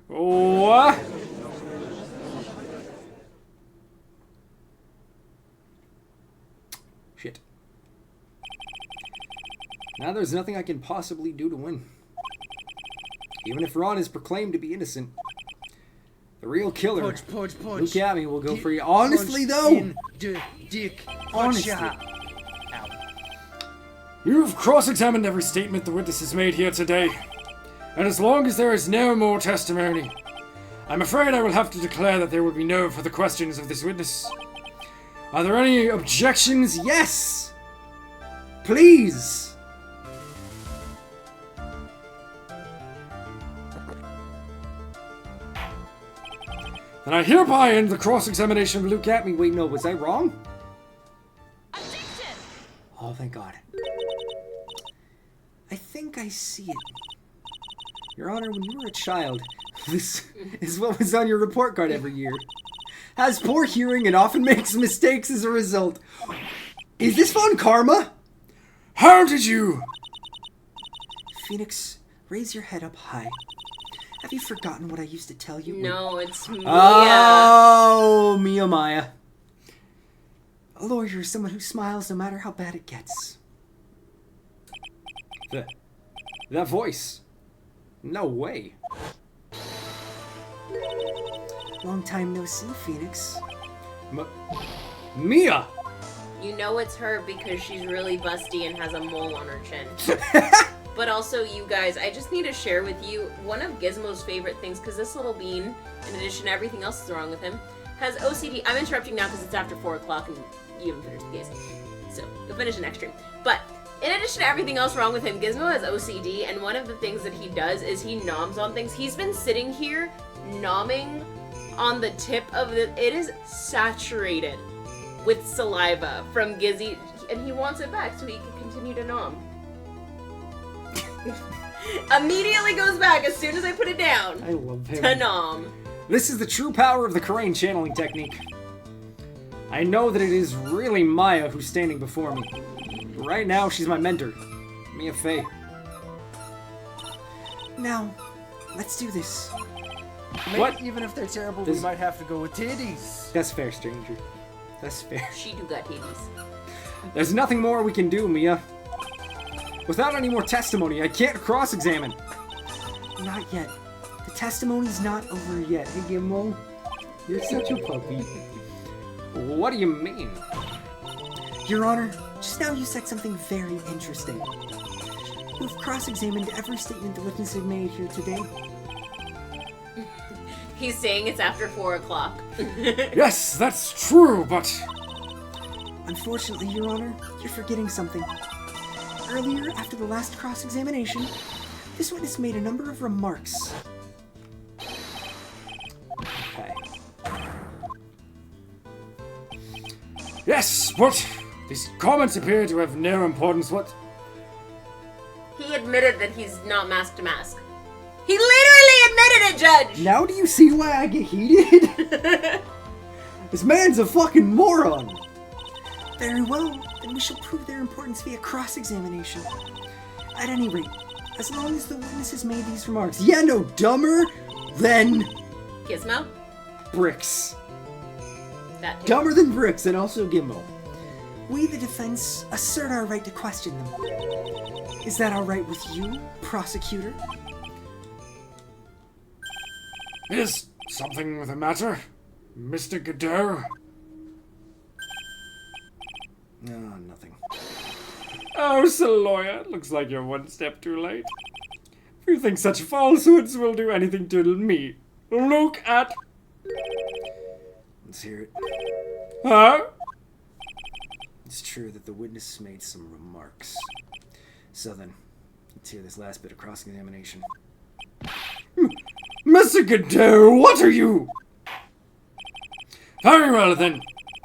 What? Shit. Now there's nothing I can possibly do to win. Even if Ron is proclaimed to be innocent, the real killer, Punch, punch, punch. Luke Atmey, will go Di- free. Honestly, punch though, in the dick. Honestly. Punch. You have cross-examined every statement the witness has made here today. And as long as there is no more testimony, I'm afraid I will have to declare that there will be no further questions of this witness. Are there any objections? yes! Please! Then I hereby end the cross-examination of Luke Atmey. Wait, no, was I wrong? Objection! Oh, thank God. I think I see it. Your Honor, when you were a child, this is what was on your report card every year. has poor hearing and often makes mistakes as a result. Is this Von Karma? How did you? Phoenix, raise your head up high. Have you forgotten what I used to tell you? No, it's Mia. Oh, Mia Maya. A lawyer is someone who smiles no matter how bad it gets. That voice. No way. Long time no see, Phoenix. Mia! You know it's her because she's really busty and has a mole on her chin. But also, you guys, I just need to share with you one of Gizmo's favorite things, because this little bean, in addition to everything else that's wrong with him, has OCD. I'm interrupting now because it's after 4 o'clock and you haven't finished the case. So, you'll finish the next stream. But, in addition to everything else wrong with him, Gizmo has OCD, and one of the things that he does is he noms on things. He's been sitting here nomming on the tip of the... It is saturated with saliva from Gizzy, and he wants it back so he can continue to nom. Immediately goes back as soon as I put it down. I love him. To nom. This is the true power of the Crane channeling technique. I know that it is really Maya who's standing before me. Right now, she's my mentor, Mia Fey. Now, let's do this. What? Even if they're terrible, This- we might have to go with titties. That's fair, stranger. That's fair. She do got titties. There's nothing more we can do, Mia. Without any more testimony, I can't cross-examine. Not yet. The testimony's not over yet. Hey, Gimmo, you're such a puppy. What do you mean? Your Honor, just now you said something very interesting. You've cross-examined every statement the witness had made here today. He's saying it's after 4 o'clock. Yes, that's true, but Unfortunately, Your Honor, you're forgetting something. Earlier, after the last cross-examination, this witness made a number of remarks. Okay. yes, but these comments appear to have no importance. What? He admitted that he's not mask to mask. He literally admitted it, Judge! Now do you see why I get heated? This man's a fucking moron. Very well, then we shall prove their importance via cross-examination. At any rate, as long as the witness has made these remarks, Yeah, no dumber than Gizmo? bricks. That too. Dumber than bricks, and also Gimmo. we, the defense, assert our right to question them. Is that all right with you, prosecutor? Is something the matter, Mr. Godot? No, nothing. Oh, Sir Lawyer, looks like you're one step too late. If you think such falsehoods will do anything to me, look at... Let's hear it. Huh? It's true that the witness made some remarks. So then, let's hear this last bit of cross-examination. Mr. Godot, what are you? Very well then,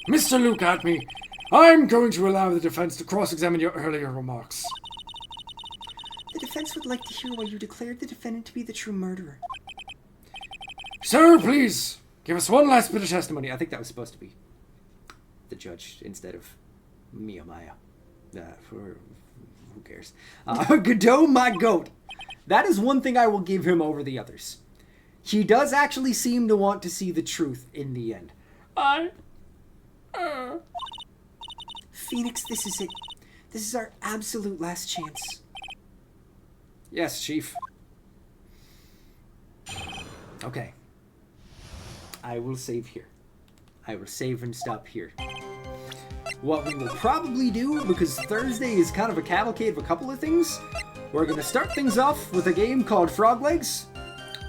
Mr. Look at me. I'm going to allow the defense to cross-examine your earlier remarks. The defense would like to hear why you declared the defendant to be the true murderer. Sir, please, give us one last bit of testimony. Testimony. I think that was supposed to be the judge instead of Mia Maya. Who cares? Godot, my goat. That is one thing I will give him over the others. He does actually seem to want to see the truth in the end. Phoenix, this is it. This is our absolute last chance. Yes, Chief. Okay. I will save here. I will save and stop here. What we will probably do, because Thursday is kind of a cavalcade of a couple of things, we're going to start things off with a game called Frog Legs.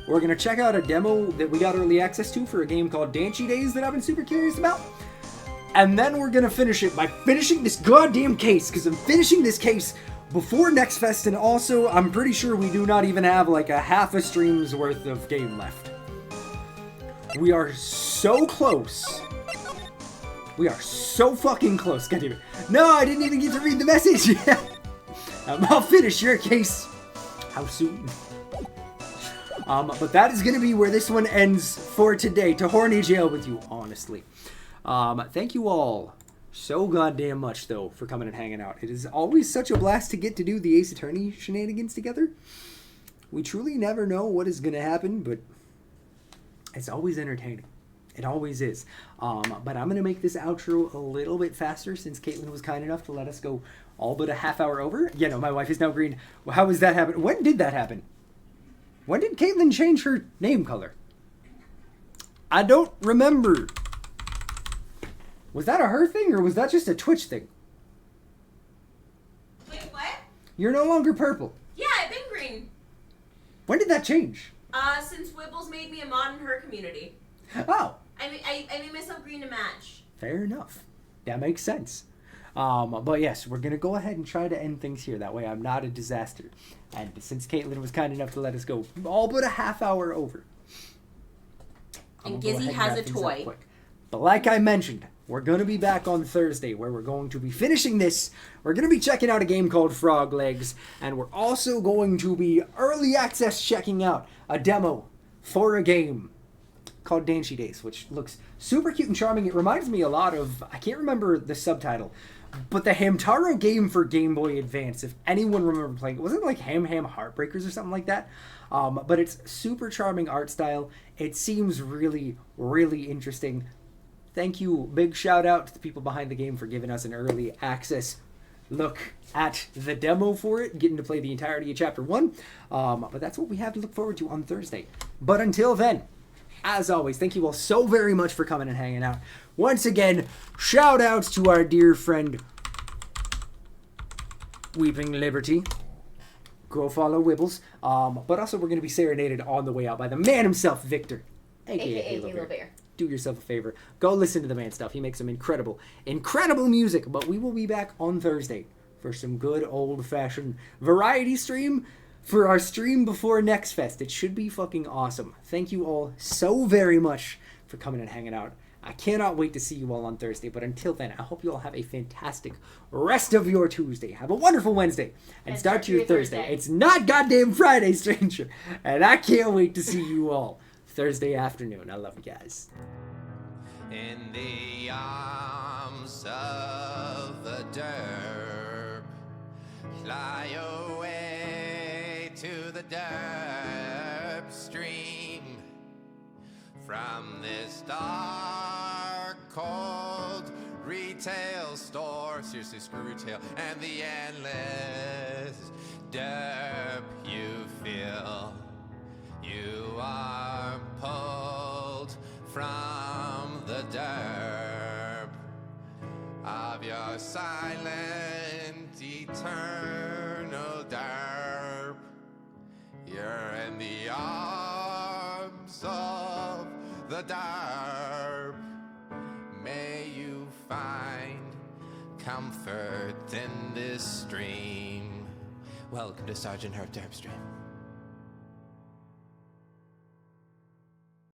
We're going to check out a demo that we got early access to for a game called Danchy Days that I've been super curious about. And then we're going to finish it by finishing this goddamn case, because I'm finishing this case before Next Fest, and also I'm pretty sure we do not even have like a half a stream's worth of game left. We are so close. We are so fucking close. God damn it. No, I didn't even get to read the message yet. I'll finish your case. How soon? But that is going to be where this one ends for today. To horny jail with you, honestly. Thank you all so goddamn much, though, for coming and hanging out. It is always such a blast to get to do the Ace Attorney shenanigans together. We truly never know what is going to happen, but it's always entertaining. It always is. But I'm going to make this outro a little bit faster since Caitlin was kind enough to let us go all but a half hour over. Yeah, no, my wife is now green. Well, how does that happen? When did that happen? When did Caitlin change her name color? I don't remember. Was that a her thing or was that just a Twitch thing? Wait, what? You're no longer purple. Yeah, I've been green. When did that change? Since Wibbles made me a mod in her community. Oh. I made myself green to match. Fair enough. That makes sense. But yes, we're going to go ahead and try to end things here. That way I'm not a disaster. And since Caitlin was kind enough to let us go all but a half hour over. And Gizzy has a toy. But like I mentioned, we're going to be back on Thursday where we're going to be finishing this. We're going to be checking out a game called Frog Legs. And we're also going to be early access checking out a demo for a game called Danshi Days, which looks super cute and charming. It reminds me a lot of, I can't remember the subtitle, but the Hamtaro game for Game Boy Advance, if anyone remember playing it. Wasn't it like Ham Heartbreakers or something like that? But it's super charming art style. It seems really, really interesting. Thank you. Big shout out to the people behind the game for giving us an early access look at the demo for it, getting to play the entirety of Chapter 1. But that's what we have to look forward to on Thursday. But until then, as always, thank you all so very much for coming and hanging out. Once again, shout outs to our dear friend Weeping Liberty. Go follow Wibbles. But also we're going to be serenaded on the way out by the man himself, Victor. AKA Halo Bear. Do yourself a favor. Go listen to the man stuff. He makes some incredible, incredible music. But we will be back on Thursday for some good old-fashioned variety stream for our stream before Next Fest. It should be fucking awesome. Thank you all so very much for coming and hanging out. I cannot wait to see you all on Thursday. But until then, I hope you all have a fantastic rest of your Tuesday. Have a wonderful Wednesday. And start your Thursday. It's not goddamn Friday, stranger. And I can't wait to see you all Thursday afternoon. I love you guys. In the arms of the derp, fly away to the derp stream. From this dark, cold retail store, seriously, screw retail, and the endless derp you feel. You are pulled from the derp of your silent, eternal derp. You're in the arms of the derp. May you find comfort in this stream. Welcome to Sergeant Herp Derp Stream.